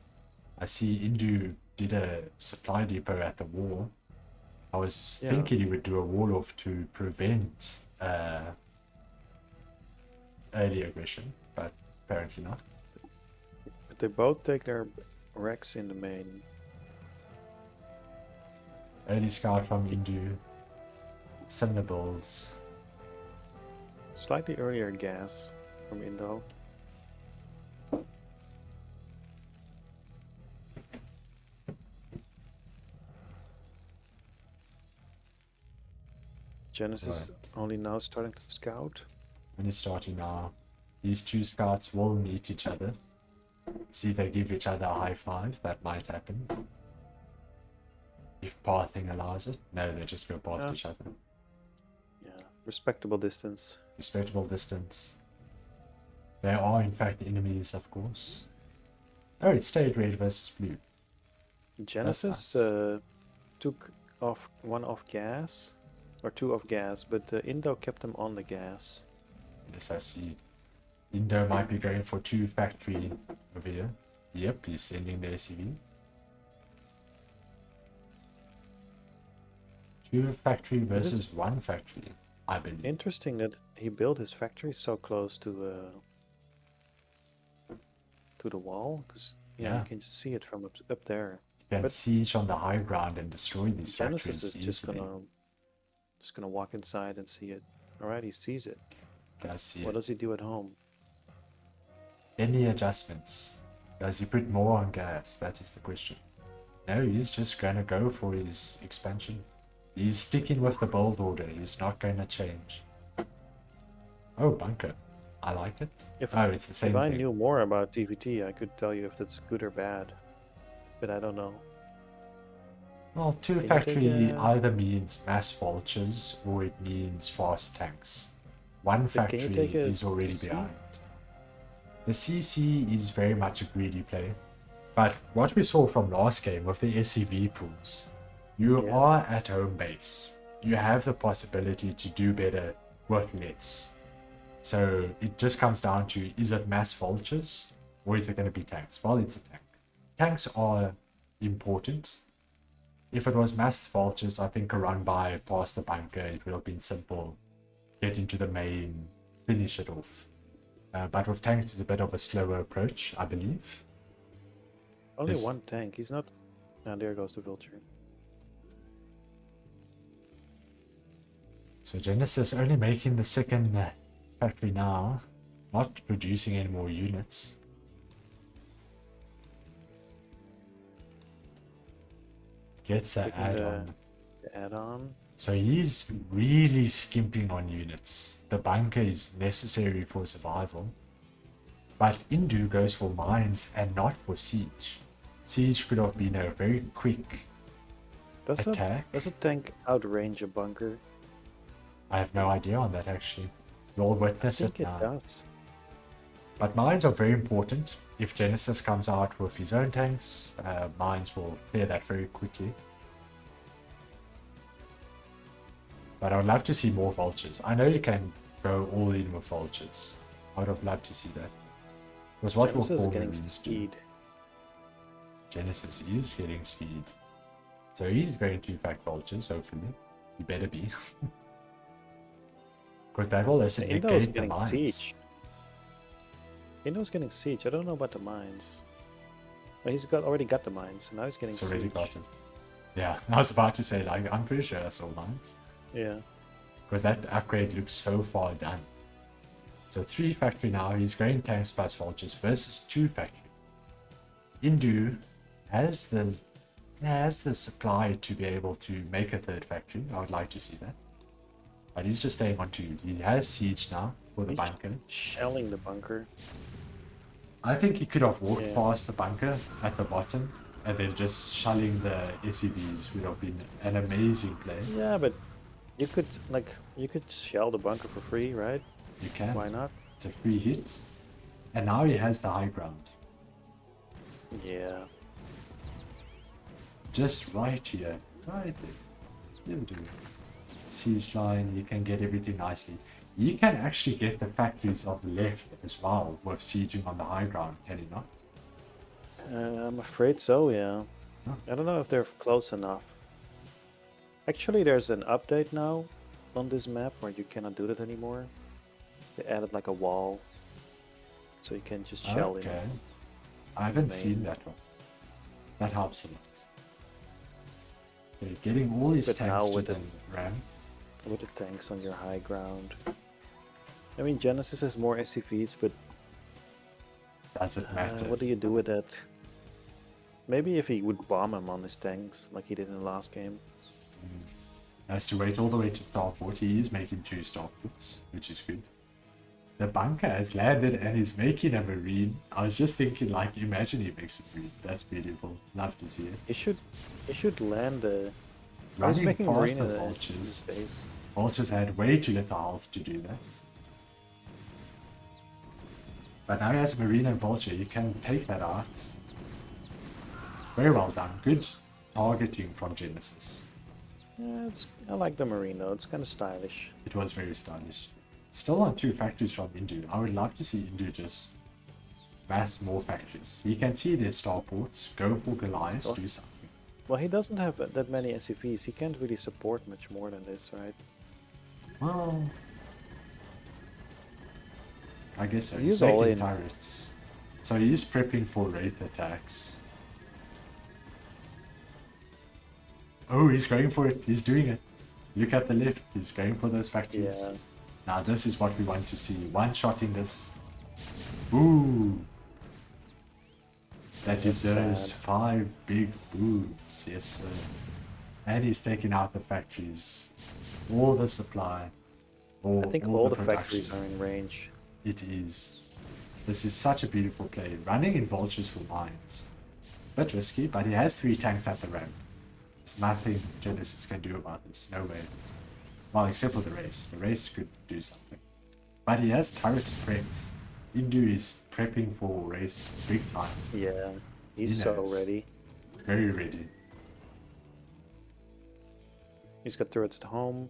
I see Indo did a supply depot at the wall. I was Yeah. thinking he would do a wall off to prevent early aggression, but apparently not. But they both take their Rex in the main. Early scout from Indo. Similar builds. Slightly earlier gas from Indo. Genesis Right. only now starting to scout. When it's starting now, these two scouts will meet each other. See if they give each other a high five. That might happen. If pathing allows it. No, they just go past Yeah. each other. Yeah, respectable distance. Respectable distance. They are in fact enemies, of course. Oh, it stayed red versus blue. Genesis nice. took off one off gas, or two off gas, but Indo kept them on the gas. Yes, I see. Indo might be going for 2 factory over here. Yep, he's sending the SCV. 2 factory versus 1 factory, I believe. Interesting that he built his factory so close to the wall, because Yeah. you can just see it from up there. You can But siege on the high ground and destroy these Genesis factories is just easily. gonna walk inside and see it. All right, he sees it. Does see What it. does he do at home? Any adjustments? Does he put more on gas? That is the question. No, he's just gonna go for his expansion. He's sticking with the build order. He's not gonna change. Oh, bunker. I like it. Oh, it's the same If I thing. knew more about DVT, I could tell you if that's good or bad, but I don't know. Well, 2 Can you factory take a- either means mass vultures or it means fast tanks. 1 But can you factory take a is already CC? behind. The CC is very much a greedy play. But what we saw from last game with the SCV pools, you Yeah. are at home base. You have the possibility to do better with less. So it just comes down to, is it mass vultures or is it going to be tanks? Well, it's a tank. Tanks are important. If it was mass vultures, I think a run by past the bunker, it would have been simple. Get into the main, finish it off. But with tanks, it's a bit of a slower approach, I believe. Only Yes. one tank. He's not. Now there goes the vulture. So Genesis only making the 2nd factory now, not producing any more units. Gets that Taking the- add-on. The add-on. So he's really skimping on units. The bunker is necessary for survival. But Indo goes for mines and not for siege. Siege could have been a very quick Does attack. a tank outrange a bunker? I have no idea on that actually. You'll I witness think it it now. does. But mines are very important. If Genesis comes out with his own tanks, mines will clear that very quickly. But I would love to see more vultures. I know you can go all in with vultures. I would have loved to see that. Because what will Genesis is Paul getting Marines do? speed. Genesis is getting speed. So he's going to fact vultures, hopefully. He better be. Because that will also Indo's negate the getting mines. siege. Indo's getting siege. I don't know about the mines. Well, he's already got the mines, so now he's getting It's already siege. got it. Yeah, I was about to say, like, I'm pretty sure I saw mines. Yeah. Because that upgrade looks so far done. So 3 factory now, he's going tanks plus vultures versus 2 factory. Indo has the supply to be able to make a 3rd factory. I would like to see that. But he's just staying on 2. He has siege now for the He's bunker. Shelling the bunker. I think he could have walked Yeah. past the bunker at the bottom And then just shulling the SCVs would have been an amazing play. Yeah, but you could shell the bunker for free, right? You can. Why not? It's a free hit. And now he has the high ground. Yeah. Just right here. Right there. You'll do it. Siege line, you can get everything nicely. You can actually get the factories of the left as well with sieging on the high ground, can you not? I'm afraid so, yeah. Oh. I don't know if they're close enough. Actually, there's an update now on this map where you cannot do that anymore. They added like a wall, so you can just shell in. Okay. I haven't main. seen that one. That helps a lot. They're getting all these But now tanks to with the the- ram. With the tanks on your high ground. I mean, Genesis has more SCVs, but Does it matter? what do you do with that? Maybe if he would bomb him on his tanks, like he did in the last game. Has to wait all the way to starport. He is making 2 starports, which is good. The bunker has landed and he's making a marine. I was just thinking, like, imagine he makes a marine. That's beautiful. Love to see it. He should land the. I was Running making a past marine the in the vultures. base. Vultures had way too little health to do that. But now he has a marine and vulture. You can take that out. Very well done. Good targeting from Genesis. Yeah, I like the marine though. It's kind of stylish. It was very stylish. Still on 2 factories from Indo. I would love to see Indo just mass more factories. You can see their starports. Go for Goliath, Oh. do something. Well, he doesn't have that many SCVs. He can't really support much more than this, right? Well, I guess so. He's He's all making in. turrets. So he's prepping for wraith attacks. Oh, he's going for it. He's doing it. Look at the left. He's going for those factories. Yeah. Now this is what we want to see. One-shotting this. Ooh. That That's deserves sad. 5 big boons. Yes, sir. And he's taking out the factories. All the supply. I think all the production. factories are in range. It is. This is such a beautiful play. Running in vultures for mines. Bit risky, but he has 3 tanks at the ramp. There's nothing Genesis can do about this. No way. Well, except for the race. The race could do something. But he has turrets prepped. Indo is prepping for race big time. Yeah, he's He so knows. ready. Very ready. He's got turrets at home.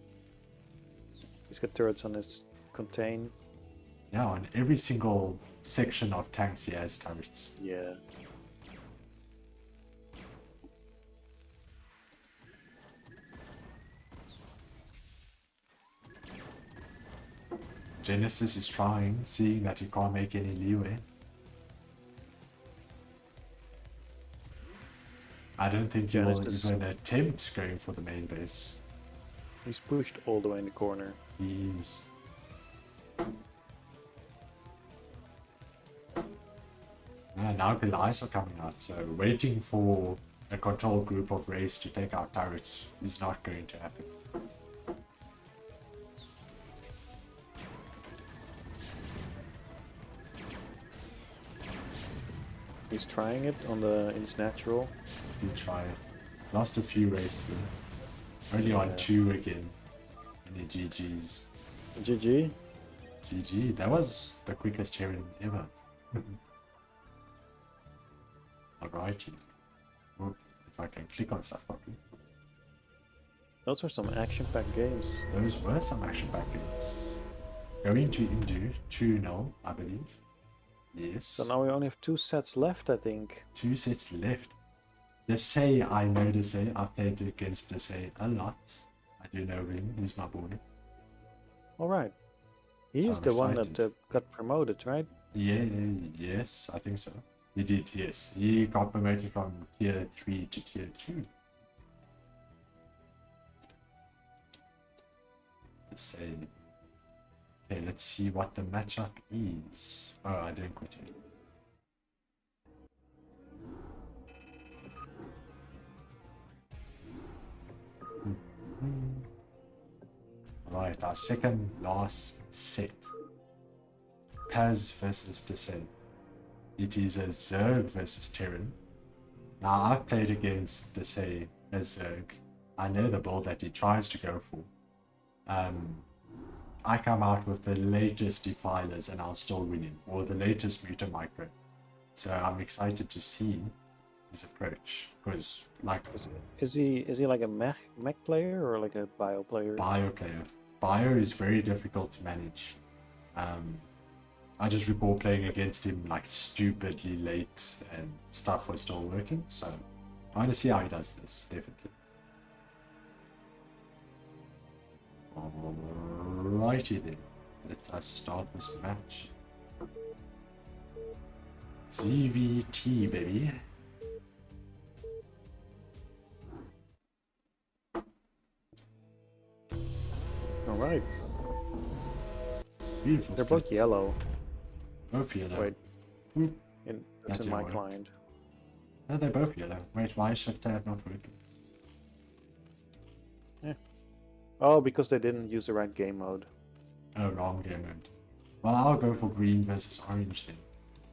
He's got turrets on his contain. Yeah, on every single section of tanks he has turrets. Yeah. Genesis is trying, seeing that he can't make any leeway. I don't think he will Genesis- even attempt going for the main base. He's pushed all the way in the corner. He's... now Goliaths are coming out, so waiting for a control group of race to take out turrets is not going to happen. He's trying it on the in his natural. He tried. Lost a few races though. Only on Yeah. 2 again. Any GG's. GG. GG. That was the quickest Heron ever. Alrighty. Well, if I can click on stuff properly. Those are some action-packed games. Those were some action-packed games. Going to Indo 2-0, I believe. Yes. So now we only have 2 sets left, I think. 2 sets left. Dasai, I know Dasai. I've played against Dasai a lot. I do know him. He's my boy. Alright. He's So the I'm one that excited. got promoted, right? Yeah, yes, I think so. He did, yes. He got promoted from tier 3 to tier 2. Dasai. Okay, let's see what the matchup is. Oh, I didn't quit it. Right, our second last set. Paz versus Descent. It is a Zerg versus Terran. Now, I've played against Dasai as Zerg. I know the build that he tries to go for. I come out with the latest defilers and I'll still win him, or the latest muta micro. So I'm excited to see his approach, because like Is he like a mech player or like a bio player? bio player, bio is very difficult to manage. I just recall playing against him like stupidly late and stuff was still working, so I want to see how he does this, definitely. Alrighty then, let us start this match. ZVT, baby. All right. Beautiful. They're both split. yellow. Both yellow. Wait. Oop. That's Not in my yellow. client. No, they're both yellow. Wait, why is shift tab not working? Oh, because they didn't use the right game mode. Oh, wrong game mode. Well, I'll go for green versus orange then.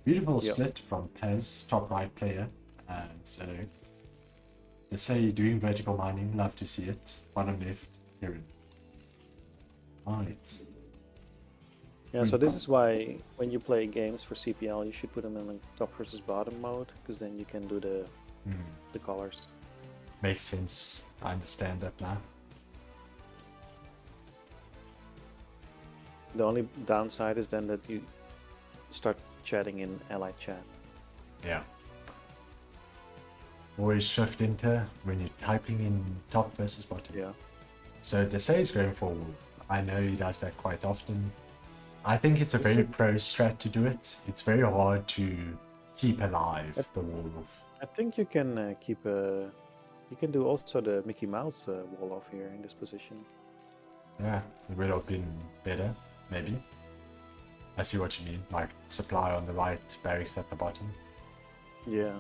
Beautiful Yep. split from Pez, top right player. So, to say doing vertical mining, love to see it. Bottom left, Heron. Right. Yeah, so this is why when you play games for CPL, you should put them in like top versus bottom mode, because then you can do the colors. Makes sense. I understand that now. The only downside is then that you start chatting in allied chat. Yeah. Always shift enter when you're typing in top versus bottom. Yeah. So Dasai is going for Wolf. I know he does that quite often. I think it's a very pro strat to do it. It's very hard to keep alive the Wolf. I think you can keep a. You can do also the Mickey Mouse wall off here in this position. Yeah, it would have been better, maybe. I see what you mean, like supply on the right, barracks at the bottom. Yeah.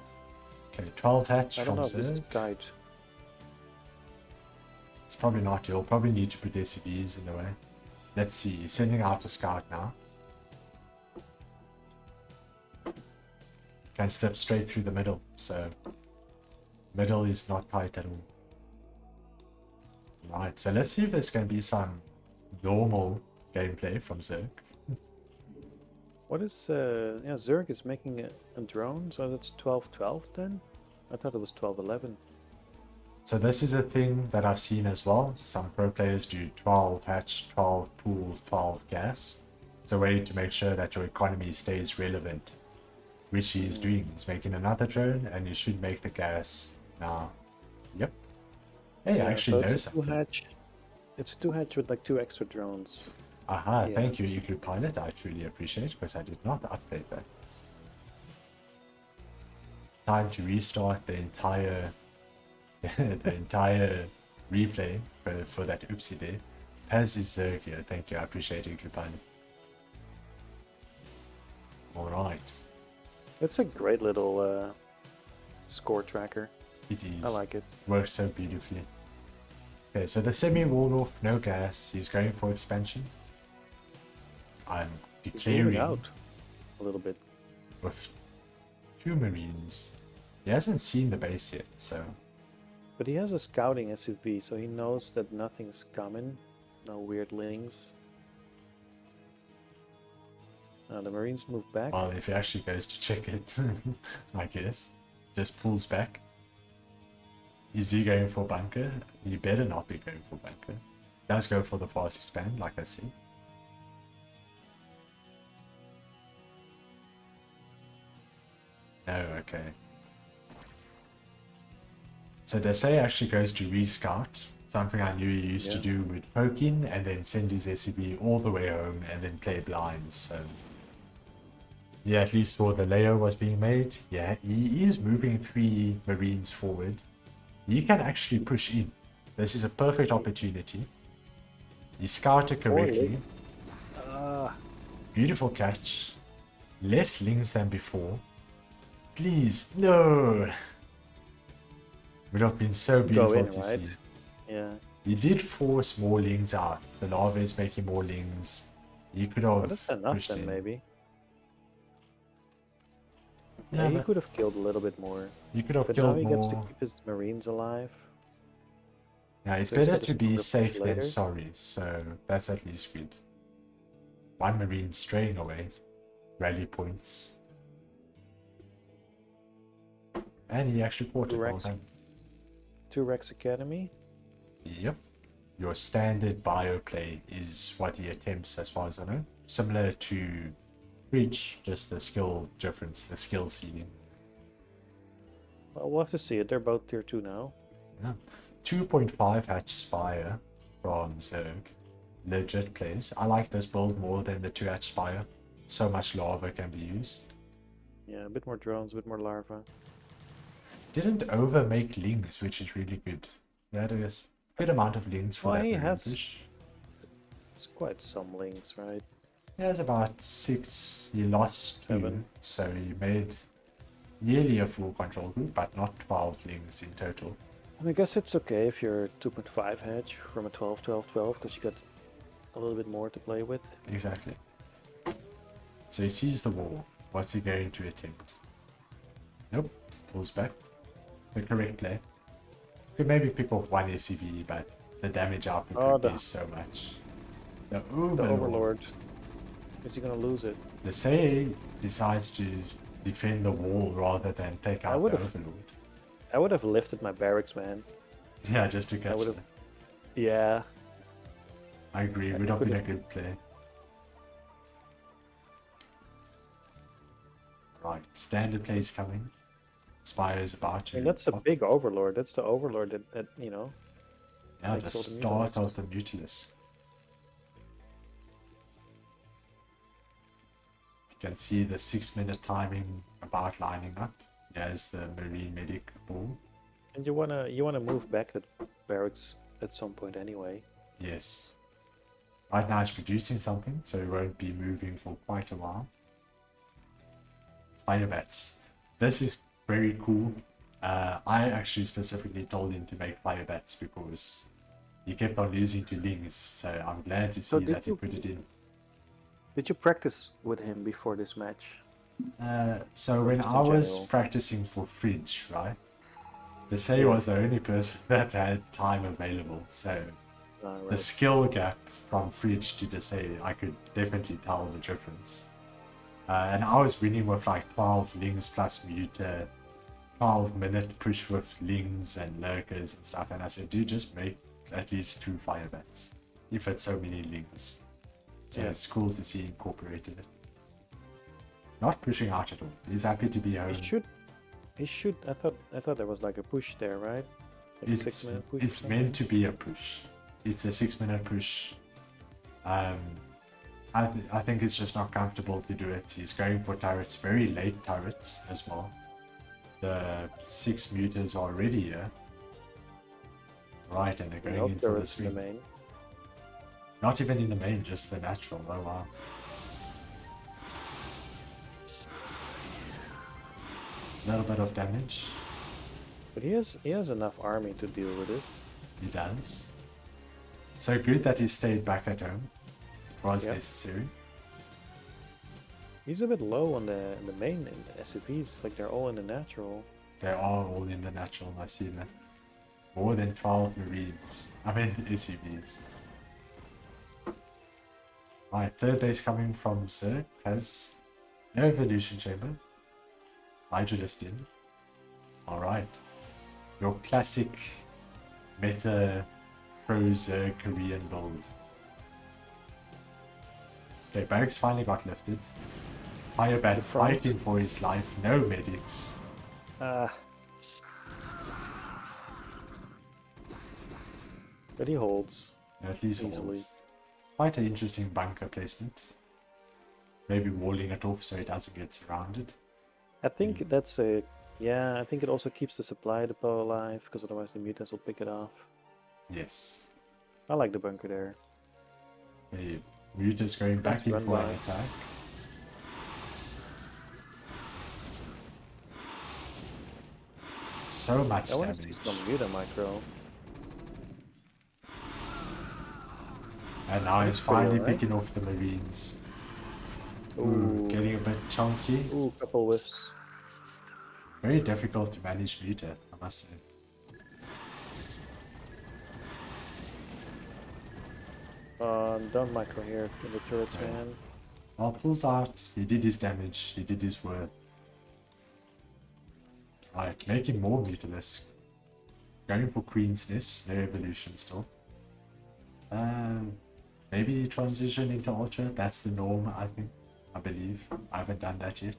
Okay, 12 hatch I don't from know if this is Zerg. tight. It's probably not, you'll probably need to put SCVs in the way. Let's see, he's sending out a scout now. Can step straight through the middle, so middle is not tight at all. Right, so let's see if there's going to be some normal gameplay from Zerg. What is yeah, Zerg is making a drone, so that's 12-12 then? I thought it was 12-11. So this is a thing that I've seen as well. Some pro players do 12 hatch, 12 pool, 12 gas. It's a way to make sure that your economy stays relevant, which he is doing. He's making another drone and he should make the gas now. Yep. Hey, I actually know it's a something. 2-hatch. It's a 2-hatch with like 2 extra drones. Aha, Yeah. thank you, Igloo Pilot. I truly appreciate it because I did not update that. Time to restart the entire the entire replay for that oopsie there. Paz is Zerg here. Thank you. I appreciate it, Igloo Pilot. Alright. It's a great little score tracker. It is. I like it. Works so beautifully. Okay, so the semi-wall-off, no gas. He's going for expansion. I'm He's declaring moving out a little bit. with 2 Marines. He hasn't seen the base yet, so But he has a scouting SUV, so he knows that nothing's coming. No weird lings. The Marines move back. well, if he actually goes to check it, I guess, just pulls back. Is he going for bunker? You better not be going for bunker. Does go for the fast expand, like I see. Oh, okay. So Dasai actually goes to rescout, something I knew he used to Yeah. do with poking and then send his SCV all the way home and then play blinds. So yeah, at least saw the layer was being made. Yeah, he is moving 3 Marines forward. He can actually push in. This is a perfect opportunity. He scouted correctly. Beautiful catch. Less lings than before. Please, no! Would have been so Go beautiful in, to right? see. Yeah. He did force more lings out. The lava is making more lings. He could But have that's enough pushed then, in. maybe. Yeah, he but could have killed a little bit more. you could have But now killed he gets to more. keep his marines alive. Yeah, it's So he's better got a to be stronger push safe than later. sorry, so that's at least good. One marine straying away. Rally points. And he actually caught it, well Rex. done. 2 Rex Academy. Yep. Your standard bio play is what he attempts as far as I know. Similar to Fridge, just the skill difference, the skill ceiling. Well, we'll have to see it. They're both tier 2 now. Yeah. 2.5 hatch Spire from Zerg. Legit plays. I like this build more than the 2 hatch Spire. So much lava can be used. Yeah, a bit more drones, a bit more larva. Didn't over make lings, which is really good. Yeah, there is a good amount of lings for Well, that he marine has- push. It's quite some links, right? He has about 6. He lost 2, 7. so he made nearly a full control group, but not 12 lings in total. And I guess it's okay if you're 2.5 hedge from a 12, 12, 12, because you got a little bit more to play with. Exactly. So he sees the wall. What's he going to attempt? Nope. Pulls back. The correct play. Could maybe pick off 1 SCV, but the damage output Oh, would be the- so much. The The Overlord. Overlord. Is he gonna lose it? Dasai decides to defend the wall rather than take out the would've- Overlord. I would have lifted my barracks, man. Yeah, just to catch would've- them. Yeah. I agree, I would have been a could've- good play. Right, standard plays coming. Spire is about I to. mean, that's a pop. big Overlord. That's the Overlord that Yeah, the makes all the start of mutalisks. the Mutilus. You can see the 6-minute timing about lining up. There's the Marine Medic ball. And you wanna move back the barracks at some point anyway. Yes. Right now it's producing something, so it won't be moving for quite a while. Fire bats. This is very cool. I actually specifically told him to make fire bats because he kept on losing to lings, so I'm glad to So see did that he you- put it in. Did you practice with him before this match? So when Just in I was general. practicing for Fridge, right, Dasai was the only person that had time available, so the Right. skill gap from Fridge to Dasai, I could definitely tell the difference. And I was winning with like 12 lings plus muta, 12-minute push with lings and lurkers and stuff, and I said, dude, just make at least 2 fire bats if it's so many lings. So Yeah. it's cool to see he incorporated it. Not pushing out at all. He's happy to be home. He should. I thought there was like a push there, right? Like a It's 6-minute push. or it's something? meant to be a push. It's a 6-minute push. I think it's just not comfortable to do it. He's going for turrets, very late turrets as well. The 6 mutas are already here. Right, and they're No going in for the turrets in the swing. main. Not even in the main, just the natural. Oh wow. Little bit of damage. But he has enough army to deal with this. He does. So good that he stayed back at home. It was Yep. necessary. He's a bit low on the main in the SCVs. Like they're all in the natural. They are all in the natural, I see that. More than 12 Marines. I mean SUVs. Right, third base coming from Zerg has no evolution chamber. Hydralist in. Alright. Your classic meta pro Zerg Korean build. Okay, barracks finally got lifted. Firebat The front. fighting for his life, no medics. But he holds. At least Easily. holds. Quite an interesting bunker placement. Maybe walling it off so it doesn't get surrounded. I think that's a. Yeah, I think it also keeps the supply depot alive because otherwise the mutants will pick it off. Yes. I like the bunker there. The Muta's going back in run for an wise. attack. So much I want to see damage. some muta micro. And now he's That's pretty finally alright. picking off the Marines. Ooh, Ooh, getting a bit chunky. ooh, couple whiffs. Very difficult to manage meter, I must say. Don't micro here in the turrets, Okay. man. Well, pulls out, he did his damage, he did his worth. Alright, making more Mutalisk. Going for Queen's Nest, no evolution still. Maybe transition into Ultra, that's the norm, I think. I believe. I haven't done that yet.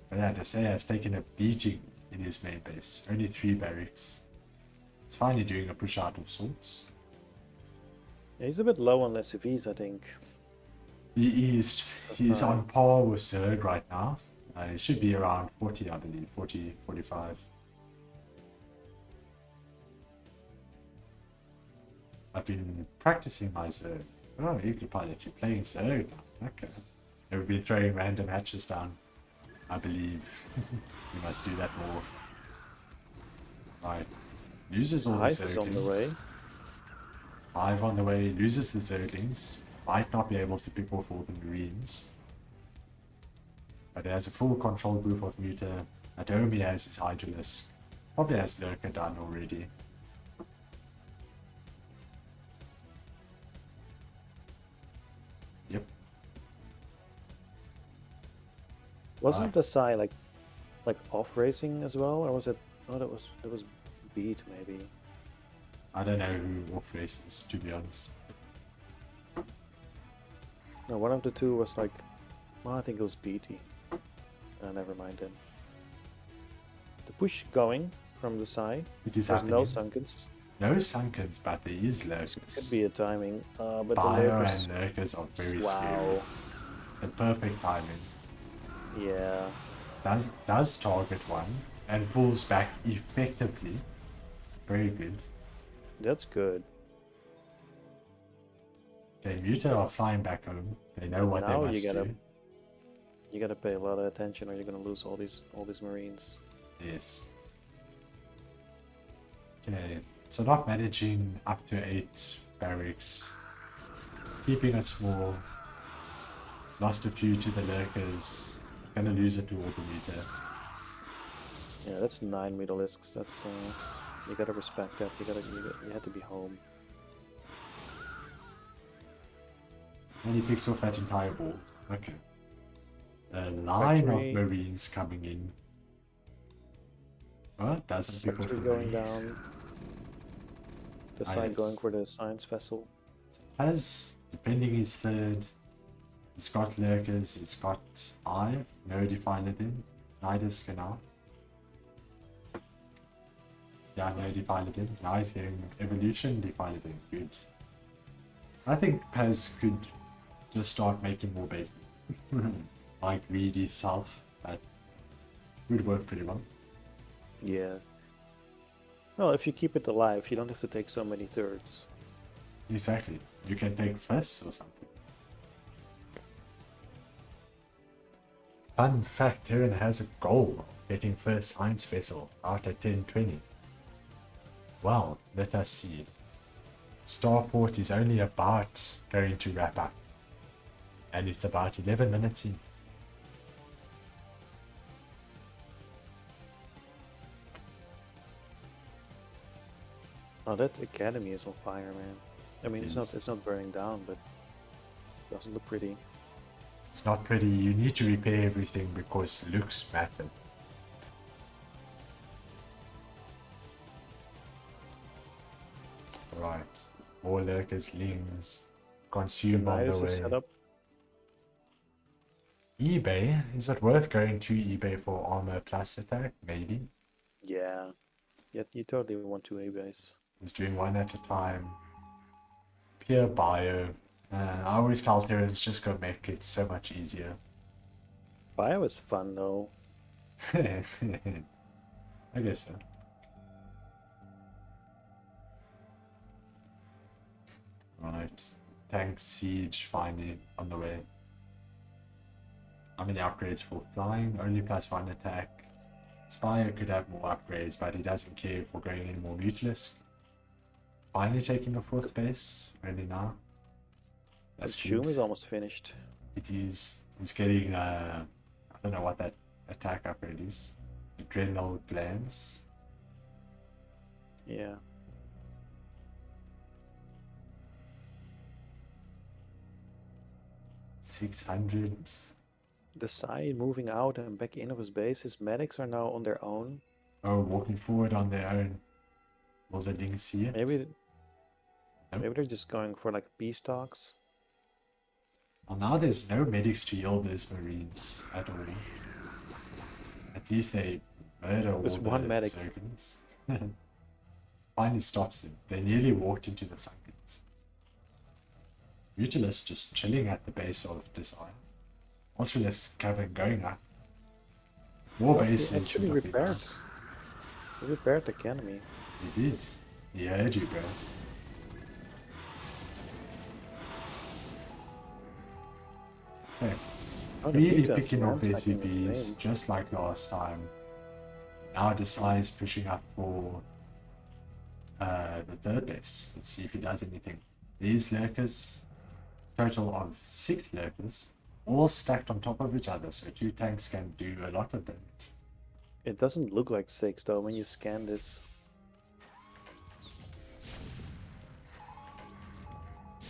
But yeah, Dasai has taken a beating in his main base. Only 3 barracks. It's finally doing a push out of sorts. Yeah, he's a bit low on SCVs, I think. He's on par with Zerg right now. He should be around 40, I believe. 40, 45. I've been practicing my Zerg. Oh, llIIlIllIlIlII, you're playing Zerg now. Okay. We've been throwing random hatches down, I believe. We must do that more. Right. Loses all the Hive is on the Zerglings. way. Hive on the way, loses the Zerglings. Might not be able to pick off all the Marines. But he has a full control group of Muta. Adomi has his Hydralisk. Probably has Lurker done already. Yep. Wasn't Dasai like off racing as well, or was it? Oh, that was beat maybe. I don't know who off races, to be honest. No, one of the two was like, well, I think it was BT. Never mind then. The push going from the side. It is There's no happening. Sunkens. No Sunkens, but there is Lurkers. Could be a timing. But Bio the Lurkers. and Lurkers are very Wow. scary. The perfect timing. Yeah. Does target one and pulls back effectively. Very good. That's good. Okay, Muta are flying back home. They know what Now they must you gotta- do. You gotta pay a lot of attention, or you're gonna lose all these Marines. Yes. Okay, so not managing up to 8 barracks. Keeping it small. Lost a few to the Lurkers. Gonna lose it to all the Muta. Yeah, that's 9 Mutalisks. That's you gotta respect that. You had to be home. And he picks off that entire ball. Okay. A line Factory. of Marines coming in. Well, doesn't pick off the Factory going Marines. down. The Ah, side yes. going for the science vessel. Has, depending his third, he's got Lurkers, he's got Hive, no Defiler in, Nidus now. Yeah, no Defiler in. Now he's getting Evolution, Defiler in. Good. I think Paz could just start making more bases. Like greedy self, that would work pretty well. Yeah. Well, if you keep it alive, you don't have to take so many thirds. Exactly. You can take firsts or something. Fun fact, Terran has a goal of getting first science vessel out at 10:20. Well, let us see. Starport is only about going to wrap up. And it's about 11 minutes in. Oh, that academy is on fire, man. I mean, It is. it's not burning down, but it doesn't look pretty. It's not pretty. You need to repair everything because looks matter. Right. More lurkers, lings, consume on the Nidus is set way. up. eBay? Is it worth going to eBay for armor plus attack? Maybe. Yeah. Yeah, you totally want 2 A-base. He's doing one at a time. Pure bio. I always tell Terrans just go mech, it's so much easier. Bio is fun though. I guess so. Right. Tank siege finally on the way. How many upgrades for flying? Only +1 attack. Spire could have more upgrades, but he doesn't care for going any more Mutalisk. Finally taking the 4th base, only now. The That's Shroom good. is almost finished. It is. He's getting, I don't know what that attack upgrades. Adrenal glands. Yeah. $600. Dasai moving out and back in of his base. His medics are now on their own. Oh, walking forward on their own. Will the Ding see it? Maybe Nope. maybe they're just going for like peace talks. Well, now there's no medics to heal those Marines at all. At least they murder all There's the one medic. Zergans. Finally stops them. They nearly walked into the Sunkens. Mutilus just chilling at the base of Dasai. Ultralisk cavern going up. More He bases. actually would not be repaired. nice. He repaired the enemy. He did. He heard you, bro. Okay. Oh, the Really Mutas picking off ransacking his SCPs lane. just like last time. Now Dasai is pushing up for the third base. Let's see if he does anything. These lurkers, total of 6 lurkers, all stacked on top of each other, so 2 tanks can do a lot of damage. It doesn't look like 6 though when you scan this.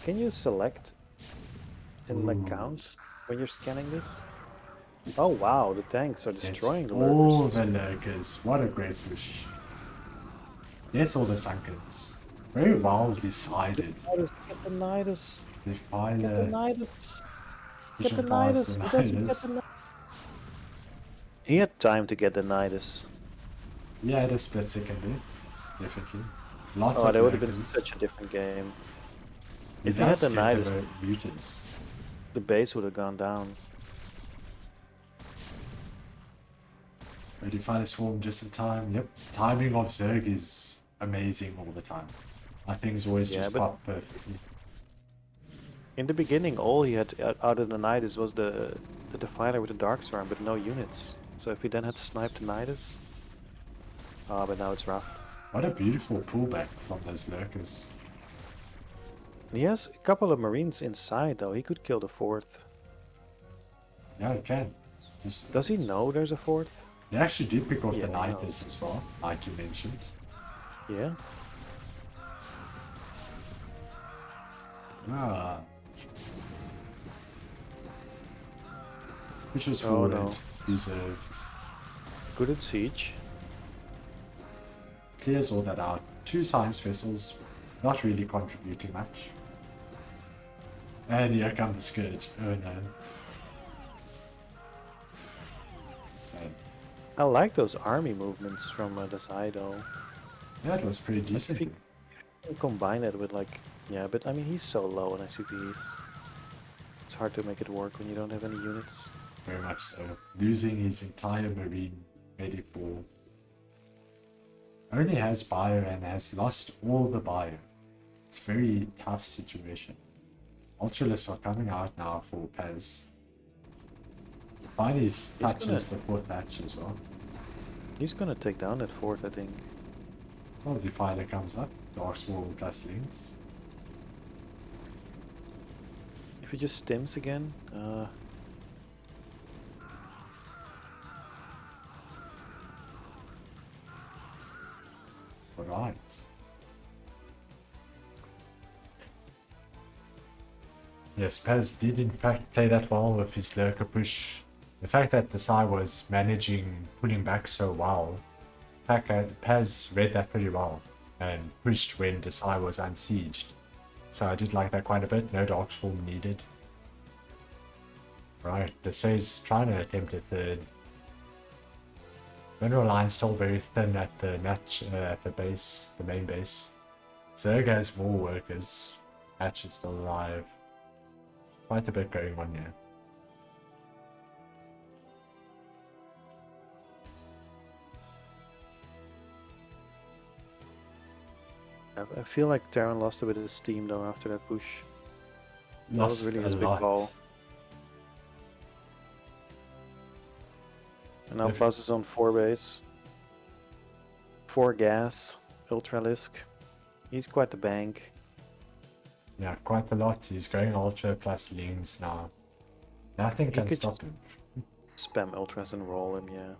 Can you select and like Ooh. count when you're scanning this? Oh wow, the tanks are It's destroying the all lurkers. the lurkers. What a great push. Yes, all the Sunkens. Very well decided. Get the Nidus. The Get the Filer Nidus. Get pushing the past Nidus. the He doesn't get Nidus. the Nidus. He had time to get the Nidus. Yeah, had a split second there. Definitely. Lots Oh, of that would have been lurkers. such a different game. He If he had does the get Nidus, mutants. the base would have gone down. But you find a swarm just in time. Yep. Timing of Zerg is amazing all the time. Things always Yeah, just but- pop perfectly. In the beginning, all he had out of the Nidus was the Defiler with the Dark Swarm, but no units. So if he then had to snipe the Nidus... Ah, but now it's rough. What a beautiful pullback from those lurkers. And he has a couple of Marines inside though, he could kill the 4th. Yeah, it can. Just, Does he know there's a 4th? they actually did pick off Yeah, the he Nidus knows. as well, like you mentioned. Yeah. Ah. Pushes Oh, forward. no. Deserved. Good at siege. Clears all that out. 2 science vessels, not really contributing much. And here come the Scourge. Oh no. Sad. I like those army movements from Dasai though. Yeah, it was pretty decent. you can combine it with like... Yeah, but I mean he's so low on SCPs. It's hard to make it work when you don't have any units. Very much so. Losing his entire marine medic ball. Only has bio and has lost all the bio. It's a very tough situation. Ultralists are coming out now for Paz. Finally touches the 4th hatch as well. He's gonna take down that 4th, I think. Well, Defiler comes up. Darksworn plus links. If he just stims again, Alright. Yes, Paz did in fact play that well with his lurker push. The fact that Dasai was managing pulling back so well, the fact that Paz read that pretty well and pushed when Dasai was unsieged. So I did like that quite a bit. No Darkstorm needed. Right, Dasai's trying to attempt a 3rd. Mineral line's still very thin at the at the base, the main base. Zerg has more workers. Hatch is still alive. Quite a bit going on here. I feel like Terran lost a bit of steam though after that push. That was Lost really a his big lot. ball. And now If- Buzz is on 4 base. 4 gas, Ultralisk. He's quite the bank. Yeah, quite a lot. He's going ultra plus lings now. Nothing can could stop just- him. spam ultras and roll him, yeah.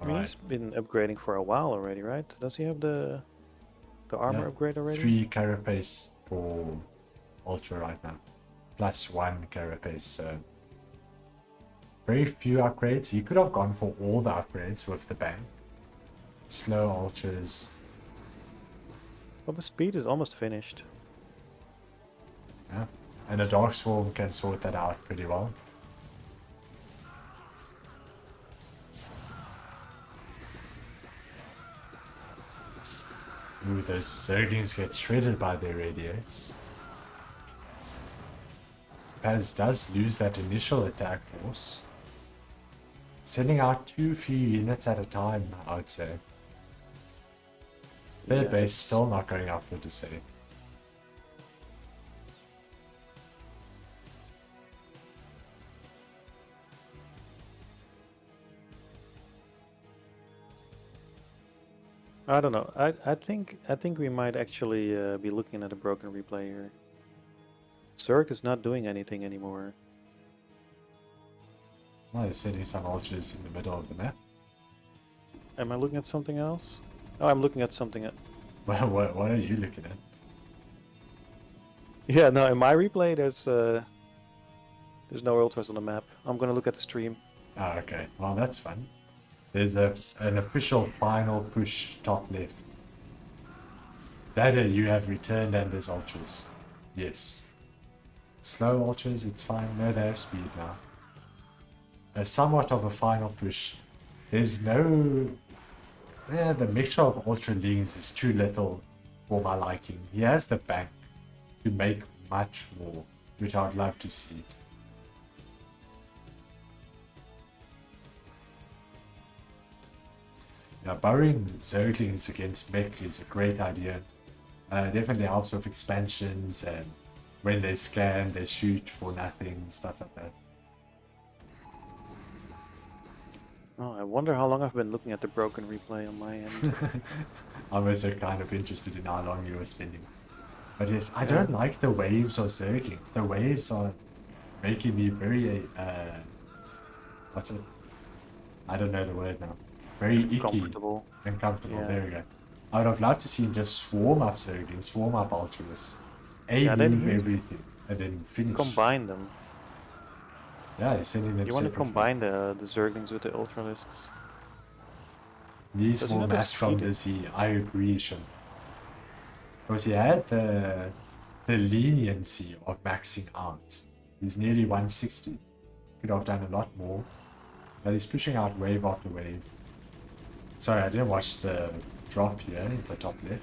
I mean, Alright. he's been upgrading for a while already, right? Does he have the armor Yeah, upgrade already? 3 carapace for Ultra right now. Plus 1 carapace, so very few upgrades. He could have gone for all the upgrades with the bank. Slow Ultras. Well, the speed is almost finished. Yeah. And a Dark Swarm can sort that out pretty well. Ooh, those Zerglings get shredded by their radiates. Paz does lose that initial attack force. Sending out too few units at a time, I would say. Their Yeah, base it's- still not going up for Dasai. I don't know. I think we might actually be looking at a broken replay here. Zerg is not doing anything anymore. Well, he's sending some ultras in the middle of the map. Am I looking at something else? Oh, I'm looking at something. Well, what are you looking at? Yeah, no. In my replay, there's no ultras on the map. I'm gonna look at the stream. Oh, okay. Well, that's fun. There's an official final push top left. Data you have returned and there's ultras. Yes. Slow ultras, it's fine. No, they have speed now. A somewhat of a final push. There's no... Yeah, the mixture of ultra leagues is too little for my liking. He has the bank to make much more, which I would love to see. Yeah, burrowing Zerglings against mech is a great idea. Definitely helps with expansions and when they scan, they shoot for nothing, stuff like that. Oh, I wonder how long I've been looking at the broken replay on my end. I'm also kind of interested in how long you were spending. But yes, I don't like the waves of Zerglings. The waves are making me very, what's it? I don't know the word now. Very icky. Comfortable. And comfortable, Yeah. there we go. I would have loved to see him just swarm up Zerglings, swarm up Ultras, Yeah, then move he's- everything, and then finish. Combine them. Yeah, he's sending them You want to separately. combine the Zerglings with the Ultralisks. Needs Does he more not have mass from speed? Dizzy, I agree, Sean. Because he had the leniency of maxing out. He's nearly 160. Could have done a lot more. But he's pushing out wave after wave. Sorry, I didn't watch the drop here in the top left.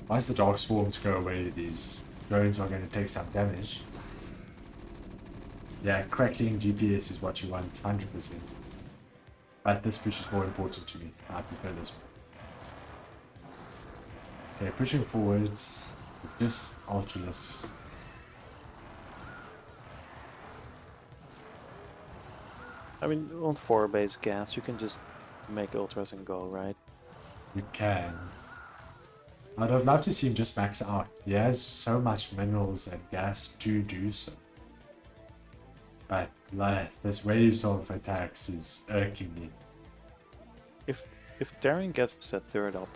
Once the Dark Swarms go away, these drones are going to take some damage. Yeah, crackling GPS is what you want, 100%. But this push is more important to me. I prefer this one. Okay, pushing forwards with just Ultralisks. I mean, on 4 base gas, you can just make Ultras and go, right? You can. I'd have loved to see him just max out. He has so much minerals and gas to do so. But like, this waves of attacks is irking me. If Darren gets that third up,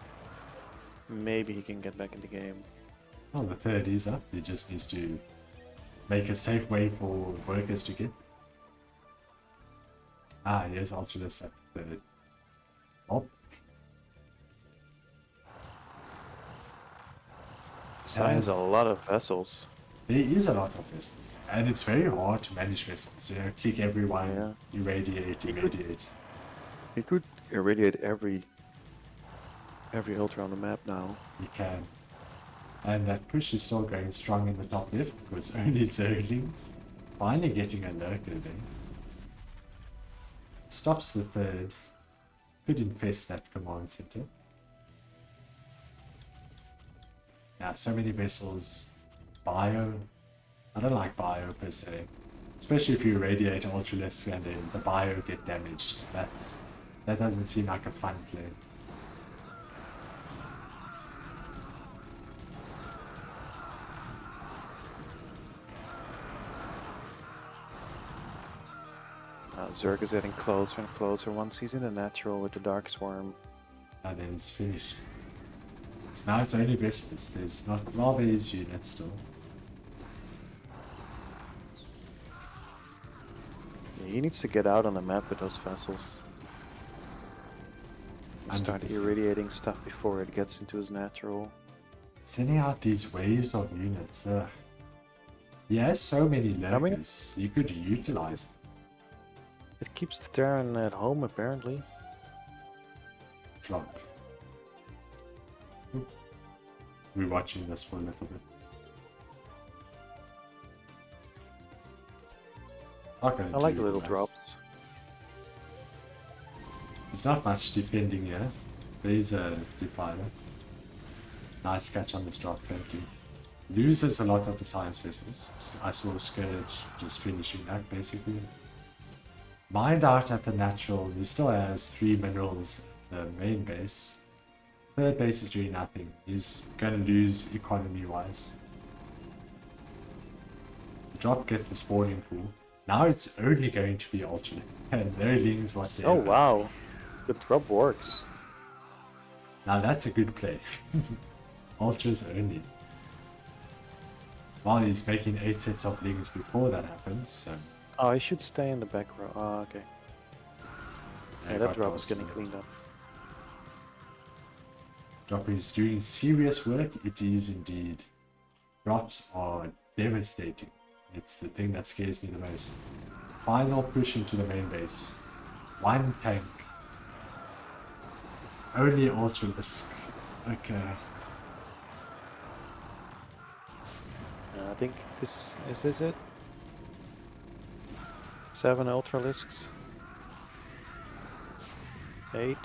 maybe he can get back in the game. Oh, the third is up. He just needs to make a safe way for workers to get. Ah, yes, Ultralist at third. Oh, Signs a lot of vessels. there is a lot of vessels, and it's very hard to manage vessels. You know, click everyone, Yeah. irradiate. He could irradiate every Ultra on the map now. You can. And that push is still going strong in the top left because only Zerglings finally getting a lurker there. Stops the third. Could infest that command center. Yeah, so many vessels. Bio. I don't like bio per se. Especially if you irradiate Ultralisks and then the bio get damaged. That doesn't seem like a fun play. Zerg is getting closer and closer. Once he's in the natural with the Dark Swarm. And then it's finished. So now it's only vessels. There's not, well, there is units still. Yeah, he needs to get out on the map with those vessels. And start 100%. irradiating stuff before it gets into his natural. Sending out these waves of units. He has so many many? lurkers. You could utilize them. It keeps the Terran at home apparently. Drop. We're watching this for a little bit. Okay, I like the little drops. There's not much defending here. There's a Defiler. Nice catch on this drop, thank you. Loses a lot of the science vessels. I saw Scourge just finishing that basically. Mined out at the natural, he still has 3 minerals, the main base. Third base is doing nothing. He's gonna lose economy wise. The drop gets the spawning pool. Now it's only going to be ultra. And no lings whatsoever. Oh wow, the drop works. Now that's a good play. Ultras only. While he's making 8 sets of lings before that happens, so... Oh, he should stay in the back row. Oh, okay. Yeah, that drop is getting cleaned up. Drop is doing serious work, it is indeed. Drops are devastating. It's the thing that scares me the most. Final push into the main base. 1 tank. Only Ultralisk. Okay. I think this is it. 7 Ultralisks. 8.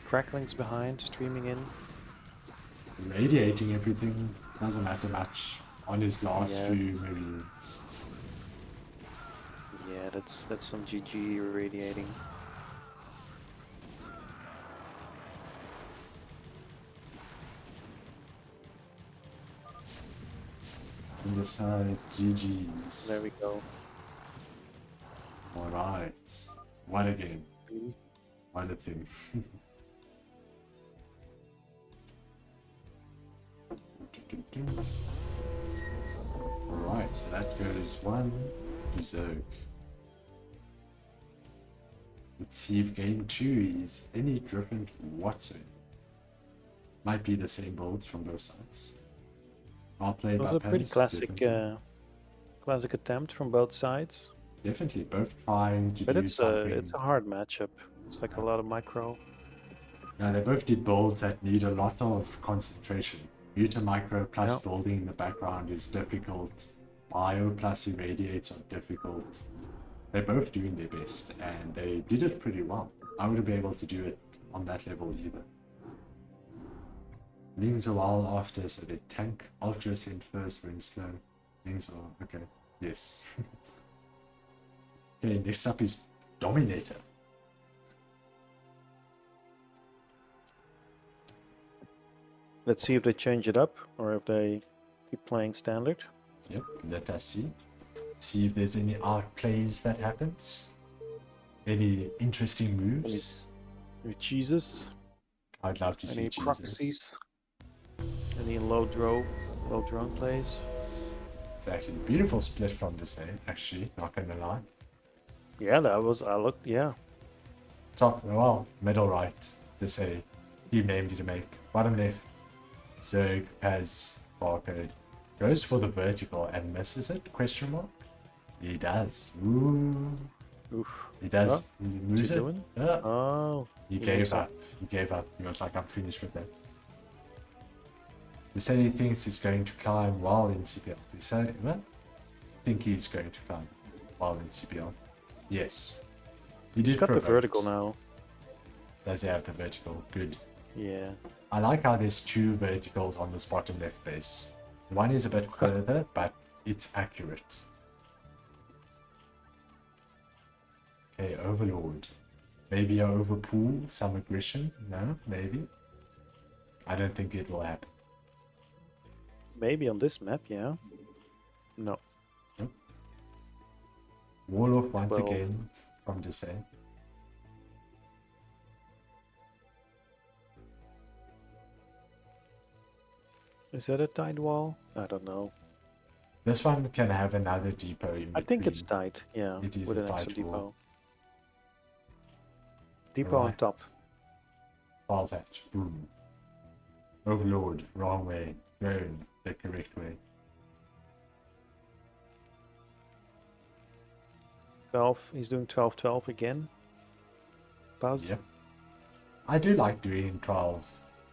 Cracklings behind, streaming in. Radiating everything doesn't matter much on his last Yeah. few marines. Yeah, that's some GG radiating. On the side, GG's. There we go. Alright. What a game. What a thing. Alright, so that goes 1 to Zerg. Let's see if game 2 is any different whatsoever. Might be the same builds from both sides. I'll play It was by a pretty pace, classic, definitely. classic attempt from both sides. Definitely, both trying to But do it's something. a hard matchup. It's like a lot of micro. Yeah, they both did builds that need a lot of concentration. Muta micro plus Yeah. building in the background is difficult. Bio plus irradiates are difficult. They're both doing their best, and they did it pretty well. I wouldn't be able to do it on that level either. Lings a while after, so they tank. Ultra sent first, when slow. Lings are okay. Yes. Okay, next up is Dominator. Let's see if they change it up or if they keep playing standard. Yep, let us see. See if there's any outplays that happens. Any interesting moves. Any cheeses? I'd love to see Any Jesus. proxies? Any low drone plays? Exactly. Beautiful split from Dasai, actually, not gonna lie. Yeah, I looked, yeah. Top, well, middle right, Dasai. Team name to make. Bottom left, Zerg has barcode. Goes for the vertical and misses it, question mark? He does. Ooh. Oof. He does. Huh? He moves he it. doing? Yeah. Oh. He he gave moves up. He gave up. He was like, I'm finished with that. He said he thinks he's going to climb while in CPL. He said, what? I think he's going to climb while in CPL. Yes. He did He's got the provoke. vertical now. Does he have the vertical? Good. Yeah. I like how there's 2 verticals on this bottom left base. One is a bit further, but it's accurate. Okay, Overlord. Maybe I overpool some aggression? No, maybe. I don't think it will happen. Maybe on this map, yeah. No. Warlock once 12. again. from Dasai. Is that a tight wall? I don't know. This one can have another depot in between. I think it's tight, yeah, It is with a an extra tight wall. depot. Depot on Right. top. 12 hatch, boom. Overlord, wrong way. Going the correct way. 12, he's doing 12-12 again. Buzz. Yep. I do like doing 12,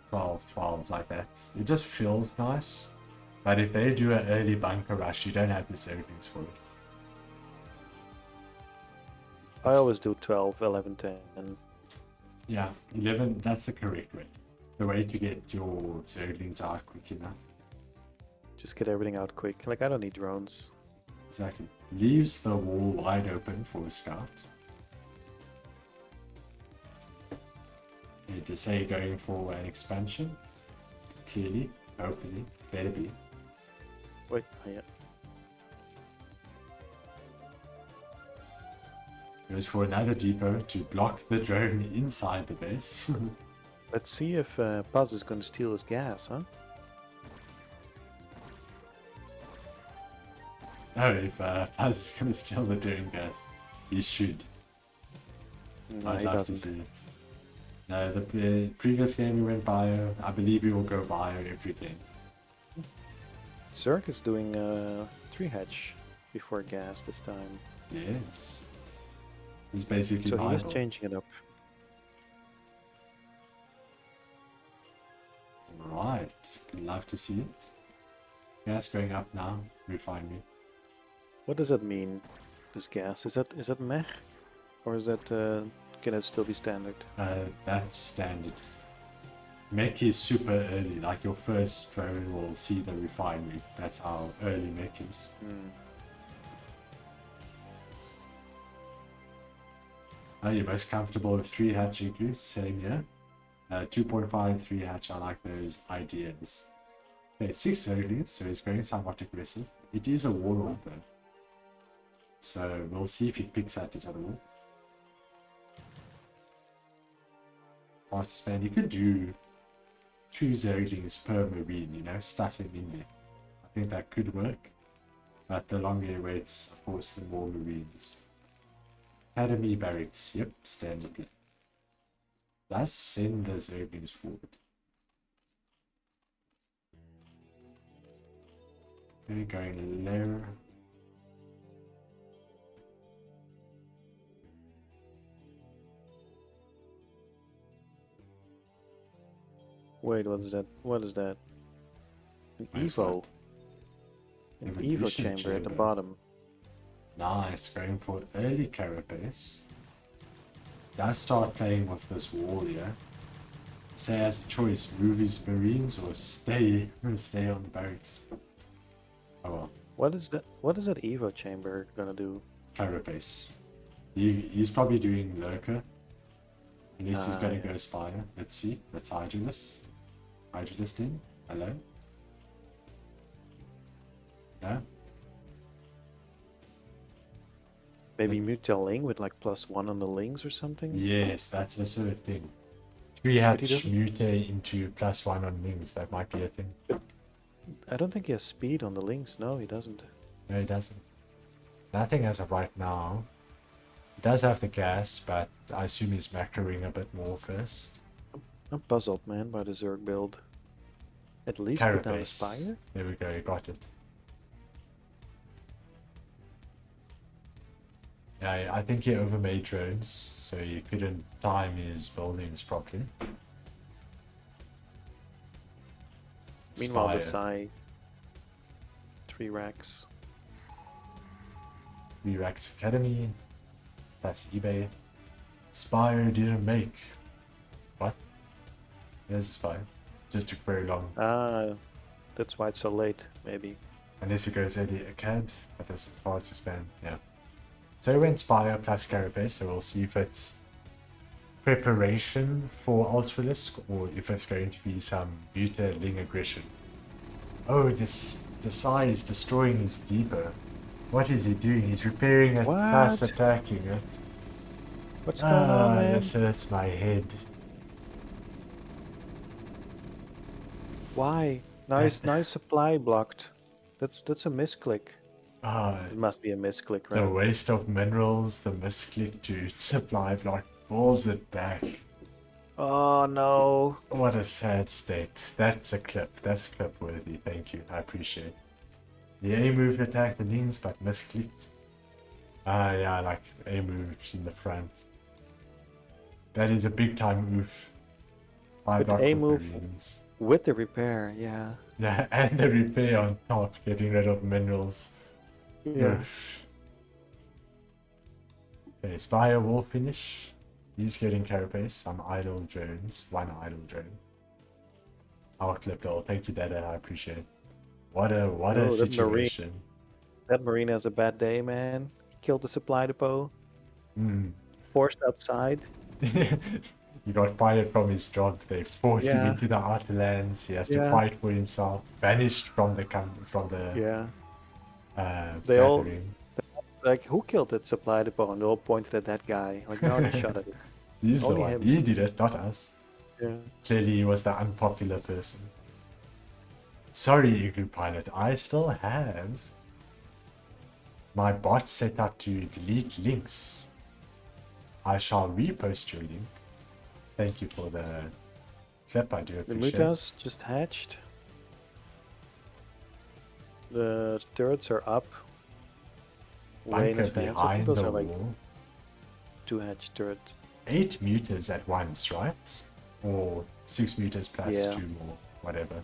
12, 12 like that. It just feels nice. But if they do an early bunker rush, you don't have the zerglings for it. I always do 12, 11, 10. And Yeah, 11, that's the correct way. The way to get your zerglings out quick enough. just get everything out quick. Like, I don't need drones. Exactly. Leaves the wall wide open for a scout. Okay, Dasai going for an expansion. Clearly, hopefully, better be. Wait, yeah. Goes for another depot to block the drone inside the base. Let's see if Buzz is going to steal his gas, huh? Oh, if Paz is going to steal the drone gas, he should. No, I'd he love doesn't. to see it. No, the previous game we went bio. I believe we will go bio every game. Zerg is doing 3 hatch before gas this time. Yes. He's basically So he is Bible. changing it up. Right. Love to see it. Gas going up now. Refine me. What does that mean? This gas, is that mech, or is that can it still be standard? That's standard. Mech is super early. Like your first drone will see the refinery. That's how early mech is. Are you most comfortable with 3 hatch igloo? Same here. 2.5, 3 hatch, I like those ideas. Okay, 6 early, so it's going somewhat aggressive. It is a warlord though. So we'll see if he picks at it at all. Fastest span, you could do 2 zerglings per marine, you know, stuff them in there. I think that could work. But the longer he waits, of course, the more marines. Academy barracks, yep, standard. Let's send the zerglings forward. Okay, going lower. Wait, what is that? What is that? An Where's Evo. that? An Evo Evolution chamber at the chamber. bottom. Nice, going for early carapace. Does start playing with this wall here. Say has a choice, move his marines or stay on the barracks. Oh well, What is that? What is that Evo chamber gonna do? carapace. He's probably doing lurker. Unless he's gonna yeah. go spire. Let's see. Let's Hydralis. Hydralis in. Hello? No? Maybe Mutal Ling with like +1 on the links or something? Yes, that's also a thing. 3 hatch he doesn't- mutate into +1 on wings. That might be a thing. I don't think he has speed on the links. No, he doesn't. No, he doesn't. Nothing as of right now. He does have the gas, but I assume he's macroing a bit more first. I'm puzzled, man, by the Zerg build. At least put down a Carapace. Spire? There we go, you got it. Yeah, I think he overmade drones, so he couldn't time his buildings properly. Meanwhile, Spire. Dasai. 3 racks. Re-Rax Academy. That's eBay. Spire didn't make. What? There's a Spire. Just took very long. Ah, that's why it's so late, maybe. Unless it goes early Acad, but that's the fastest span, yeah. So we went Spire plus Carapace, so we'll see if it's preparation for Ultralisk or if it's going to be some Buta Ling aggression. Oh, this Dasai is destroying his depot. What is he doing? He's repairing it plus What? attacking it. What's going on, man? This hurts my head. Why? Nice supply blocked. That's a misclick. Ah, It must be a misclick, the right? waste of minerals, the misclick to supply block pulls it back. Oh no. What a sad state. That's a clip. That's clip worthy. Thank you. I appreciate it. The A move attacked the links but misclicked. Yeah, like A moves in the front. That is a big time oof. But block A with move- Marines. With the repair, yeah. Yeah, and the repair on top, getting rid of minerals. Yeah. Oof. Okay, Spire will finish. He's getting carapace. Some idle drones. One idle drone. I'll clip it all. Thank you, Dada. I appreciate it. What a Oh, that Marine. situation. That Marine has a bad day, man. He killed the supply depot. Hmm. Forced outside. He got fired from his job. They forced him Yeah. into the outer lands. He has to Yeah. fight for himself. Banished from the Yeah. uh, They all- gathering. Like, who killed that supply depot? And they all pointed at that guy. Like, no, they shot at it. He's the only one. him. He did it, not us. Yeah. Clearly, he was the unpopular person. Sorry, Igloo Pilot. I still have my bot set up to delete links. I shall repost your link. Thank you for the clip. I do The appreciate it. Mutas just hatched. The turrets are up. Way in Bunker advance. I think behind those the are like wall. 2 hatched turrets. 8 meters at once, right? Or 6 meters plus Yeah. 2 more, whatever.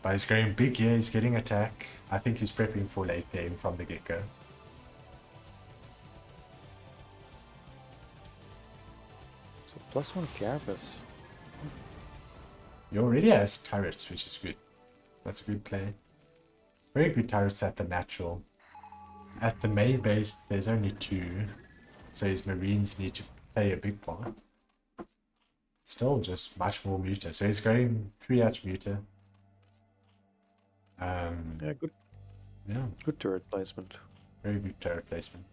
But he's going big here, he's getting attack. I think he's prepping for late game from the get-go. So +1 carapace. He already has turrets, which is good. That's a good play. Very good turrets at the natural. At the main base, there's only 2. So his marines need to play a big part. Still just much more muta. So he's going 3-hatch muta. Yeah, Yeah, good turret placement. very good turret placement.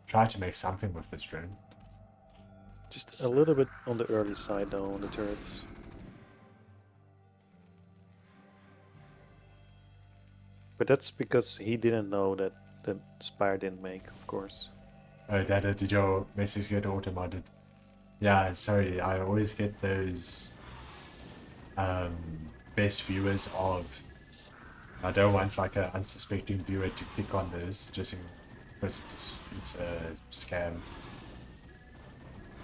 Try to make something with this drone. Just a little bit on the early side though on the turrets. But that's because he didn't know that the Spire didn't make, of course. Oh, Dada, did your message get auto-modded? Yeah, sorry, I always get those best viewers of... I don't want like an unsuspecting viewer to click on those just because it's a scam.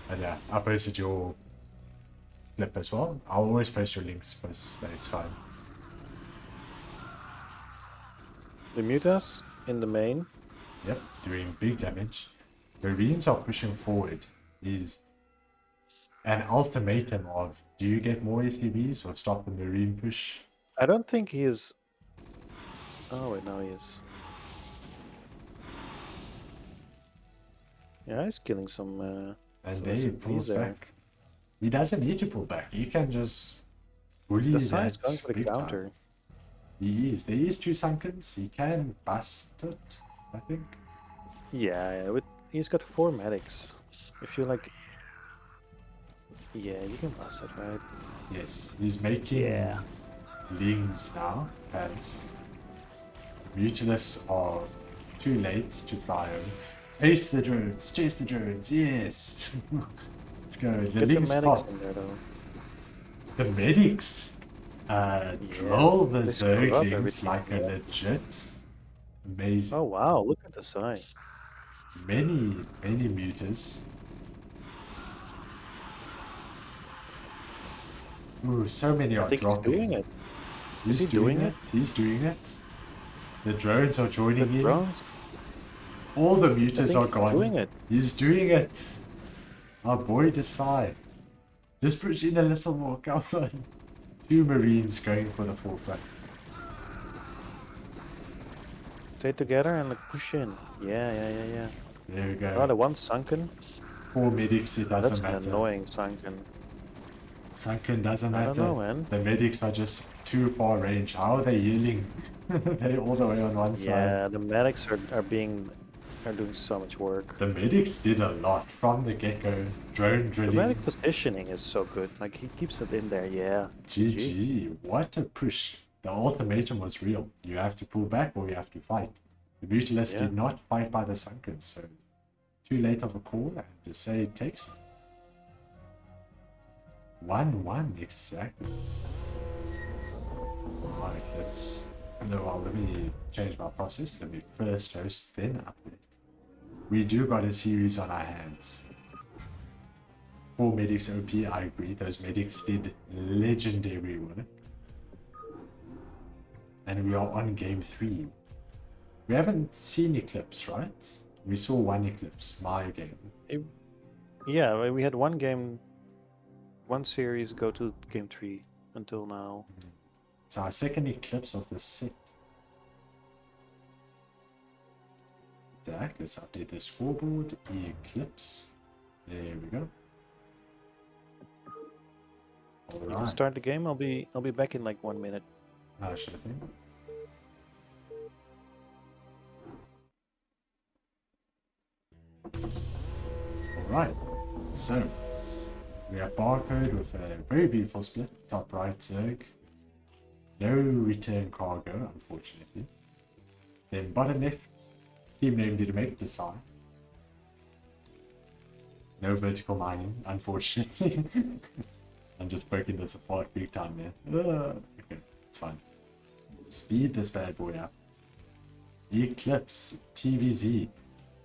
And yeah, I posted your clip as well. I'll always post your links, but it's fine. The Mutas in the main. Yep, doing big damage. Marines are pushing forward. Is an ultimatum of, do you get more SCVs or stop the Marine push? I don't think he is. Oh wait, now he is. Yeah, he's killing some. And some there he SCVs pulls there. back. He doesn't need to pull back. He can just bully The that size going for the big time. counter. He is. There is 2 sunkens. He can bust it, I think. Yeah, but he's got 4 medics. If you like. Yeah, you can bust it, right? Yes, he's making Yeah. lings now, as Mutilists are too late to fly over. Chase the drones, yes! Let's go, the Get the lings medics pop. in there though. The medics drill the they screw up zerglings everything, like a yeah. legit amazing. Oh wow, look at the side. Many mutas. Ooh, so many I are think he's dropping. doing it. He's he doing doing it. He's doing it. The drones are The joining in. drones. All the I mutas think are he's gone. doing it. He's doing it. Our boy Dasai. Just push in a little more. Come on. 2 marines going for the forefront. Stay together and like push in. Yeah. There we go. Oh, the one sunken. 4 medics, it doesn't That's an matter. annoying sunken. Sunken doesn't I matter. don't know, man. The medics are just too far range. How are they healing? They're all the way on one side. Yeah, the medics are being They're doing so much work. The medics did a lot from the get-go. Drone The drilling. medic positioning is so good. Like he keeps it in there. Yeah. GG. What a push. The ultimatum was real. You have to pull back or you have to fight. The Mutilus Yeah. did not fight by the Sunken, so too late of a call and Dasai takes it. 1-1 exactly. Right, let's... No, well, let me change my process. Let me first host, then update. We do got a series on our hands. 4 medics OP, I agree. Those medics did legendary work. And we are on game 3. We haven't seen Eclipse, right? We saw one Eclipse, my game. Yeah, we had one game, one series go to game 3 until now. It's our second Eclipse of the set. Let's update the scoreboard. Eclipse. There we go. You can Alright. start the game. I'll be back in like 1 minute. Sure thing. Alright, so we have Barcode with a very beautiful split, top right Zerg. No return cargo, unfortunately. Then bottom left, team name did make Dasai. No vertical mining, unfortunately. I'm just breaking this apart big time there. Okay, it's fine. Speed this bad boy up. Eclipse, TVZ.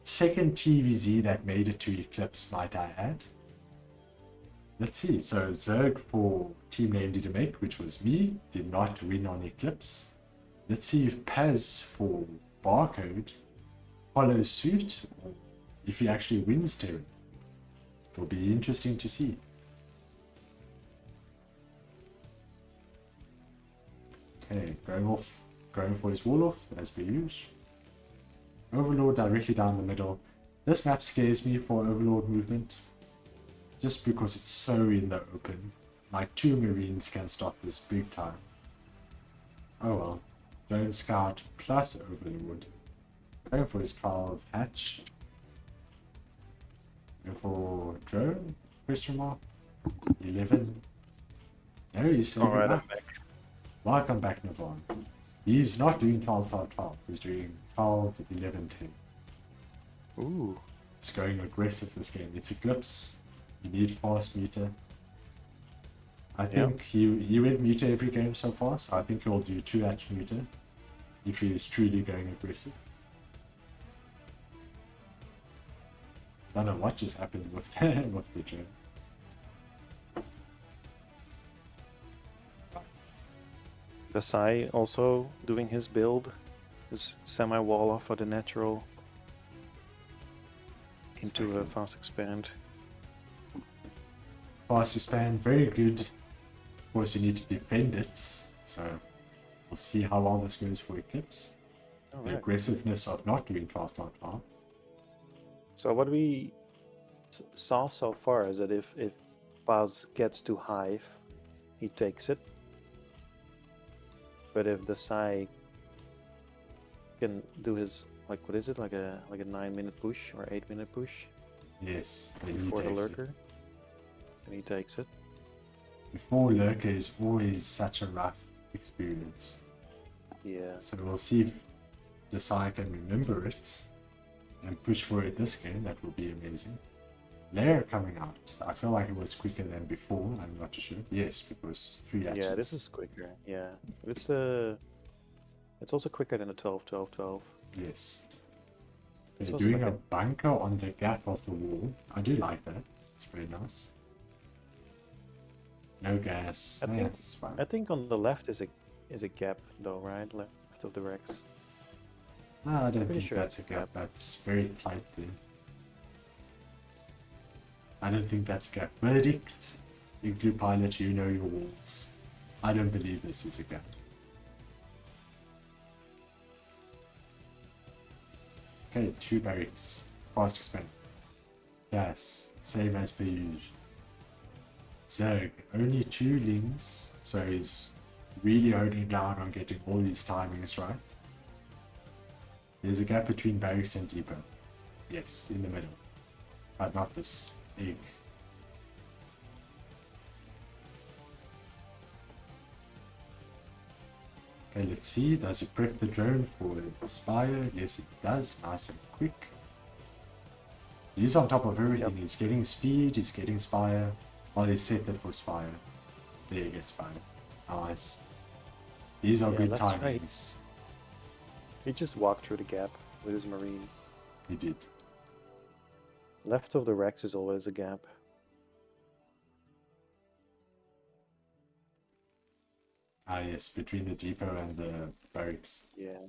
Second TVZ that made it to Eclipse, might I add. Let's see. So Zerg for team name did make, which was me, did not win on Eclipse. Let's see if Paz for Barcode follows suit, or if he actually wins Terran. It will be interesting to see. Okay, going for his wall off as per usual. Overlord directly down the middle. This map scares me for Overlord movement, just because it's so in the open. Like 2 Marines can stop this big time. Oh well. Drone Scout plus Overlord. Going for his 12 hatch. Going for drone? Question mark. 11. No, he's saving Alright, up. I'm back. Welcome back, Navane. He's not doing 12, 12, 12. He's doing 12, 11, 10. Ooh. It's going aggressive this game. It's Eclipse. You need fast meter. I think he went meter every game so far, so I think he'll do 2 hatch meter if he is truly going aggressive. Don't know what just happened with with the drone. Dasai also doing his build, his semi-wall off for the natural into a fast expand. Fast expand, very good. Of course, you need to defend it, so we'll see how long this goes for Eclipse. The Alright. aggressiveness of not doing 12, 12, 12. So what we saw so far is that if Paz gets to Hive, he takes it. But if Dasai can do his, like, what is it, like a 9-minute push or 8-minute push Yes, then he before the takes it. lurker, then he takes it. Before lurker is always such a rough experience. Yeah. So we'll see if Dasai can remember it and push for it this game. That will be amazing. Lair coming out. I feel like it was quicker than before. I'm not too sure. Yes, because 3 actions. Yeah, this is quicker. Yeah, it's also quicker than the 12, 12, 12. Yes. This They're was doing like a bunker on the gap of the wall. I do like that. It's very nice. No gas. I Yeah, think- it's fine. I think on the left is a gap though, right? Left of the Rex. No, I don't pretty think sure that's a it's gap. That's very tight there. I don't think that's a gap. Verdict. Igloo pilot, you know your walls. I don't believe this is a gap. Okay, 2 barracks. Fast expand. Gas. Same as per usual. Zerg. Only 2 lings. So he's really holding down on getting all these timings right. There's a gap between barracks and depot. Yes, in the middle. But not this egg. Okay, let's see. Does he prep the drone for the Spire? Yes, it does. Nice and quick. He's on top of everything. Yep. He's getting speed, he's getting Spire. Well, he's set it for Spire. There you get Spire. Nice. These are Yeah, good that's timings. right. He just walked through the gap with his Marine. He did. Left of the Rex is always a gap. Ah, yes, between the depot and the barracks. Yeah.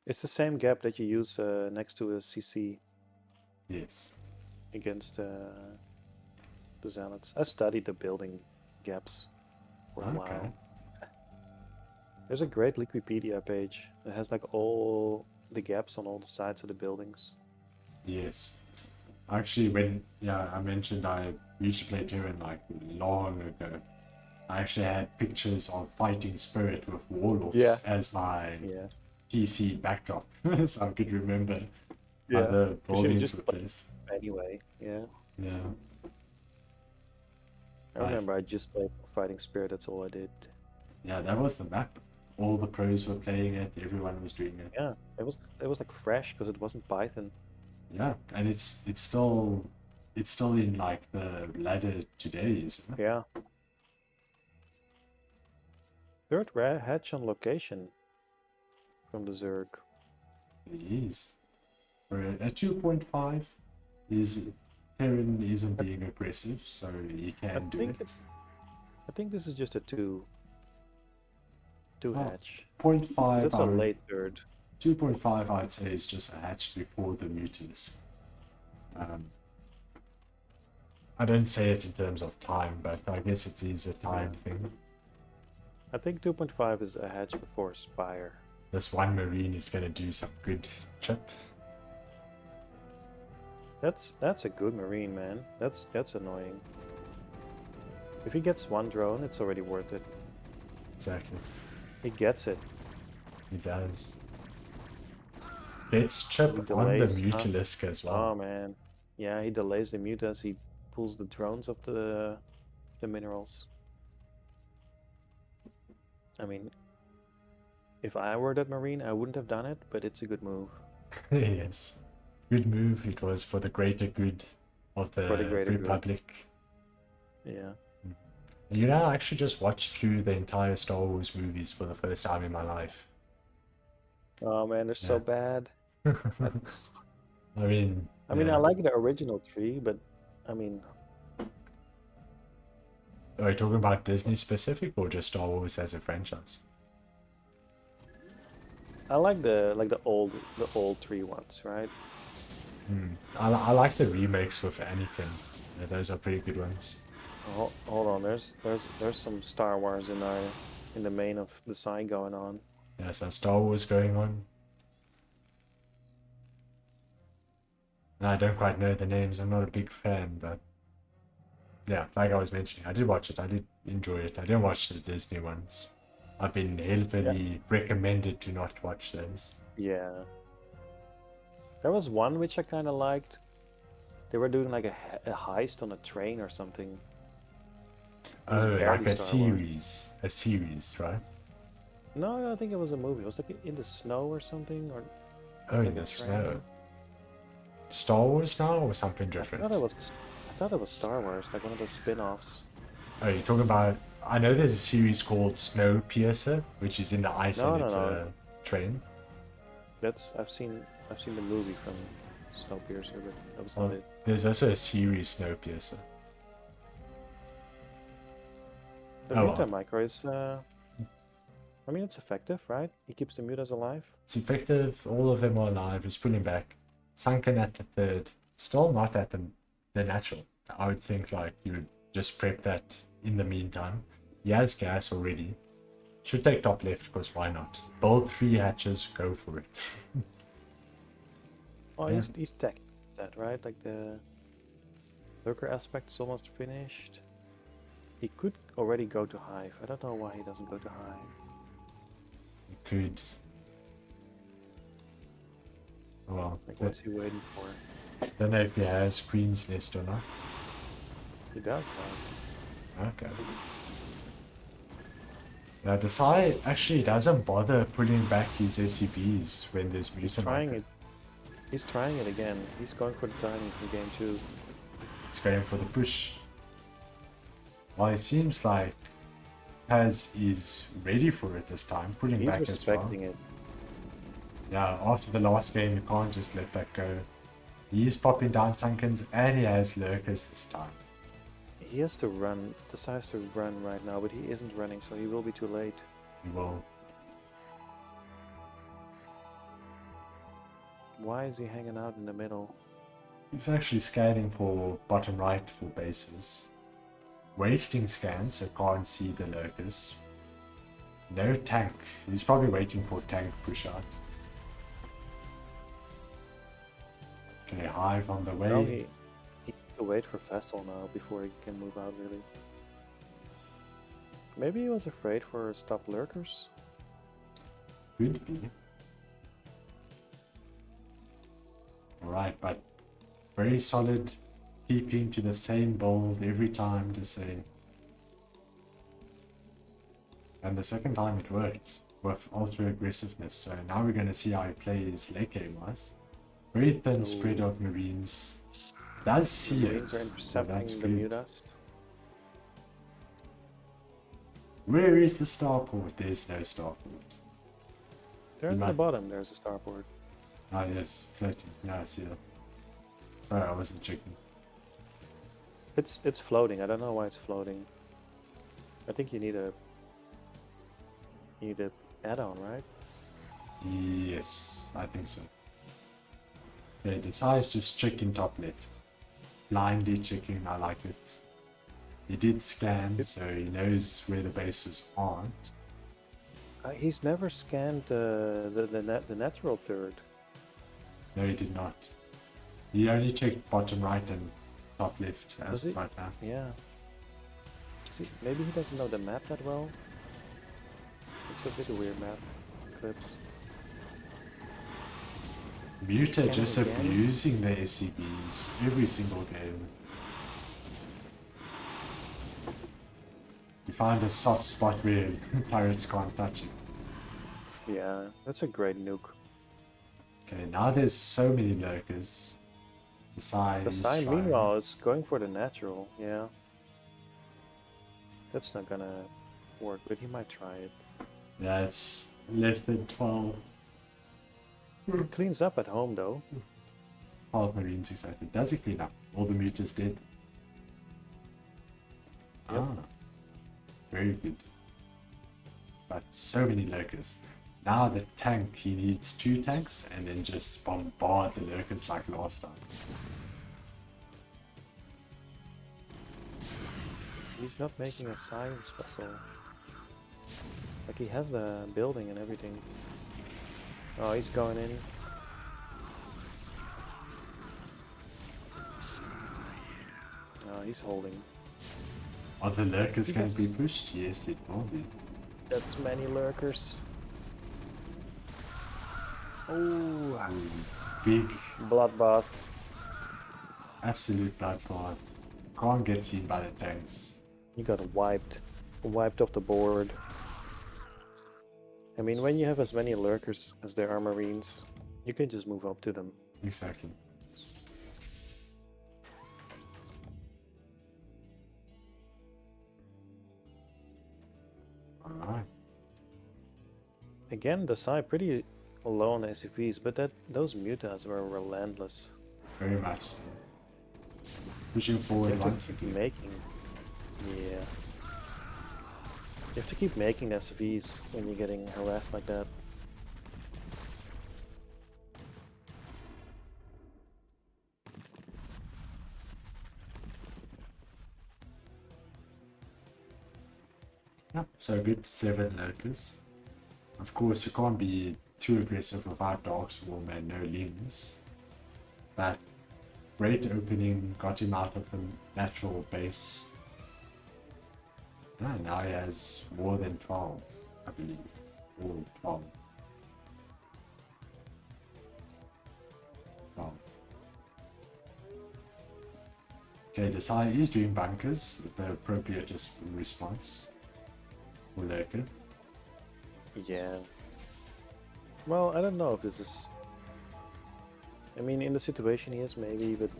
It's the same gap that you use next to a CC Yes. against the Zealots. I studied the building gaps for a Okay. while. There's a great Wikipedia page that has like all the gaps on all the sides of the buildings. Yes. Actually, I mentioned I used to play Terran like long ago. I actually had pictures of Fighting Spirit with Warlords Yeah. as my Yeah. PC backdrop, so I could remember how Yeah. the 'Cause you buildings just were play- placed. Anyway, yeah. Yeah. I remember I just played Fighting Spirit, that's all I did. Yeah, that was the map. All the pros were playing it, everyone was doing it. Yeah, it was like fresh because it wasn't Python. Yeah, and it's still in like the ladder today, isn't it? Yeah. Third hatch on location from the Zerg. It is. For a 2.5 is Terran isn't being aggressive, so he can do it. I think this is just a two Oh, hatch. 0.5 That's a late third. 2.5 I'd say is just a hatch before the mutants. I don't say it in terms of time, but I guess it is a time thing. I think 2.5 is a hatch before Spire. This one Marine is going to do some good chip. That's a good Marine, man. That's annoying. If he gets one drone, it's already worth it. Exactly. He gets it. He does. Gets chip He on the delays stuff. Mutalisk as Oh well. man. Yeah, he delays the mute as he pulls the drones of the minerals. I mean, if I were that Marine, I wouldn't have done it, but it's a good move. Yes. Good move. It was for the greater good of the For the greater good. Republic. Yeah. You know, I actually just watched through the entire Star Wars movies for the first time in my life. Oh man, they're so Yeah. bad. I mean, I mean, yeah. I like the original three, but I mean, Are you talking about Disney specific or just Star Wars as a franchise? I like the old three ones, right? I like the remakes with Anakin. Yeah, those are pretty good ones. Hold on, there's some Star Wars in the main of the side going on. Yeah, some Star Wars going on. I don't quite know the names. I'm not a big fan, but yeah, like I was mentioning, I did watch it. I did enjoy it. I didn't watch the Disney ones. I've been heavily recommended to not watch those. Yeah. There was one which I kind of liked. They were doing like a heist on a train or something. It was Oh, like barely a Star Wars. series, right? No, I think it was a movie. It was like in the snow or something, or Oh, like in a the train. snow. Star Wars now or something I different? thought it was Star Wars, like one of those spin-offs. Oh, you're talking about... I know there's a series called Snowpiercer, which is in the ice No, and no, it's no. a train. I've seen the movie from Snowpiercer, but that was Well, not it. there's also a series Snowpiercer. The Oh, mute well. micro is, I mean, it's effective, right? He keeps the mutas alive. It's effective, all of them are alive, he's pulling back. Sunken at the third, still not at the natural. I would think like you would just prep that in the meantime. He has gas already. Should take top left because why not? Build 3 hatches, go for it. Oh, Yeah. he's tech that, right? Like the lurker aspect is almost finished. He could already go to Hive. I don't know why he doesn't go to Hive. You could. Well, Like, what's he waiting for? don't know if he has Queen's Nest or not. He does have. Okay. Now, Dasai actually doesn't bother pulling back his SCVs when there's He's mutant. trying it. He's trying it again. He's going for the timing from game 2. He's going for the push. Well, it seems like Paz is ready for it this time, pulling He's back as well. respecting it. Yeah, after the last game, you can't just let that go. He's popping down Sunkens and he has Lurkers this time. He has to run, decides to run right now, but he isn't running, so he will be too late. He will. Why is he hanging out in the middle? He's actually scanning for bottom right for bases. Wasting scans, so can't see the Lurkers. No tank. He's probably waiting for tank push out. Okay, Hive on the way. Well, he needs to wait for Vessel now before he can move out, really. Maybe he was afraid for stop lurkers? Could be. Alright, but very solid, keeping to the same build every time to say. And the second time it worked with ultra aggressiveness, so now we're going to see how he plays late game wise. Very thin spread of Marines. Does see Marines it, are so that's intercepting the good. Mutas. Where is the starport? There's no starport. There at might- the bottom, there's a starport. Ah yes, floating. Yeah, I see that. Sorry, I wasn't checking. It's floating. I don't know why it's floating. I think you need a add-on, right? Yes, I think so. Okay, decides just checking top left. Blindly checking, I like it. He did scan, so he knows where the bases aren't. He's never scanned the natural third. No, he did not. He only checked bottom right and top left as Does he? of right now. Yeah. Maybe he doesn't know the map that well. It's a bit of a weird map. Clips. Muta Scanning just again. abusing the SCBs every single game. You find a soft spot where turrets can't touch it. Yeah, that's a great nuke. Okay, now there's so many lurkers. The is sign, trying. meanwhile, is going for the natural. Yeah. That's not gonna work, but he might try it. Yeah, it's less than 12. It cleans up at home, though. 12 Marines exactly. Does it clean up? All the mutas dead. Yep. Ah, very good. But so many lurkers. Now the tank, he needs 2 tanks and then just bombard the lurkers like last time. He's not making a science vessel. Like, he has the building and everything. Oh, he's going in. Oh, he's holding. Are the lurkers He going has to be to- pushed? Yes, it will be. That's many lurkers. Oh, Big, bloodbath. absolute bloodbath. Can't get seen by the tanks. He got wiped off the board. I mean, when you have as many lurkers as there are marines, you can just move up to them. Exactly. Alright. Again, Dasai pretty low on SCVs, but those mutas were relentless. Very much so. Pushing You forward have once to keep again. making. Yeah. You have to keep making SCVs when you're getting harassed like that. Yep, so good 7 lurkers. Of course, you can't be too aggressive without Dark Swarm and no limbs. But great opening, got him out of the natural base. Ah, now he has more than 12, I believe. Or 12. Okay, Dasai is doing bunkers, the appropriate response for Lurker. Yeah. Well, I don't know if this is... I mean, in the situation he is, maybe, but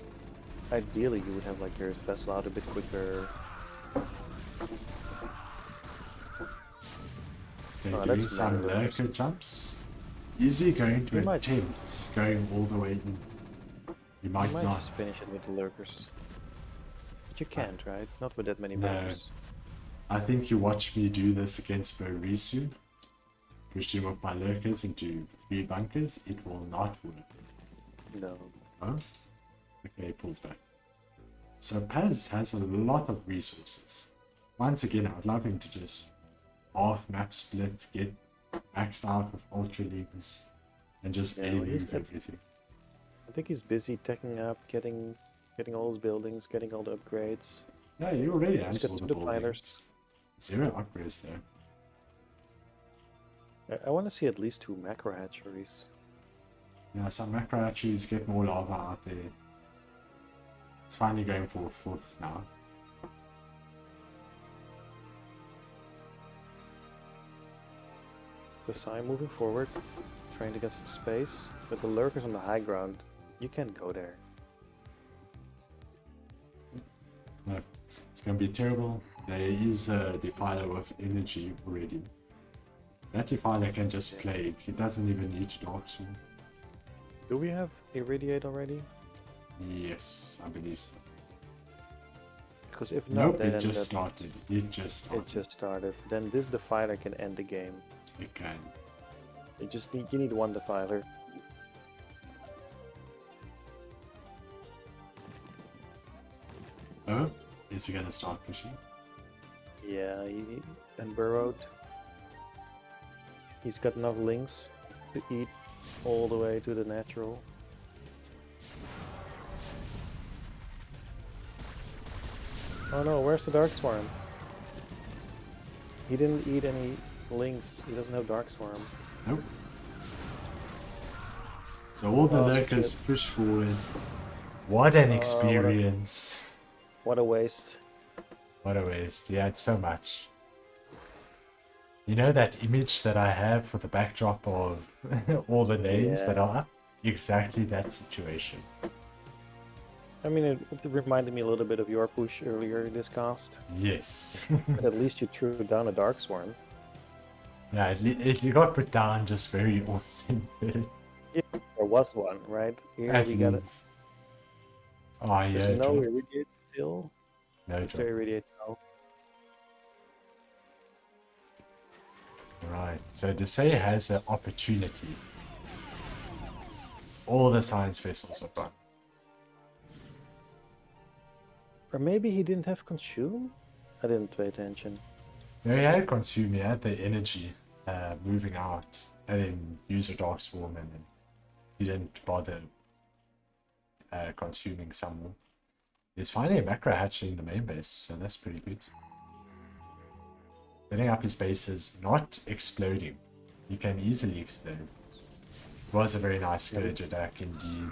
ideally you would have like your vessel out a bit quicker. They're Oh, doing that's some many lurkers. Lurker jumps. Is he going to He might- attempt going all the way in? He You might might not. just finish it with the lurkers. But you can't, right? Not with that many No. bunkers. I think you watch me do this against Borisu. Push him with my lurkers into 3 bunkers. It will not work. No. Huh? Okay, he pulls back. So Paz has a lot of resources. Once again, I would love him to just half map split, get maxed out with ultra leagues, and just Yeah, A well, he's move got- everything. I think he's busy teching up, getting all his buildings, getting all the upgrades. No, he already He's has got all the 2 defilers. buildings. 0 upgrades though. I want to see at least 2 macro hatcheries. Yeah, some macro hatcheries get more lava out there. It's finally going for a 4th now. Dasai moving forward, trying to get some space, but the lurkers on the high ground, you can't go there. No, it's gonna be terrible. There is a defiler with energy already. That defiler can just plague. It doesn't even need to dark sword. Do we have Irradiate already? Yes, I believe so. Because if not, Nope, then it just that- started. It just started. It just started. Then this defiler can end the game. It can. You need 1 defiler. Oh, is he gonna start pushing? Yeah, he and burrowed. He's got enough links to eat all the way to the natural. Oh no, where's the Dark Swarm? He didn't eat any links. He doesn't have Dark Swarm. Nope. So all the Oh, lurkers shit. push forward. What an what a- experience. What a waste. What a waste. He had so much. You know that image that I have for the backdrop of all the names that Yeah. are up? Exactly that situation. I mean, it reminded me a little bit of your push earlier in this cast. Yes. But at least you threw down a Dark Swarm. Yeah, you got put down just very off-centered. There was one, right? Here At we got it. least. Oh, yeah. There's no drop. Irradiate still. No Is drop. there Irradiate now? Right, so Dasai has an opportunity. All the science vessels are gone. Or maybe he didn't have Consume? I didn't pay attention. No, he had consume, he had the energy moving out, and then use a dark swarm, and then he didn't bother consuming some more. He's finally a macro hatching in the main base, so that's pretty good. Setting up his bases, not exploding. He can easily explode. Was a very nice Scourge attack indeed.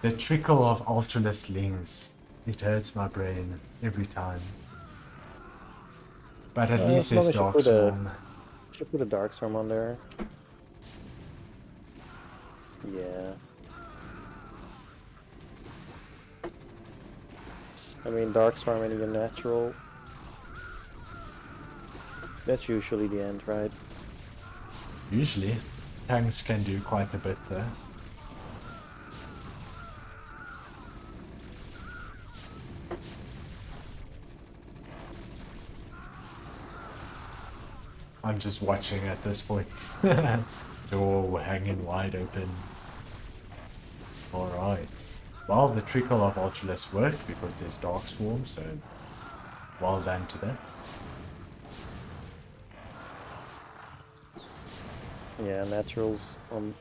The trickle of Ultralist Lings. It hurts my brain every time. But at least as long there's as you Dark put a- Swarm. Should put a Dark Storm on there. Yeah. I mean, Dark Storm and even natural. That's usually the end, right? Usually, tanks can do quite a bit there. I'm just watching at this point. Door hanging wide open. Alright. Well, the trickle of Ultraless worked because there's Dark Swarm, so well done to that. Yeah, naturals on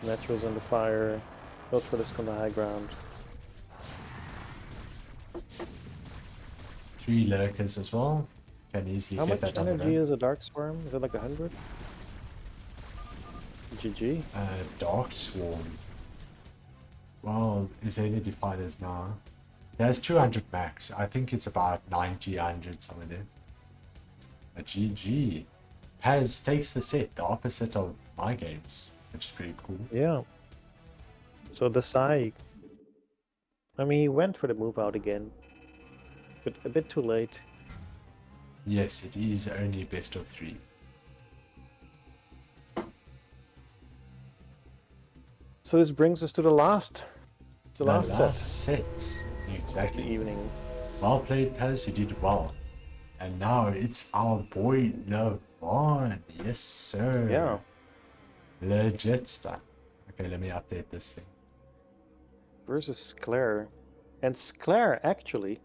the fire. Ultralisk on the high ground. 3 lurkers as well. Can easily How get much that on the energy run. is a Dark Swarm? Is it like 100? GG. Dark Swarm. Well, is there any defilers now? There's 200 max. I think it's about 90, 100 somewhere there. A GG. Paz takes the set, the opposite of my games, which is pretty cool. Yeah. So Dasai, I mean, he went for the move out again, but a bit too late. Yes, it is only best of 3. So this brings us to the last set set. of Exactly. the evening. Well played, Paz. You did well. And now it's our boy Navane. Yes, sir. Yeah. Legit stuff. Okay, let me update this thing. Versus Skler. And Skler actually,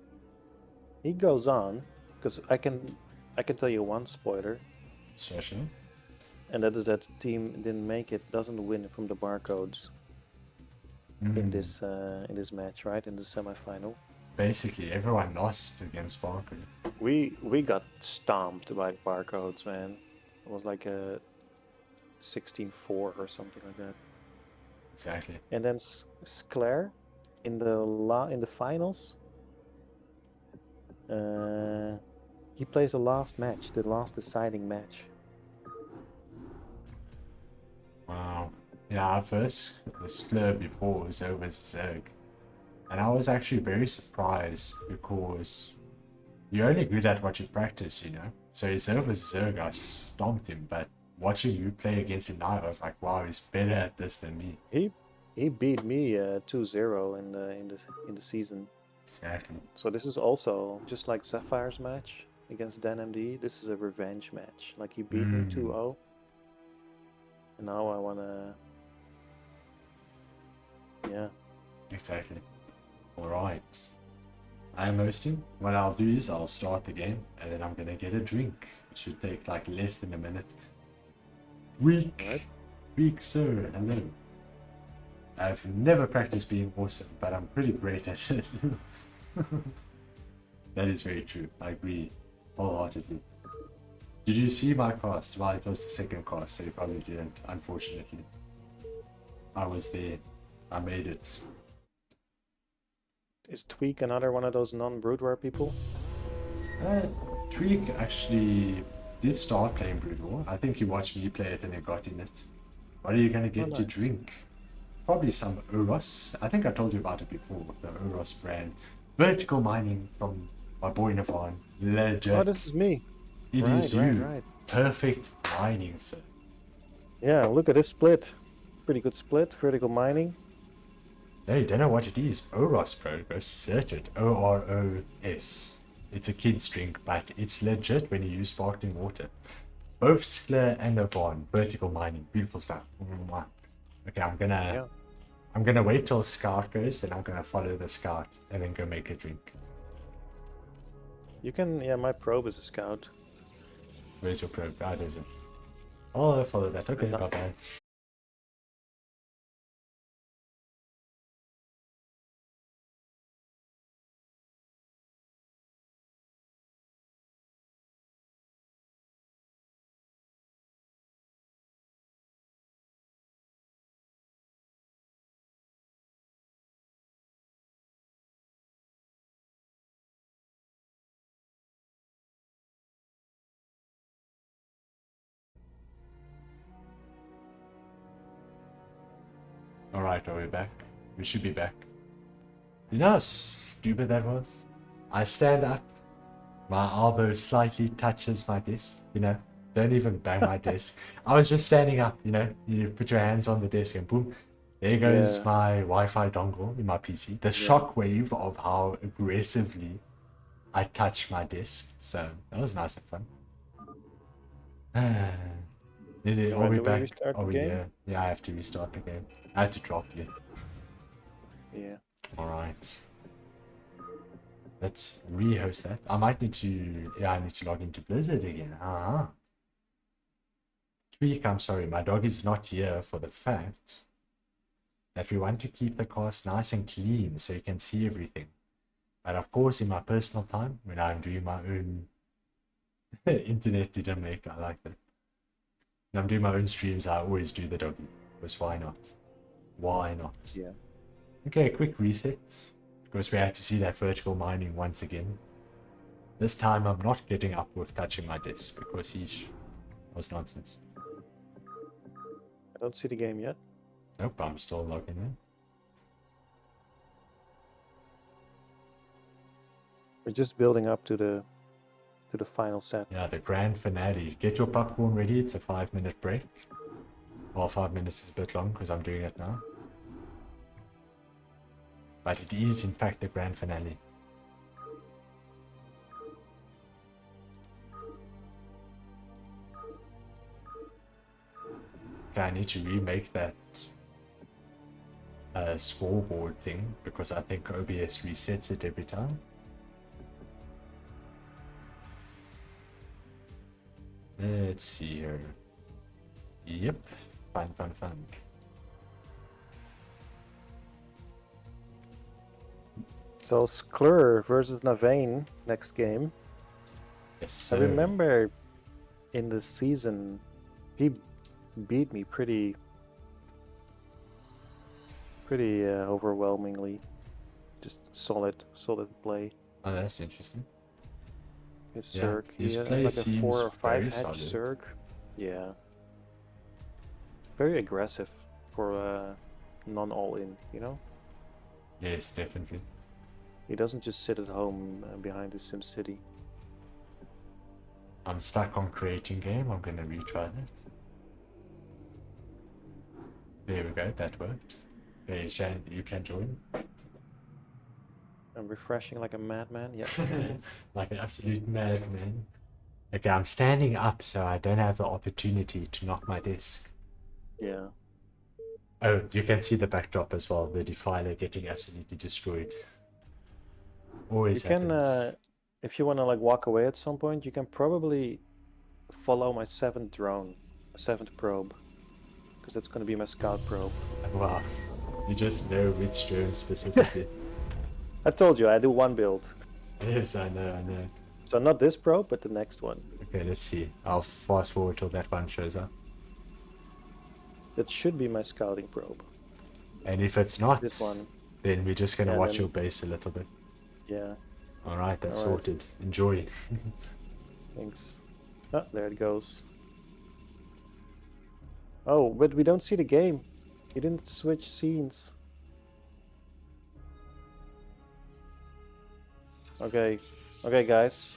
he goes on, because I can tell you one spoiler, Session. and that is that the team didn't make it, doesn't win from the barcodes in this match, right? In the semifinal. Basically, everyone lost against Barker. We got stomped by the barcodes, man. It was like a 16-4 or something like that. Exactly. And then Skler in the finals, he plays the last match, the last deciding match. Wow. Yeah, at first, the Skler before was over Zerg. And I was actually very surprised because you're only good at what you practice, you know? So his over Zerg, I stomped him, but watching you play against him now, I was like, wow, he's better at this than me. He beat me 2-0 in the season. Exactly. So this is also just like Zephyr's match against DanMD. This is a revenge match. Like he beat me 2-0, and now I wanna, yeah. Exactly. Alright. I am hosting. What I'll do is I'll start the game and then I'm gonna get a drink. It should take like less than a minute. Weak. Right. Weak, sir. Hello. I've never practiced being awesome, but I'm pretty great at it. That is very true. I agree wholeheartedly. Did you see my cast? Well, it was the second cast, so you probably didn't, unfortunately. I was there. I made it. Is Tweak another one of those non-Broodware people? Tweak actually did start playing Brood War. I think he watched me play it and he got in it. What are you going to get to nice. drink? Probably some Uros. I think I told you about it before, the Uros brand. Vertical mining from my boy Navane. Legit. Oh, this is me. It is you. Right. Perfect mining, sir. Yeah, look at this split. Pretty good split. Vertical mining. No, you don't know what it is. Oros, bro. Go search it. OROS. It's a kid's drink, but it's legit when you use sparkling water. Both Skler and Navane. Vertical mining. Beautiful stuff. Okay, I'm gonna wait till Scout goes, then I'm gonna follow the Scout and then go make a drink. You can, yeah, my probe is a scout. Where's your probe? Ah, there's it. Oh, I'll follow that. Okay, bye bye. Alright, are we back? We should be back. You know how stupid that was? I stand up, my elbow slightly touches my desk, you know, don't even bang my desk. I was just standing up, you know, you put your hands on the desk and boom, there goes my Wi-Fi dongle in my PC. The shockwave of how aggressively I touched my desk, so that was nice and fun. Is it? Are we back? Are we here? Yeah, I have to restart the game. I had to drop you. Yeah. Alright. Let's rehost that. I might need to... Yeah, I need to log into Blizzard again. Tweak, I'm sorry. My dog is not here for the fact that we want to keep the cast nice and clean so you can see everything. But of course, in my personal time, when I'm doing my own... Internet didn't make, I like that. When I'm doing my own streams, I always do the doggy. Because why not? Why not? Yeah. Okay, quick reset. Because we had to see that vertical mining once again. This time I'm not getting up with touching my desk because he was nonsense. I don't see the game yet. Nope, I'm still logging in. We're just building up to the final set. Yeah, the grand finale. Get your popcorn ready. It's a 5-minute break. Well, 5 minutes is a bit long because I'm doing it now. But it is, in fact, the grand finale. Okay, I need to remake that scoreboard thing because I think OBS resets it every time. Let's see here. Yep. Fun. So Skler versus Navane next game. Yes, sir. I remember in the season he beat me pretty overwhelmingly. Just solid play. Oh, that's interesting. His Yeah, Zerg. He his has play like a seems 4 or 5 very hedge solid. Zerg. Yeah. Very aggressive for non all-in, you know? Yes, definitely. He doesn't just sit at home behind his SimCity. I'm stuck on creating game. I'm gonna retry that. There we go, that worked. Okay, Shane, you can join. I'm refreshing like a madman. Yeah. Like an absolute madman. Okay, I'm standing up so I don't have the opportunity to knock my desk. Yeah. Oh, you can see the backdrop as well, the Defiler getting absolutely destroyed. Always You can, happens. if you want to like walk away at some point, you can probably follow my 7th drone, 7th probe, because that's going to be my scout probe. Wow, you just know which drone specifically. I told you I do one build. Yes, I know. So not this probe, but the next one. Okay, let's see. I'll fast forward till that one shows up. That should be my scouting probe. And if it's not, This one. then we're just gonna Yeah, watch then- your base a little bit. Yeah. Alright, that's All right. sorted. Enjoy. Thanks. Oh, there it goes. Oh, but we don't see the game. You didn't switch scenes. Okay. Okay, guys.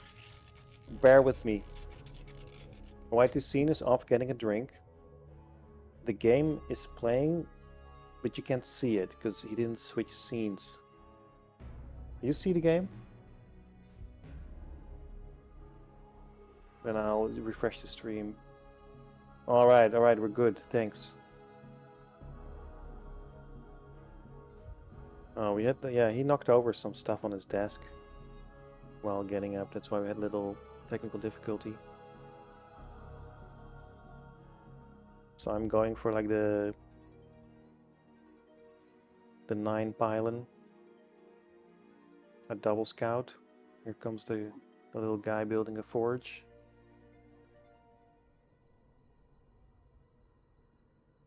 Bear with me. YTseen is off getting a drink. The game is playing, but you can't see it because he didn't switch scenes. You see the game? Then I'll refresh the stream. Alright, we're good. Thanks. Oh, we had, yeah, he knocked over some stuff on his desk while getting up. That's why we had a little technical difficulty. So I'm going for like the 9 pylon. A double scout. Here comes the little guy building a forge.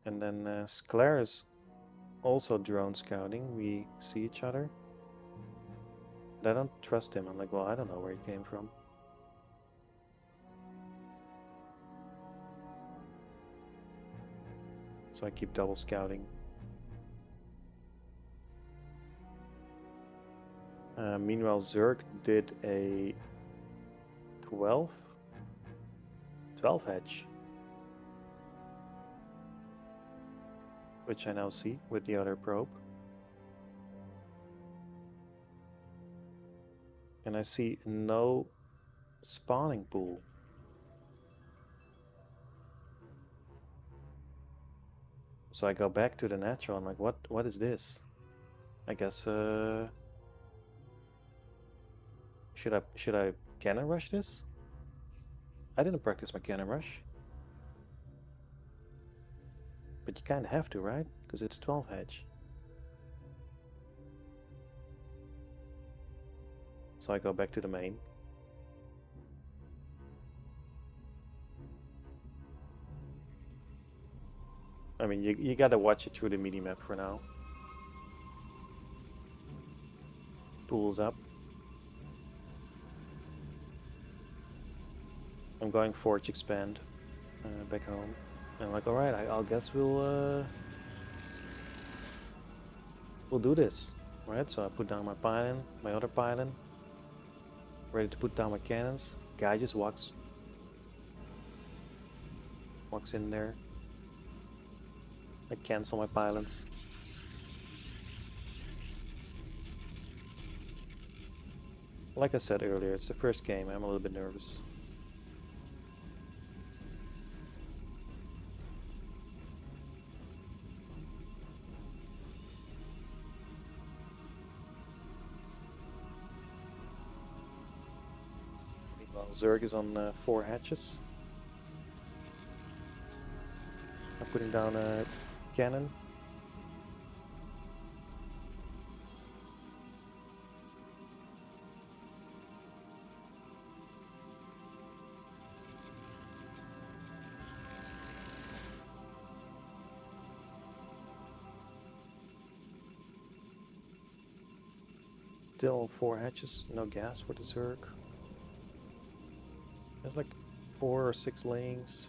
And then Skler is also drone scouting. We see each other. But I don't trust him. I'm like, well, I don't know where he came from. So I keep double scouting. Meanwhile, Zerg did a 12 hedge. Which I now see with the other probe. And I see no spawning pool. So I go back to the natural. I'm like, what is this? I guess should I cannon rush this? I didn't practice my cannon rush. But you kinda have to, right? Because it's 12 hedge. So I go back to the main. I mean, you gotta watch it through the mini-map for now. Pool's up. I'm going Forge Expand back home. And I'm like, alright, I'll guess we'll do this. Right, so I put down my pylon, my other pylon. Ready to put down my cannons. Guy just walks in there. I cancel my pylons. Like I said earlier, it's the first game, I'm a little bit nervous. Meanwhile, Zerg is on 4 hatches. I'm putting down a cannon. Still 4 hatches, no gas for the Zerg. There's like 4 or 6 layings.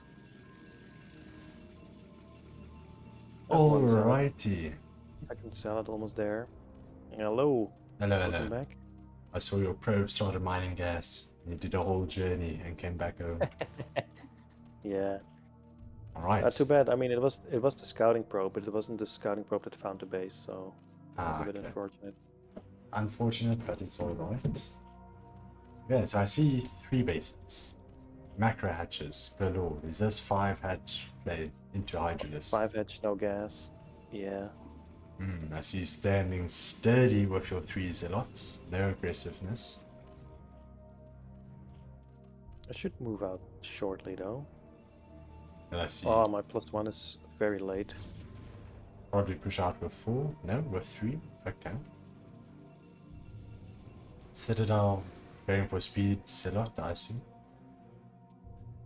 Alrighty. Second salad almost there. Hello. Hello, Welcome hello. back. I saw your probe started mining gas. You did a whole journey and came back home. Yeah. Alright. Not too bad. I mean, it was the scouting probe, but it wasn't the scouting probe that found the base, so it was a bit Okay. unfortunate. Unfortunate, but it's alright. Yeah, so I see 3 bases. Macro hatches galore. Is this 5 hatch play into Hydralis? 5 hatch, no gas. Yeah. I see you standing sturdy with your 3 zealots. No aggressiveness. I should move out shortly though. And I see Oh, my +1 is very late. probably push out with 4. No, with 3. Okay. Citadel, going for speed, zealot, I assume.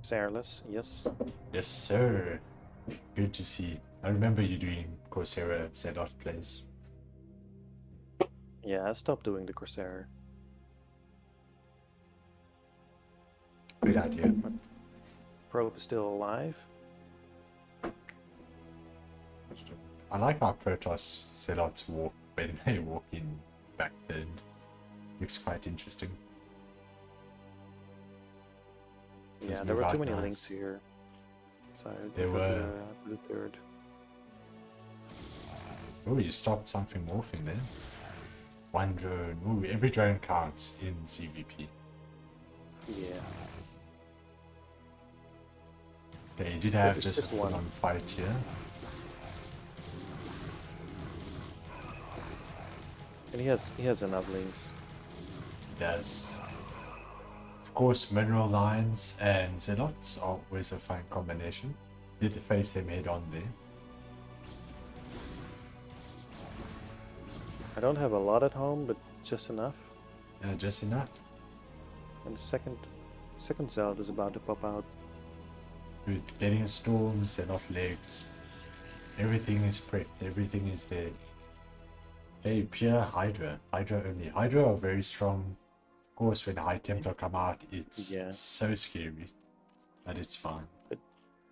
Sairless, yes. Yes, sir. Good to see. I remember you doing Coursera zealot plays. Yeah, I stopped doing the Corsair. Good idea. Probe is still alive. I like how Protoss zealots walk when they walk in backturned. Looks quite interesting. Yeah, Does there move were too out many nice. links here. So I There go were. to the third. Oh, you stopped something morphing there. 1 drone. Ooh, every drone counts in CVP. Yeah. Okay, you did have it's just a just one. full-on fight here. And he has enough links. It does. Of course, mineral lines and zealots are always a fine combination. Did face them head on there. I don't have a lot at home, but just enough. Just enough. And the second zealot is about to pop out. Good. Getting a storm, zealot legs. Everything is prepped, everything is there. Okay, pure Hydra. Hydra only. Hydra are very strong. Of course, when High Templar come out, it's Yeah. so scary. But it's fine.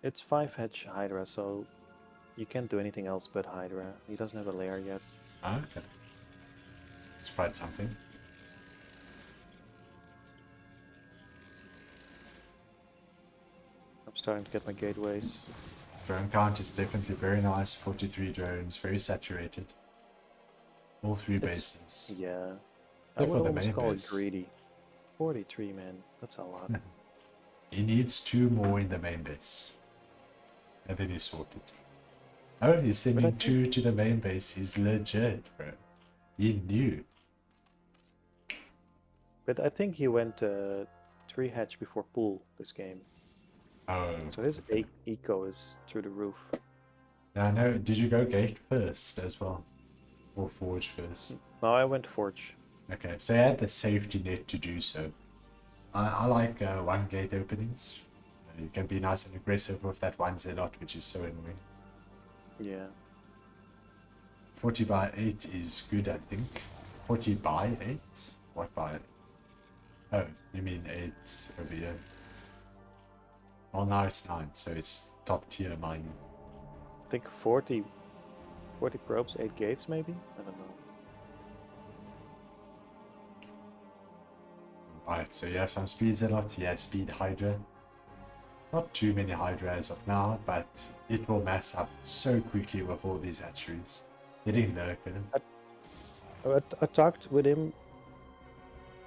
It's 5 hatch Hydra, so you can't do anything else but Hydra. He doesn't have a lair yet. Okay. It's quite something. I'm starting to get my gateways. Drone count is definitely very nice. 43 drones, very saturated. All 3 bases. Yeah. I Except would for the almost main call base. it greedy. 43, man. That's a lot. He needs 2 more in the main base. And then he's sorted. Oh, he's But I sending think- 2 to the main base. He's legit, bro. He knew. But I think he went 3 hatch before pool this game. Oh. So his eco is through the roof. Now, no, did you go gate first as well? Or forge first? No, I went forge. Okay, so you had the safety net to do so. I like 1 gate openings. You can be nice and aggressive with that 1 zealot, which is so annoying. Yeah. 40 by 8 is good, I think. 40 by 8? What by 8? Oh, you mean 8 over here. Well, now it's 9, so it's top tier mining. I think 40 probes, 8 gates maybe? I don't know. Right, so you have some speed zealots, you have speed hydra. Not too many hydra as of now, but it will mess up so quickly with all these hatcheries. Getting lurker. I talked with him,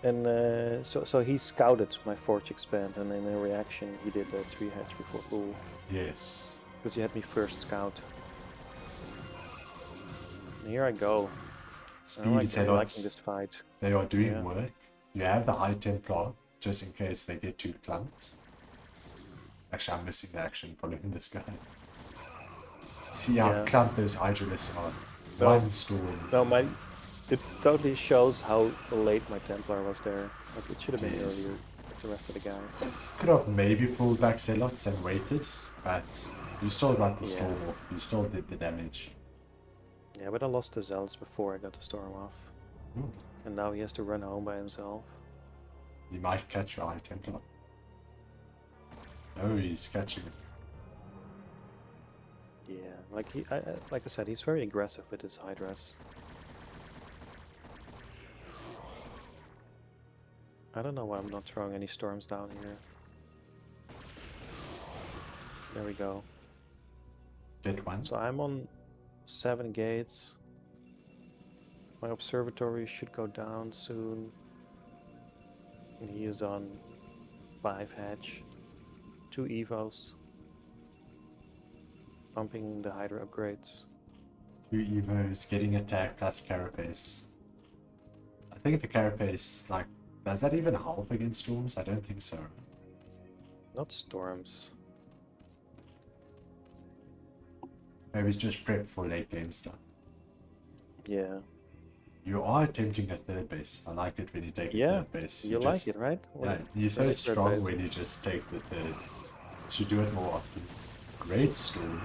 and so he scouted my Forge expand, and in a reaction he did a 3 hatch before pool. Yes. Because he had me first scout. And here I go. Speed I'm liking zealots, this fight. they are doing Yeah. work. You have the high Templar, just in case they get too clumped. Actually, I'm missing the action following this guy. See how Yeah. clumped those Hydralisks are. No. One storm. No, it totally shows how late my Templar was there. Like it should have been Yes. earlier, like the rest of the guys. Could have maybe pulled back Zealots and waited, but you still got the Yeah. storm off. You still did the damage. Yeah, but I lost the Zealots before I got the storm off. Ooh, And now he has to run home by himself. you might catch your High Templar. Oh, he's catching it. Yeah, like like I said, he's very aggressive with his Hydras. I don't know why I'm not throwing any storms down here. There we go. Get one. So I'm on 7 gates. My observatory should go down soon. And he is on 5 hatch. 2 evos. Pumping the Hydra upgrades. 2 Evos, getting attack plus Carapace. I think the Carapace, like, does that even help against storms? I don't think so. Not storms. Maybe it's just prep for late game stuff. Yeah. You are attempting a third base. I like it when you take a Yeah. third base. You like it, right? Yeah, you're so strong when you just take the third. Should do it more often. Great storm.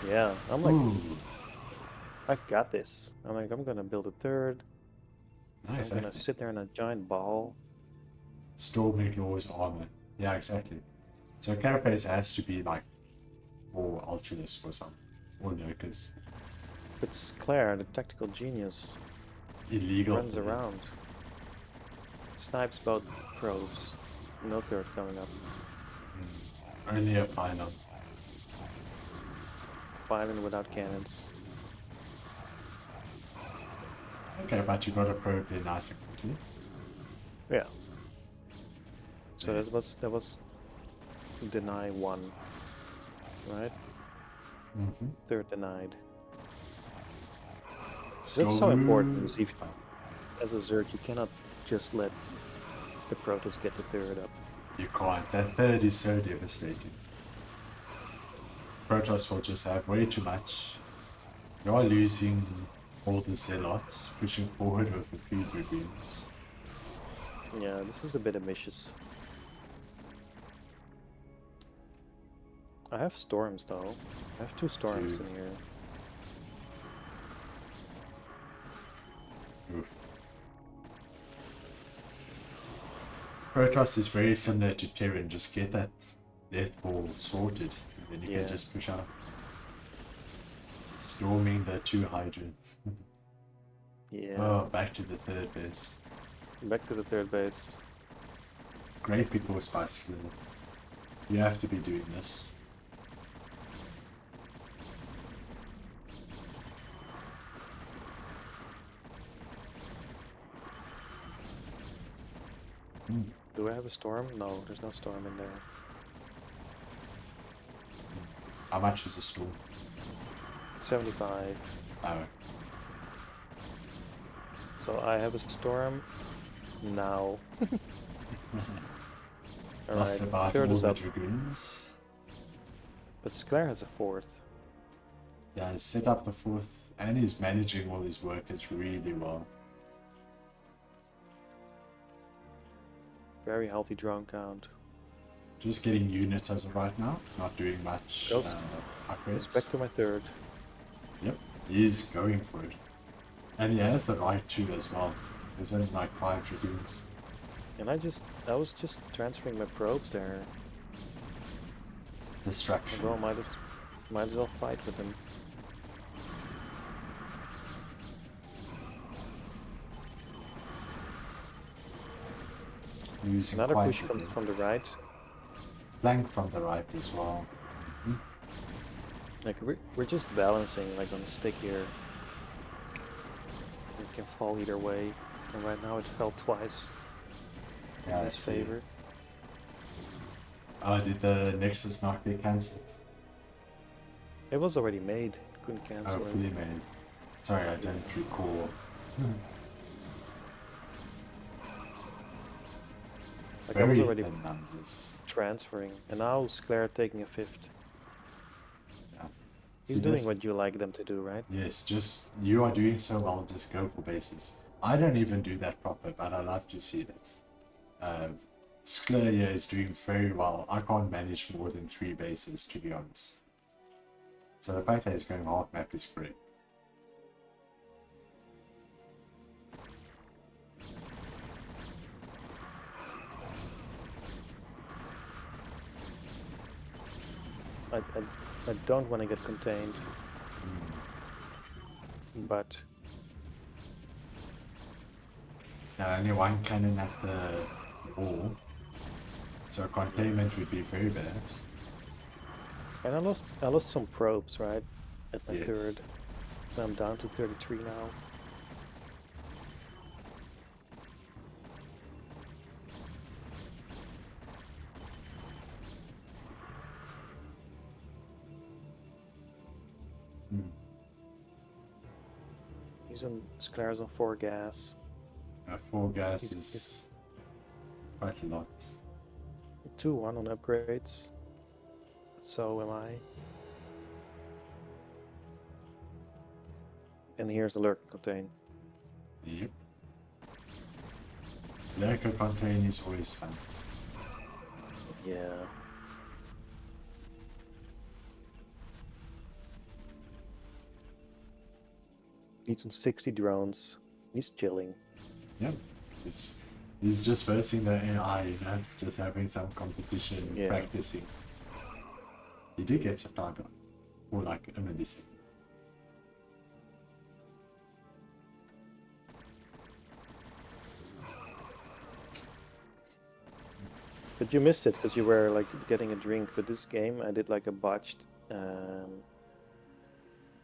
Yeah. I'm like, Ooh, I got this. I'm like, I'm gonna build a third. nice. I'm gonna Actually. sit there in a giant ball. Storm ignores armor. Yeah, exactly. So Carapace has to be like more Ultralisk or something. Or Lurkers. But Skler, the tactical genius, Illegal. runs around. Snipes both probes. No third coming up. Only a pylon. Firing without cannons. Okay, but you got a probe there nice and quickly. Yeah. So that was deny 1. Right? Mm-hmm. Third denied. That's so important. Storm. Is if, as a Zerg, you cannot just let the Protoss get the third up. You can't. That third is so devastating. Protoss will just have way too much. You are losing all the Zealots, pushing forward with the 3 Dragoons. Yeah, this is a bit ambitious. I have storms though. I have 2 storms Two. in here. Oof. Protoss is very similar to Terran, just get that death ball sorted, and then you Yeah. can just push out. Storming the 2 Hydras. Yeah. Oh, back to the third base. Back to the third base. Great people spice Skler. You have to be doing this. Do I have a storm? No, there's no storm in there. How much is a storm? 75. Oh, So I have a storm now. plus Alright, about third all is the up. Dragoons. But Skler has a 4th. Yeah, he's set up the 4th, and he's managing all his workers really well. Very healthy drone count. Just getting units as of right now, not doing much Goes- upgrades. It's back to my 3rd. Yep, he's going for it. And he has the right to as well. There's only like 5 dragoons. And I was just transferring my probes there. Distraction. Well, might as well fight with him. Using Another quite push a comes bit. from the right. Flank from the right as well. Like we're just balancing like on a stick here. It can fall either way. And right now it fell twice. Yeah, I His see. favor. Oh, did the Nexus not get cancelled? It was already made. Couldn't cancel Oh, it. fully made. Sorry, I don't recall. Like I was Very already thin numbers. transferring, and now Skler taking a 5th. Yeah. He's See, doing this- what you like them to do, right? Yes, just you are doing so well, just go for bases. I don't even do that proper, but I love to see that. Skler here is doing very well. I can't manage more than 3 bases, to be honest. So the fact that he's going hard map is great. I don't want to get contained, but Now only 1 cannon at the wall, so containment would be very bad. and I lost some probes, right? At my Yes. 3rd. So I'm down to 33 now. He's on Skler's on 4 gas. 4 gas He's- is quite a lot. 2-1 on upgrades. So am I. And here's the lurk contain. Yep. Lurker contain is always fun. Yeah. He's on 60 drones. He's chilling. Yep. He's just versing the AI, you know, just having some competition, Yeah. practicing. He did get supply drop for like a millisecond. But you missed it because you were like getting a drink. But this game, I did like a botched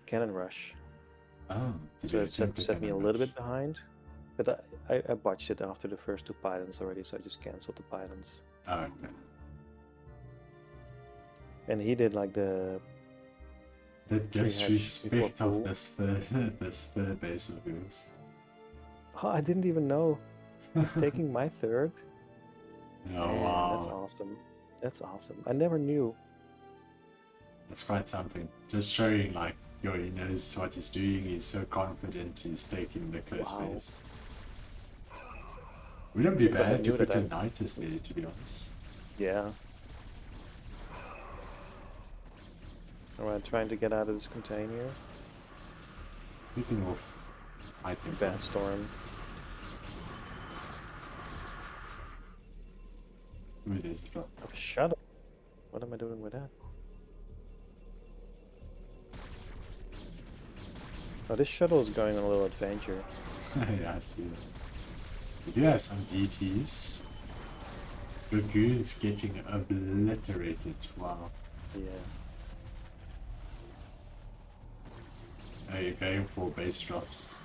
cannon rush. Oh, did So you it attempt the set me a cannon little rush? bit behind. But I botched it after the first 2 pylons already, so I just cancelled the pylons. Oh, okay. And he did like the The 3 heads disrespect before of pool. this third base of yours. Oh, I didn't even know. He's taking my 3rd. Oh, Man, wow. that's awesome. That's awesome. I never knew. That's quite something. Just showing like, yo, he knows what he's doing, he's so confident, he's taking the close Wow. base. Wouldn't be If I bad to knew put that a I- Nidus there, to be honest. Yeah. Alright, trying to get out of this container. Speaking of item Bad storm. Ooh, there's a drop. I have a shuttle. What am I doing with that? Oh, this shuttle is going on a little adventure. Yeah, I see that. We do have some DTs. Dragoon's getting obliterated. Wow. Yeah. Oh, you're going for base drops.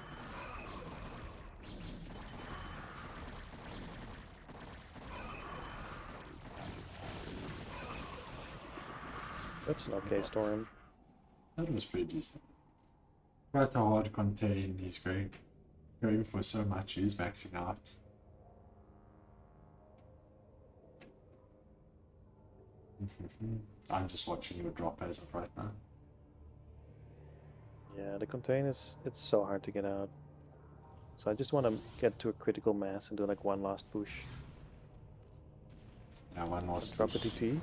That's an okay storm. That was pretty decent. Quite a hard contain. He's going for so much. He's maxing out. I'm just watching your drop as of right now. Yeah, the container it's so hard to get out. So I just want to get to a critical mass and do like one last push. Yeah, one last Drop a push. DT.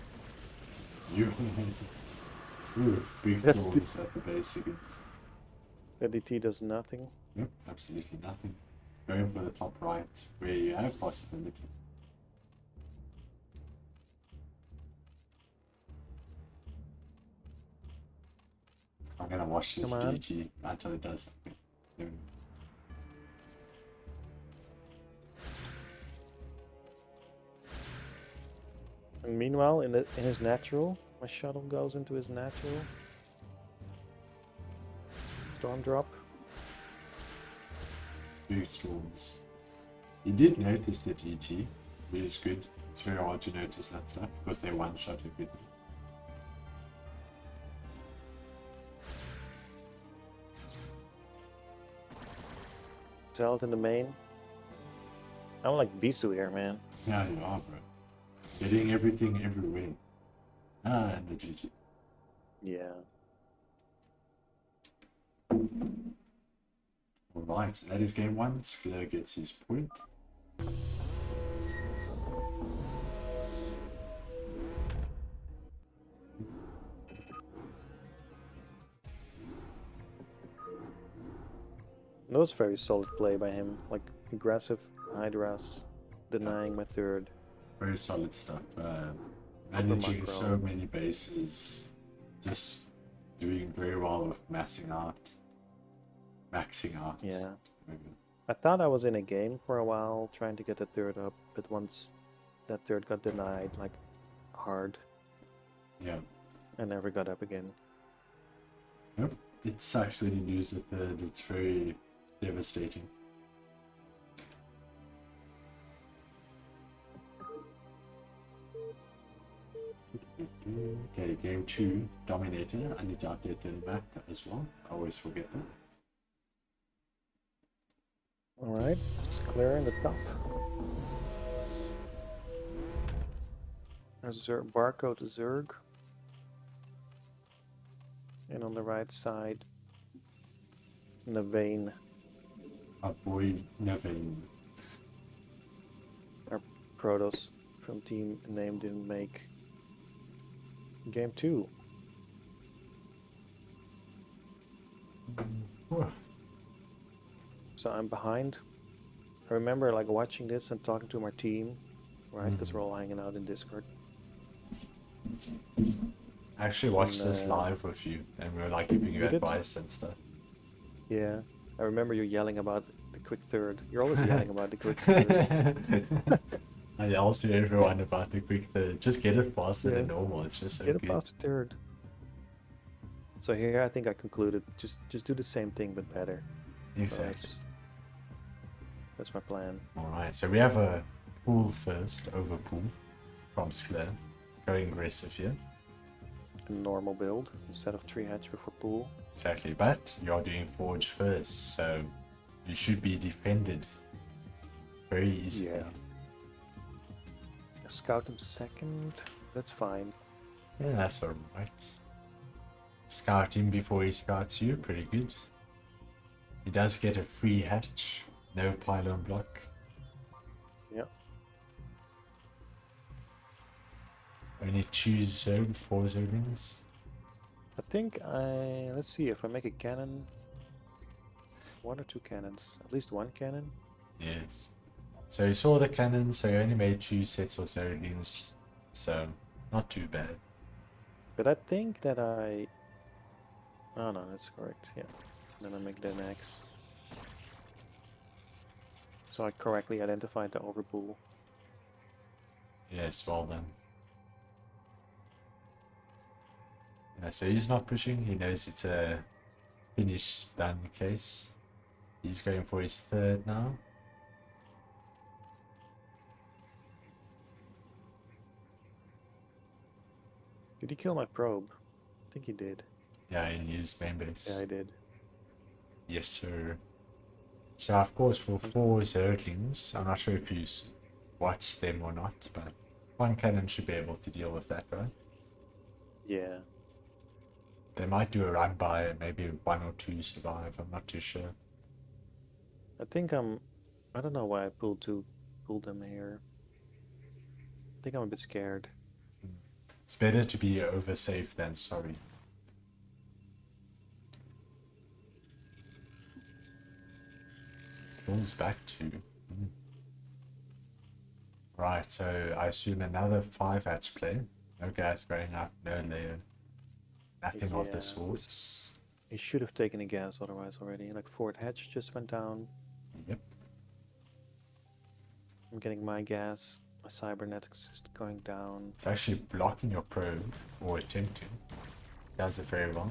You. Ooh, big storms at the base again. The DT does nothing. Nope, absolutely nothing. Going for the top right, where you have possibility. I'm gonna watch this Come on. DT until it does something. And meanwhile, in his natural, my shuttle goes into his natural. Storm drop. Big storms. He did notice the DT, which is good. It's very hard to notice that stuff because they one-shot everything. Zelt in the main. I'm like Bisu here, man. Yeah, you are, bro. Getting everything everywhere. Ah, and the GG. Yeah. Alright, so that is game one. Skler gets his point. That was very solid play by him. Like aggressive Hydras, denying my third. Very solid stuff. Managing macro. so many bases. Just doing very well with maxing out. Yeah. I thought I was in a game for a while trying to get the third up, but once that third got denied, like hard, Yeah. I never got up again. Nope. It sucks when you lose the third. It's very devastating. Okay, game two, Dominator. I need to update the map as well. I always forget that. Alright, Skler in the top. Barcode Zerg. And on the right side, Navane. Our boy Navane. Our Protoss from team name didn't make. Game 2. Whew. So I'm behind. I remember like watching this and talking to my team, right? Because we're all hanging out in Discord. I actually watched And, this live with you, and we were like giving you we did? advice and stuff. Yeah. I remember you yelling about the quick third. You're always yelling about the quick third. I yelled to everyone about the quick third. Just get it faster than Yeah. normal. It's just so Get a good. faster third. So here I think I concluded just do the same thing but better. So Exactly. that's my plan. Alright, so we have a pool first, over pool, from Skler. Going aggressive here. A normal build instead of tree hatch before pool. Exactly, but you're doing Forge first, so you should be defended very easily. Yeah. Scout him second. That's fine. Yeah, that's alright. Scout him before he scouts you, pretty good. He does get a free hatch, no pylon block. Yep. Only 4 zonings. I think let's see if I make a cannon. 1 or 2 cannons. At least 1 cannon. Yes. So you saw the cannon, so you only made 2 sets of zonings, so not too bad. But I think that I... Oh no, that's correct, yeah. Then I make the next. So I correctly identified the overpool. Yes, well done. Yeah, so he's not pushing, he knows it's a finish done case. He's going for his third now. Did he kill my probe? I think he did. Yeah, in his main base. Yeah, I did. Yes, sir. So of course for 4 Zerglings, I'm not sure if you watched them or not, but 1 cannon should be able to deal with that, right? Yeah. They might do a run by, maybe 1 or 2 survive, I'm not too sure. I think I don't know why I pulled them here. I think I'm a bit scared. It's better to be over safe than sorry. Falls back to. Right, so I assume another 5-hatch play. No gas going up, no layer. Nothing of the Yeah, sorts. He should have taken a gas otherwise already. Like forward hatch just went down. Yep. I'm getting my gas. My cybernetics is going down. It's actually blocking your probe, or attempting. Does it very well.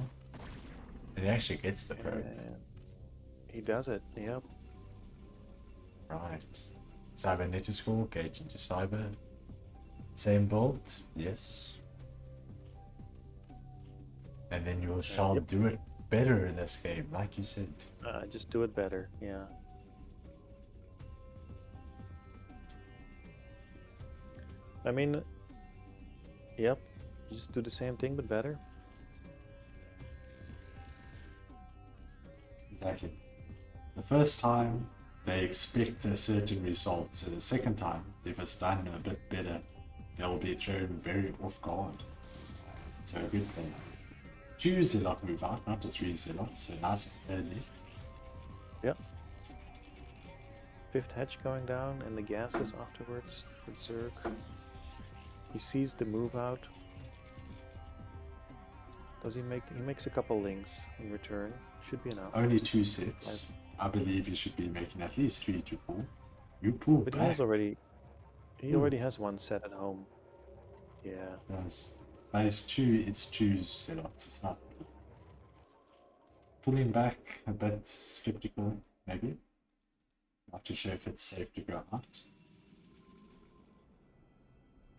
And he actually gets the probe. And he does it, yep. Right. Cybernetic score, gauge into cyber. Same build, yes. And then you shall Yep. do it better in this game, like you said. Just do it better, yeah. I mean, yep. You just do the same thing but better. Exactly. The first time they expect a certain result, so the second time, if it's done a bit better, they'll be thrown very off guard. So a good play. 2 Zealot move out, not a 3 Zealot, so nice and early. Yep. 5th hatch going down and the gases afterwards for Zerg. He sees the move out. Does he makes a couple links in return. Should be enough. Only 2 sets. I believe you should be making at least 3 to 4. You pull But back. he already has one set at home. Yeah. Yes. But it's 2 Zealots, it's not. Pulling back a bit skeptical, maybe. Not too sure if it's safe to go out.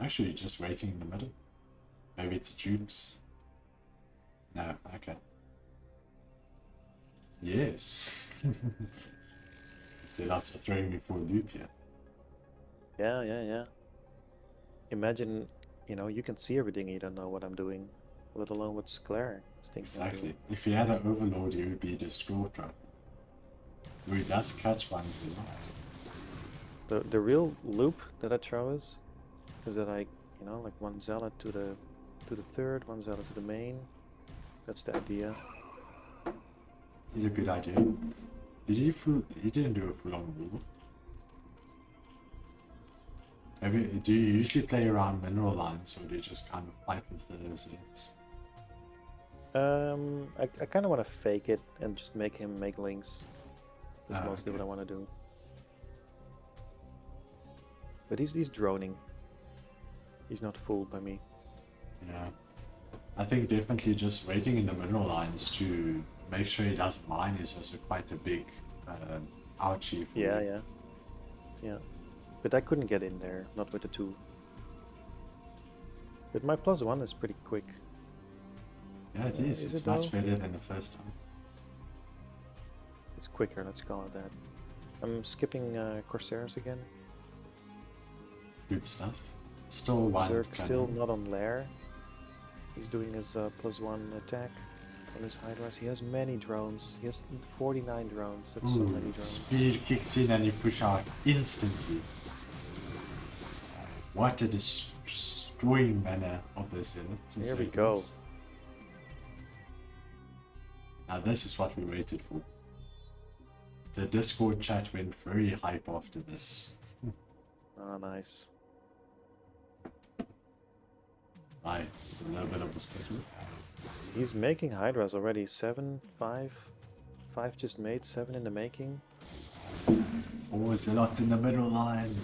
Actually, just waiting in the middle. Maybe it's a Jukes. No, okay. Yes. Zealots are throwing me for a loop here. Yeah. Imagine, you can see everything, you don't know what I'm doing, let alone what Skler is thinking. Exactly. If he had an overlord, he would be distraught, right? Though he does catch one Zealot. The real loop that I throw is that I, like one zealot to the third, one zealot to the main. That's the idea. Is a good idea. Did he he didn't do a full-on rule. Do you usually play around mineral lines, or do you just kind of fight with the Zealots? I kind of want to fake it and just make him make links. That's mostly Okay. what I want to do. But he's droning. He's not fooled by me. Yeah. I think definitely just waiting in the mineral lines to make sure he doesn't mine is also quite a big ouchie for you. Yeah. But I couldn't get in there, not with the 2. But my +1 is pretty quick. Yeah, it is. Is It's it much though? better than the first time. It's quicker, let's call it that. I'm skipping Corsairs again. Good stuff. Still one. Zerg cannon. still not on Lair. He's doing his +1 attack on his Hydras. He has many drones. He has 49 drones. That's so Ooh, many drones. speed kicks in and you push out instantly. What a destroying manner of the Zealots. Here we go. Now this is what we waited for. The Discord chat went very hype after this. Ah, nice. Right, a little bit of a split. He's making Hydras already. 7, 5. 5 just made, 7 in the making. 4 Zealots in the middle line.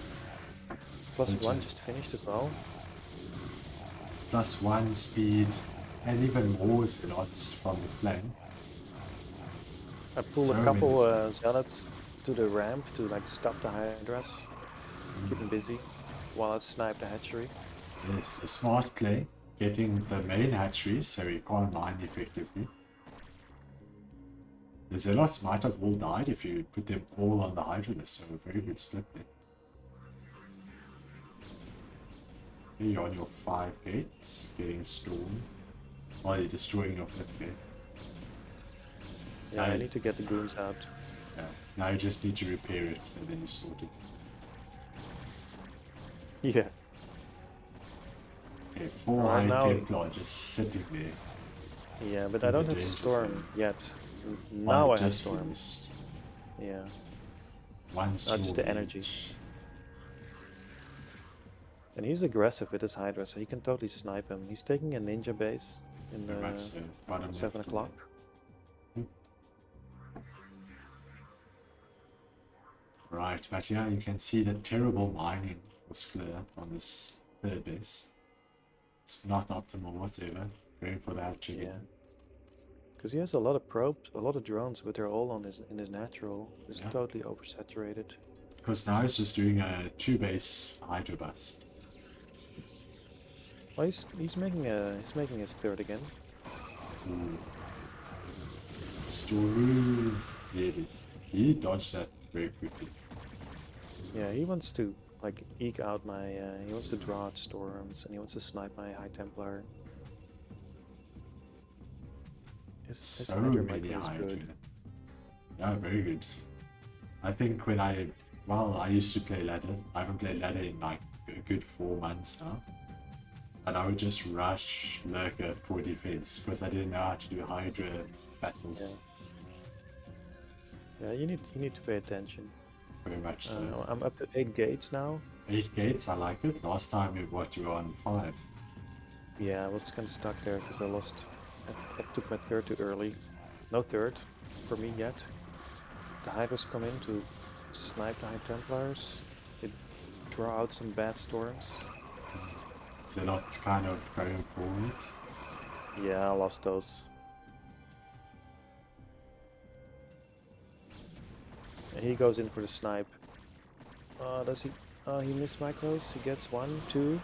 +1 just finished as well. +1 speed. And even more Zealots from the flank. I pulled So a couple many zealots to the ramp to like stop the Hydras. Keep them busy while I snipe the hatchery. Yes, a smart play. Getting the main hatchery so he can't mine effectively. The Zealots might have all died if you put them all on the Hydralis, so a very good split there. Here you're on your 5 gates, getting stormed, while you're destroying your 5th gate. Yeah, I Nice. need to get the goons out. Yeah. Now you just need to repair it, and then you sort it. Yeah. Okay, 4 Right High now- Templar just sitting there. Yeah, but I don't have Danger Storm zone. yet. Oh, Now I have just Storm. finished. Yeah. One just the energy. each. And he's aggressive with his Hydra, so he can totally snipe him. He's taking a ninja base in Very much so. Bottom 7 left o'clock. Right, but yeah, you can see the terrible mining for Skler on this third base. It's not optimal whatsoever. Going for that chicken. Yeah. Because he has a lot of probes, a lot of drones, but they're all on his in his natural. It's Yeah. totally oversaturated. Because now he's just doing a 2-base Hydra bust. Well, he's making his third again. Ooh. Story. Yeah, he dodged that very quickly. Yeah, he wants to like eke out my. He wants to draw out storms, and he wants to snipe my High Templar. His So Hydra many micro is Hydra. good. Yeah, very good. I think when I used to play ladder. I haven't played ladder in like a good 4 months now. And I would just rush Lurker for defense because I didn't know how to do Hydra battles. Yeah, you need to pay attention. Very much so. I'm up to 8 gates now. 8 gates, I like it. Last time you were on 5. Yeah, I was kind of stuck there because I lost. I took my third too early. No third for me yet. The Hydras come in to snipe the High Templars. They draw out some bad storms. Zealot's kind of going forward. Yeah, I lost those. And he goes in for the snipe. Does he? He missed micros. He gets 1, 2,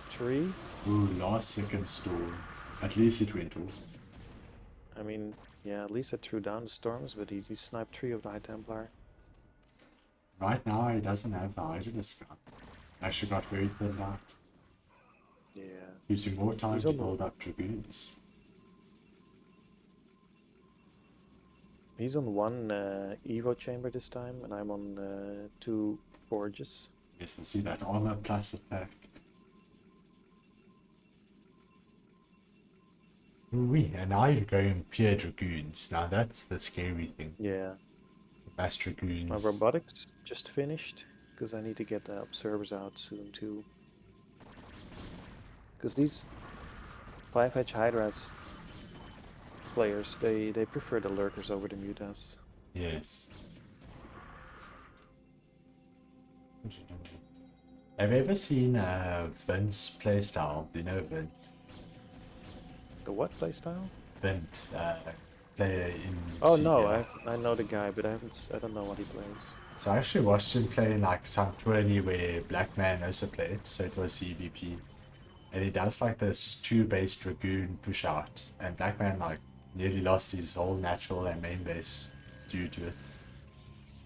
3. Ooh, last second storm. At least it went off. I mean, yeah, at least I threw down the storms, but he sniped 3 of the High Templar. Right now he doesn't have the Hydra discount. Actually got very thinned out. Yeah. Using more time He's to on the- build up Dragoons. He's on 1 Evo chamber this time, and I'm on 2 Forges. Yes, I see that armor plus attack. Ooh-wee, and now you're going pure Dragoons. Now that's the scary thing. Yeah. Mass Dragoons. My robotics just finished, because I need to get the observers out soon too. Because these 5H Hydras players, they prefer the lurkers over the mutas. Yes. Have you ever seen Vince playstyle? Do you know Vint? The what playstyle? Vint, player in Oh CPL. no, I know the guy, but I don't know what he plays. So I actually watched him play in like some tourney where Black Man also played, so it was CVP. And he does like this 2-base Dragoon push out, and Black Man like nearly lost his whole natural and main base due to it.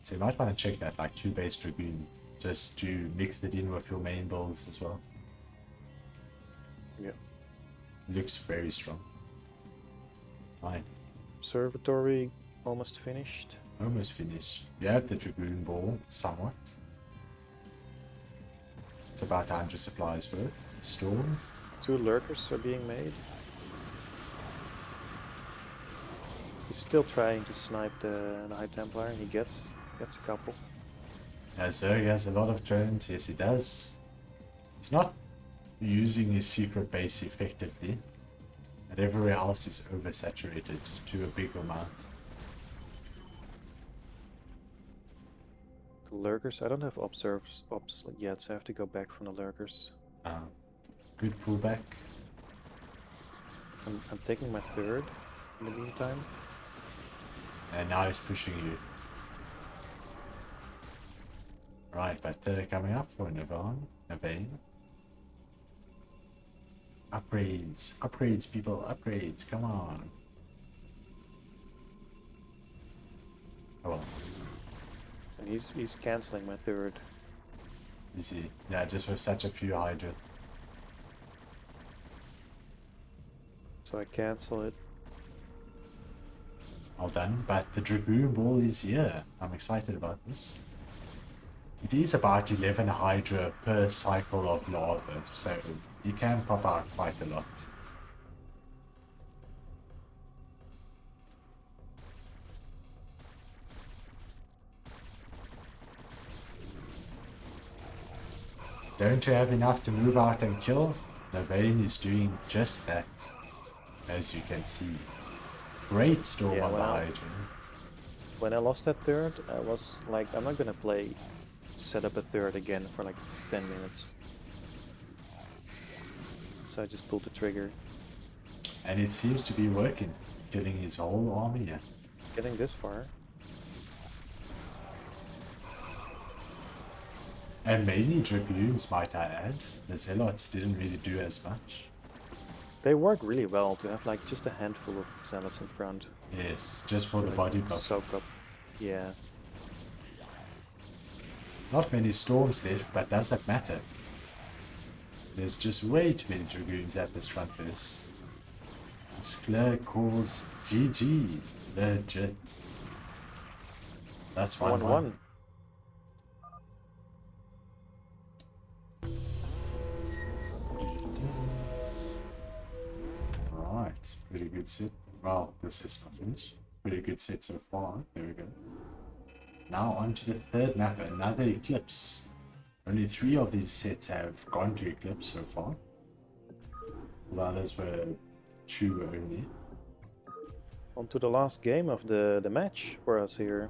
So you might want to check that, like 2-base Dragoon, just to mix it in with your main builds as well. Yeah. Looks very strong. Fine. Observatory almost finished. Almost finished. You have the Dragoon ball, somewhat. It's about 100 supplies worth. Storm. 2 lurkers are being made. He's still trying to snipe the High Templar, and he gets a couple. So he has a lot of drones. Yes, he does. He's not using his secret base effectively. And everywhere else is oversaturated to a big amount. The lurkers, I don't have ops yet, so I have to go back from the lurkers. Good pullback. I'm taking my third in the meantime. And now he's pushing you. Right, but coming up for Navane. Upgrades, people, upgrades, come on. Oh well. And he's canceling my third. You see, yeah, just with such a few Hydra. So I cancel it. Well done, but the Dragoon ball is here. I'm excited about this. It is about 11 Hydra per cycle of lava, so you can pop out quite a lot. Don't you have enough to move out and kill? Navane is doing just that, as you can see. Great storm Yeah, on the well, Hydra. When I lost that third, I was like, I'm not gonna set up a third again for like 10 minutes. So I just pulled the trigger. And it seems to be working, killing his whole army here. Getting this far. And mainly Dragoons, might I add. The Zealots didn't really do as much. They work really well to have like just a handful of zealots in front. Yes, just for the body block. Soak up. Yeah. Not many storms left, but does that matter? There's just way too many Dragoons at this front base. Skler calls GG. Legit. That's 1-1. 1-1. Right, pretty good set. Well, this is not finished. Pretty good set so far. There we go. Now on to the third map, another Eclipse. Only 3 of these sets have gone to Eclipse so far. The others were 2 only. On to the last game of the match for us here.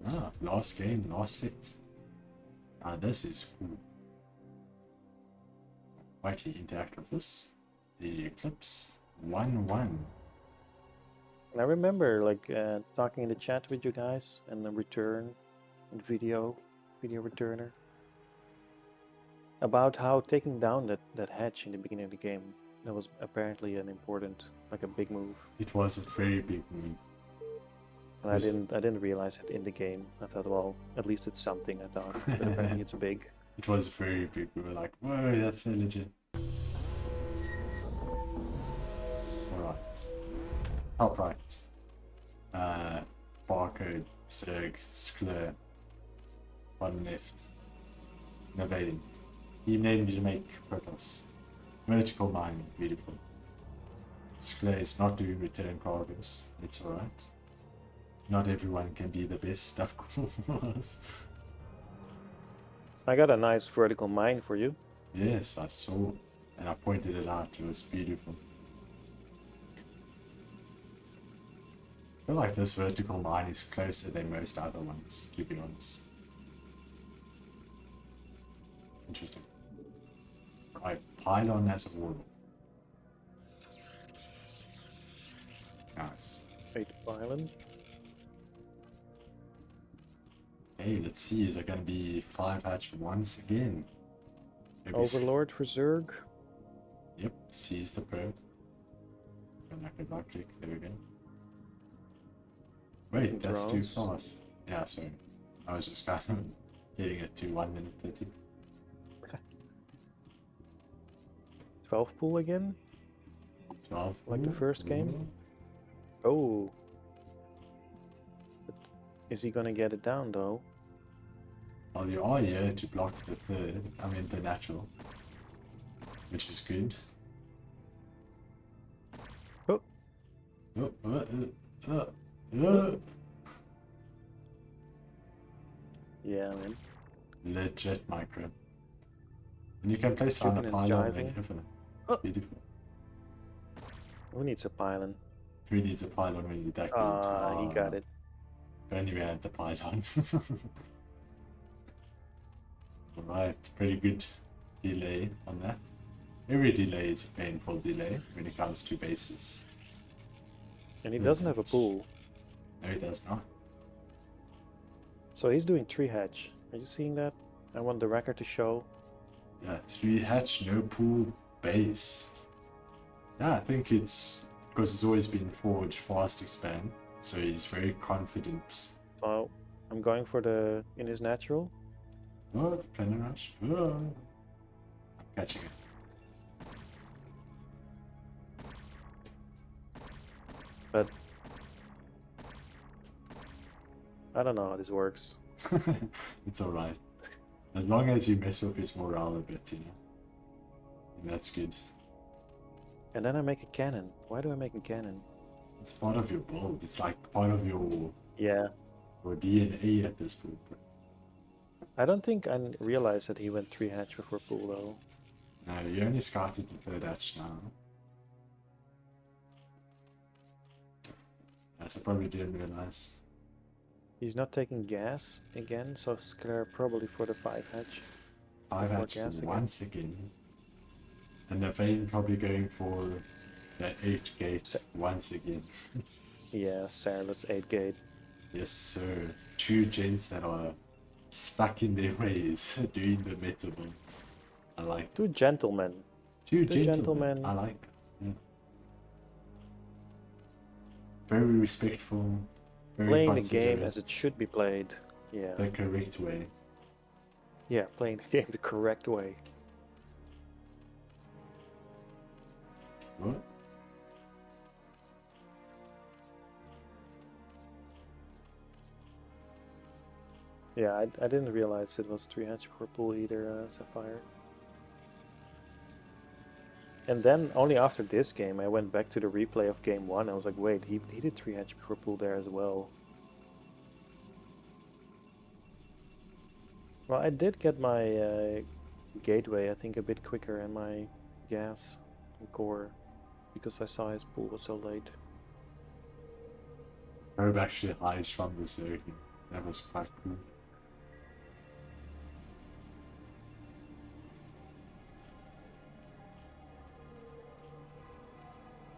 Ah, last game, last set. Ah, this is cool. Quietly interact with this. The Eclipse. 1-1. And I remember like talking in the chat with you guys and the return and video returner about how taking down that hatch in the beginning of the game, that was apparently an important, like a big move. It was a very big move. And I didn't realize it in the game. I thought, well, at least it's something. I thought, but apparently it's big. It was very big. We were like, whoa, that's so legit. Alright. Top right. Barcode, Zerg, Skler. Bottom left. Navane. Team name did make Protoss. Vertical mine, beautiful. Skler is not doing return cargoes. It's alright. Not everyone can be the best, of course. I got a nice vertical mine for you. Yes, I saw. And I pointed it out. It was beautiful. I feel like this vertical mine is closer than most other ones, to be honest. Interesting. Right, pylon as a wall. Nice. 8 pylon. Hey, let's see, is it gonna be 5 hatch once again? Maybe Overlord for Zerg. Yep, seize the perk. And I can right click, there we go. Wait, that's too Drones. fast. Yeah, sorry. I was just kind of getting it to 1 minute 30. 12 pool again? 12. Like the first game? Oh. But is he gonna get it down though? Well, you are here to block the third, I mean the natural. Which is good. Oh. Yeah, man. Legit micro. And you can place Chipping on a and pylon jiving. whenever. Oh. It's beautiful. Who needs a pylon? Who needs a pylon when you're that good? Ah, he got it. If only we had the pylon. Alright, pretty good delay on that. Every delay is a painful delay when it comes to bases. And he doesn't have a pool. No, it does not. So he's doing 3 hatch. Are you seeing that? I want the record to show. Yeah, 3 hatch, no pool, based. Yeah, I think it's because it's always been forged fast expand, so he's very confident. So I'm going for the in his natural. Oh, the planet rush. Oh. I'm catching it. But I don't know how this works. It's alright. As long as you mess with his morale a bit, you know. And that's good. And then I make a cannon. Why do I make a cannon? It's part of your build. It's like part of your Yeah, DNA at this point. I don't think I realized that he went 3 hatch before pool though. No, you only scouted the third hatch now. Yes, I probably didn't realize. He's not taking gas again, so Skler probably for the 5 hatch. 5 Before hatch gas again. once again. And Navane probably going for the 8 gate once again. Yeah, Sarah's 8 gate. Yes, sir. 2 gents that are stuck in their ways doing the meta builds. I like it. 2 gentlemen. 2 Two gentlemen. gentlemen. I like it. Yeah. Very respectful. Very Playing the game considerate, as it should be played. Yeah. the correct way. Yeah, playing the game the correct way. What? Yeah, I didn't realize it was 3 hatch per pool either, Zephyre. And then only after this game I went back to the replay of game 1. I was like, wait, he did 3 hatch per pool there as well. Well, I did get my gateway, I think, a bit quicker and my gas and core because I saw his pool was so late. Herb actually hides from the circuit. That was quite cool.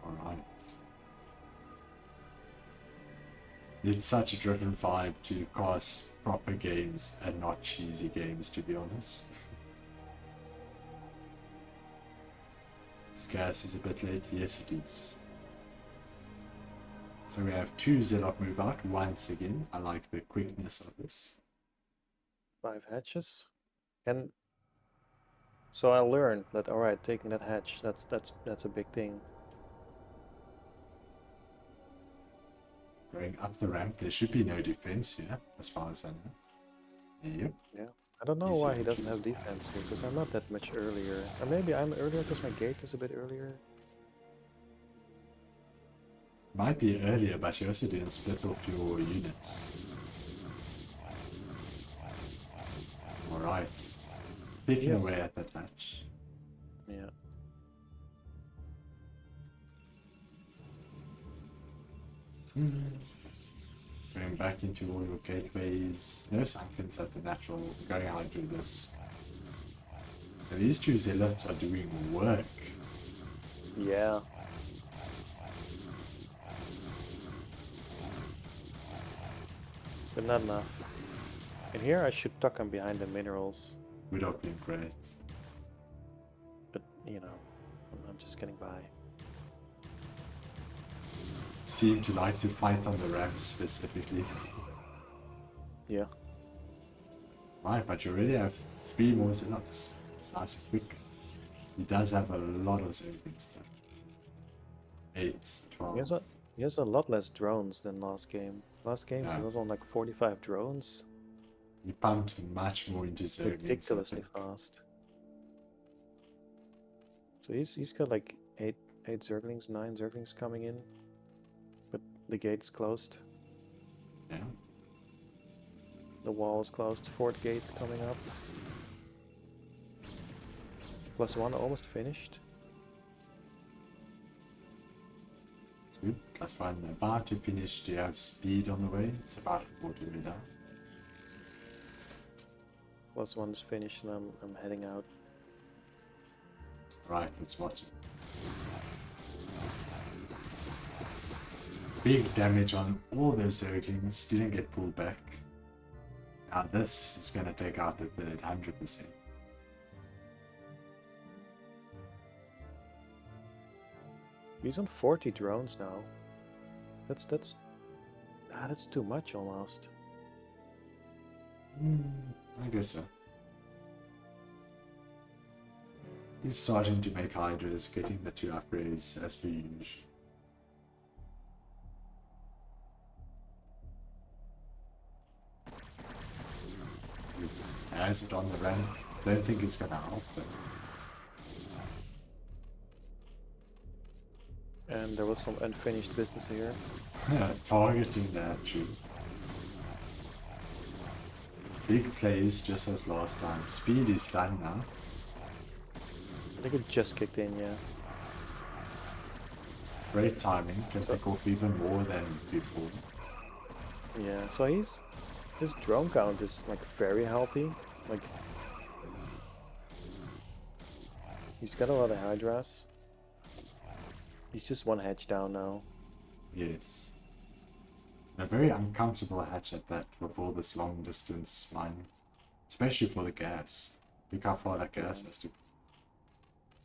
Alright. It's such a driven vibe to cast proper games and not cheesy games, to be honest. This gas is a bit late. Yes, it is. So we have 2 Zillock move out once again. I like the quickness of this. 5 hatches. And so I learned that, alright, taking that hatch, that's a big thing. Going up the ramp, there should be no defense here, as far as I know. Yep. Yeah. I don't know Easy why he entry. doesn't have defense here, because I'm not that much earlier. Or maybe I'm earlier because my gate is a bit earlier. Might be earlier, but you also didn't split off your units. Alright. Picking Yes. away at that hatch. Yeah. Going back into all your gateways. No Sunkens at the natural. Going out through this. Now, these 2 zealots are doing work. Yeah. But not enough. And here I should tuck him behind the minerals. Would have been great. But, you know, I'm just getting by. Seem to like to fight on the ramps specifically. Yeah. Right, but you already have 3 more zealots. Nice and quick. He does have a lot of savings though. 8, 12. He has a lot less drones than last game. Last game Yeah. he was on like 45 drones. He pumped much more into zerglings. I Ridiculously think. fast. So he's got like 8 zerglings, 9 zerglings coming in. But the gate's closed. Yeah. The wall is closed. 4th gate coming up. +1 almost finished. Good. +1 about to finish. Do you have speed on the way? It's about a quarter way down. +1 is finished and I'm heading out. Right, let's watch it. Big damage on all those zerglings. Didn't get pulled back. Now this is going to take out the third 100%. He's on 40 drones now. That's too much almost. I guess so. He's starting to make hydras, getting the 2 upgrades as per usual. Has it on the ramp. Don't think it's gonna help them. And there was some unfinished business here. Targeting that too. big plays just as last time. Speed is done now. I think it just kicked in, yeah. Great timing, can pick off even more than before. Yeah, so his drone count is like very healthy. Like he's got a lot of Hydras. He's just one hatch down now. Yes. A very uncomfortable hatch at that with all this long distance mining. Especially for the gas. Look how far that gas has to.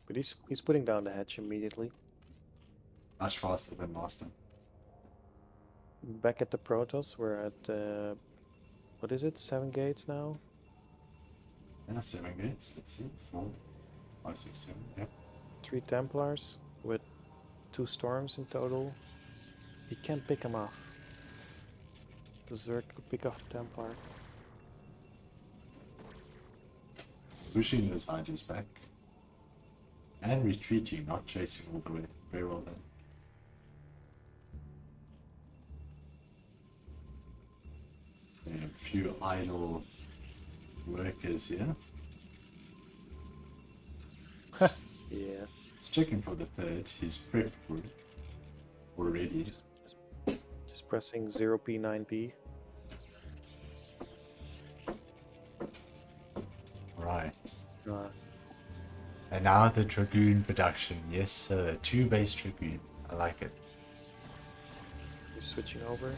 But he's putting down the hatch immediately. Much faster than last time. Back at the Protoss, we're at what is it? 7 gates now? Yeah, 7 gates. Let's see. 4, 5, 6, 7. Yep. 3 Templars with 2 Storms in total. He can't pick them off. The Zerg could pick off the Templar. Pushing those Hydras back. And retreating, not chasing all the way. Very well done. A few idle workers here. Yeah. He's checking for the third. He's prepped for it already. Just pressing 0p, 9p. Right. Uh, And now the Dragoon production. Yes, sir. 2 base Dragoon. I like it. he's switching over.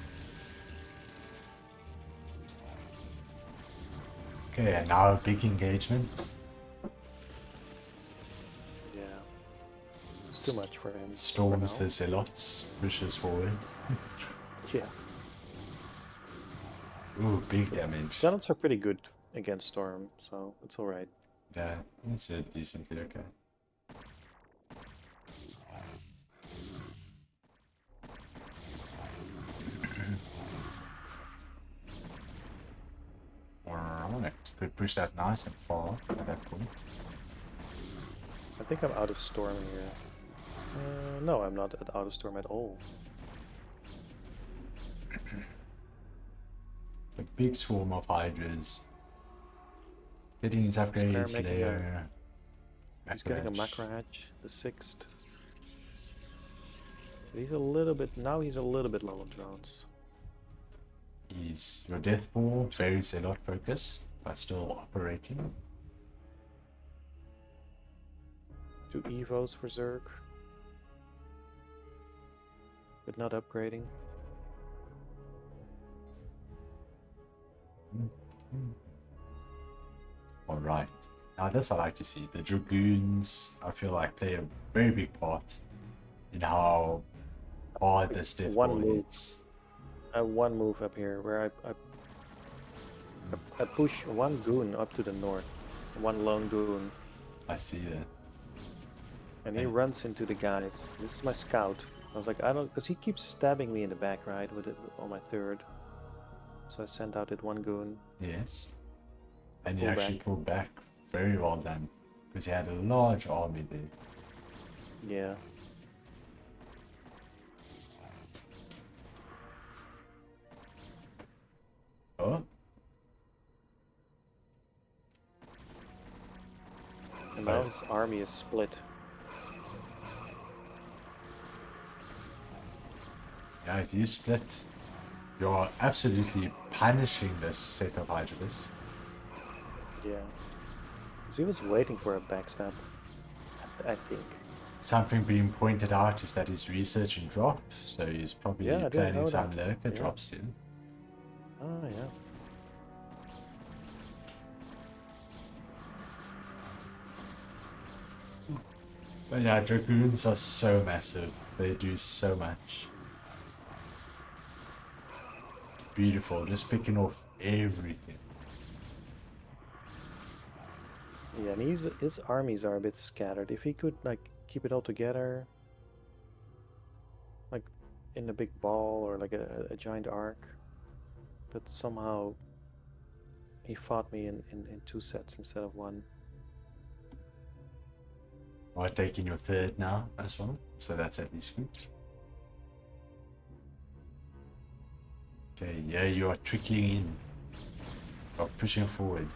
Okay, and now a big engagement. Yeah. It's too much for him. Storms for the now. Zealots. Pushes forward. Yeah. Ooh, big damage. Zealots are pretty good against Storm, so it's alright. Yeah, that's it. Decently okay. Alright, could push that nice and far at that point. I think I'm out of Storm here. No, I'm not out of Storm at all. A big swarm of Hydras. Getting his upgrades making layer. He's getting a macro hatch, the 6th. He's a little bit low on drones. He's your death ball, very zealot focused, but still operating. 2 Evos for Zerg. But not upgrading. Alright. Now this I like to see. The Dragoons, I feel like, play a very big part in how hard this death One ball move. hits. I have one move up here where I push one goon up to the north. One lone goon. I see that. And he And- runs into the guys. This is my scout. I was like, I don't, because he keeps stabbing me in the back, right, with it on my 3rd. So I sent out that one goon. Yes. And he Pull actually back. pulled back. Very well done. Because he had a large army there. Yeah. Oh, And now his army is split. yeah, it is split. You're absolutely punishing this set of Hydras. Yeah. Because he was waiting for a backstab, I think. Something being pointed out is that his research and drop, so he's probably Yeah, I didn't planning know some that. lurker Yeah. drops in. Oh, yeah. But yeah, Dragoons are so massive. They do so much. Beautiful, just picking off everything. Yeah, and his armies are a bit scattered. If he could, like, keep it all together, like, in a big ball or like a giant arc, but somehow he fought me in 2 sets instead of 1. Or taking your 3rd now as well, so that's at least good. Okay, yeah, you are trickling in. You're pushing forward.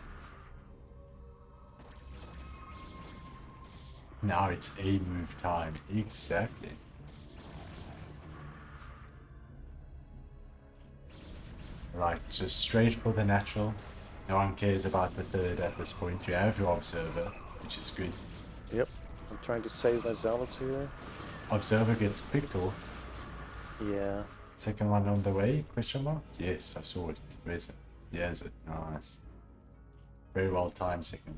Now it's a move time. Exactly. Right, just straight for the natural. No one cares about the third at this point. You have your observer, which is good. Yep. I'm trying to save my zealots here. Observer gets picked off. Yeah. Second one on the way? Question mark? Yes, I saw it. Where is it? Yeah, is it? Nice. Very well timed second.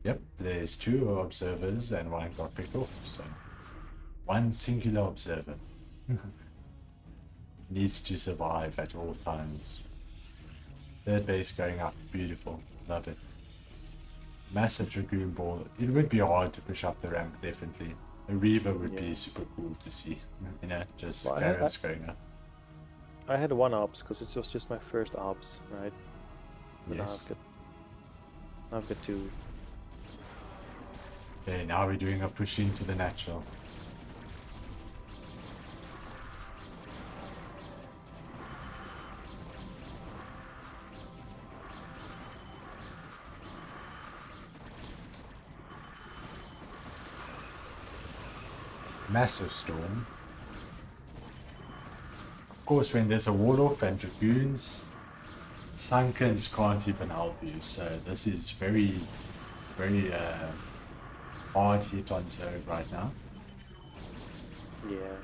Yep, there's 2 observers and 1 got picked off, so 1 singular observer needs to survive at all times. Third base going up, beautiful, love it. Massive Dragoon ball. It would be hard to push up the ramp, definitely. A Reaver would be super cool to see, you know, just Well, carrots going up. I had 1 ops because it was just my first ops, right? But Yes. now I've got 2. Okay, now we're doing a push into the natural. Massive storm. Of course, when there's a wall off and dragoons, Sunkens can't even help you. So this is very, very hard hit on zone right now. Yeah.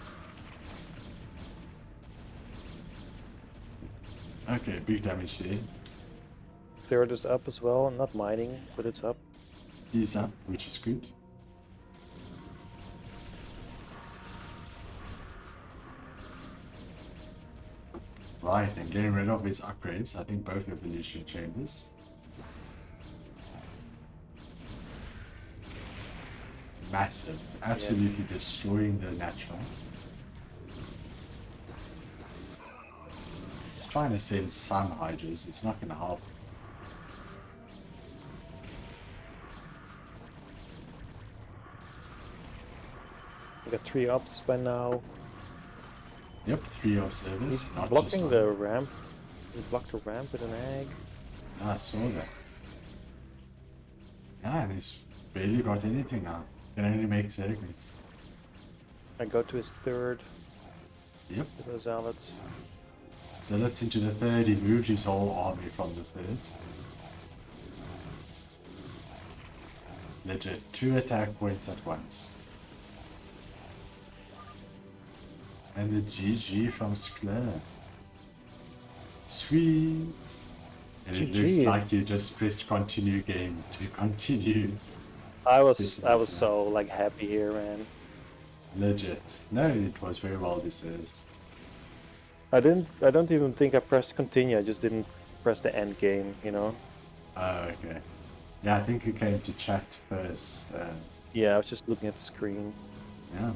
Okay, big damage there. Third is up as well. Not mining, but it's up. He's up, which is good. Right, and getting rid of his upgrades. I think both evolution chambers. Massive, absolutely destroying the natural. Just trying to send some hydras, it's not gonna help. We got 3 ups by now. Yep, 3 observers. He's not blocking just the one. ramp. He blocked the ramp with an egg. I saw that. Yeah, and he's barely got anything now. Can only make segments. I go to his third Yep. with the zealots. So that's into the third. He moved his whole army from the third. Legit, 2 attack points at once. And the GG from Skler. Sweet. And it looks GG. like you just pressed continue game to continue. I This was is, so like happy here, man. Legit. No, it was very well deserved. I don't even think I pressed continue. I just didn't press the end game, you know. Oh, okay. Yeah, I think you came to chat first. Yeah, I was just looking at the screen. Yeah.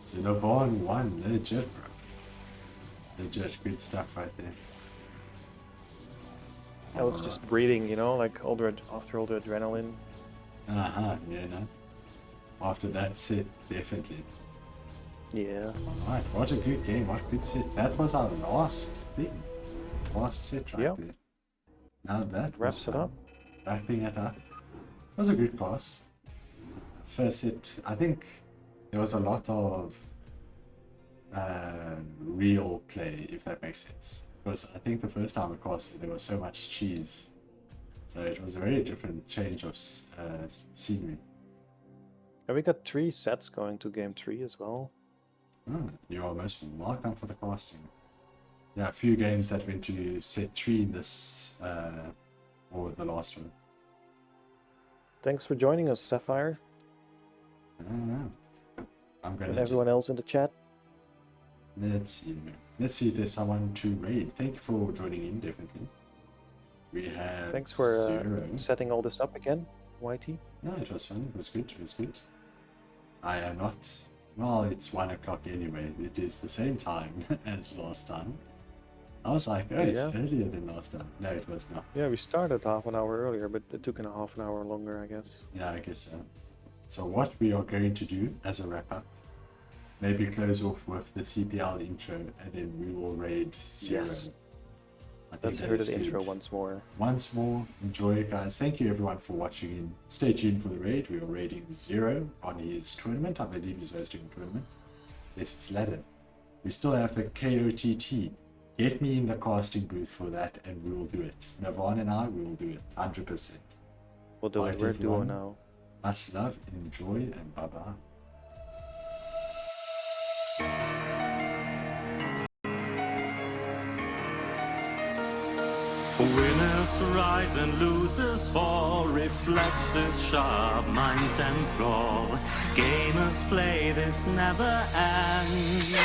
So Navane won. Legit, bro. Legit. Good stuff right there. I was just breathing, you know, like after all the adrenaline. Uh-huh, yeah, no. After that set, definitely. Yeah. Alright, what a good game, what good set. That was our last thing. Last set right Yep. there. Now that was Wraps it fun. up. Wrapping it up. It was a good class. First set, I think there was a lot of real play, if that makes sense. Because I think the first time we cast, there was so much cheese. So it was a very different change of scenery. And we got 3 sets going to game 3 as well. Oh, you are most welcome for the casting. Yeah, a few games that went to set 3 in this, or the last one. Thanks for joining us, Zephyre, I don't know. I'm and gonna everyone else in the chat. Let's see. Let's see if there's someone to raid. Thank you for joining in, definitely. We have Thanks for Zero. setting all this up again, YT. No, it was fun. It was good. It was good. I am not. Well, it's 1 o'clock anyway. It is the same time as last time. I was like, oh, it's Yeah. earlier than last time. No, it was not. Yeah, we started half an hour earlier, but it took a half an hour longer, I guess. Yeah, I guess so. So what we are going to do as a wrap-up, maybe close off with the CPL intro, and then we will raid Zero. Yes. I think Let's that hear is the intro good. once more. Once more, enjoy it, guys. Thank you everyone for watching in. Stay tuned for the raid. We are raiding Zero on his tournament. I believe he's hosting a tournament. This is ladder. We still have the KOTT. Get me in the casting booth for that and we will do it. Navane and I, we will do it. 100%. We'll do it. Right, We're duo everyone. now. Much love, enjoy, and bye-bye. Winners rise and losers fall, reflexes sharp, minds and flaw. Gamers play, this never ends.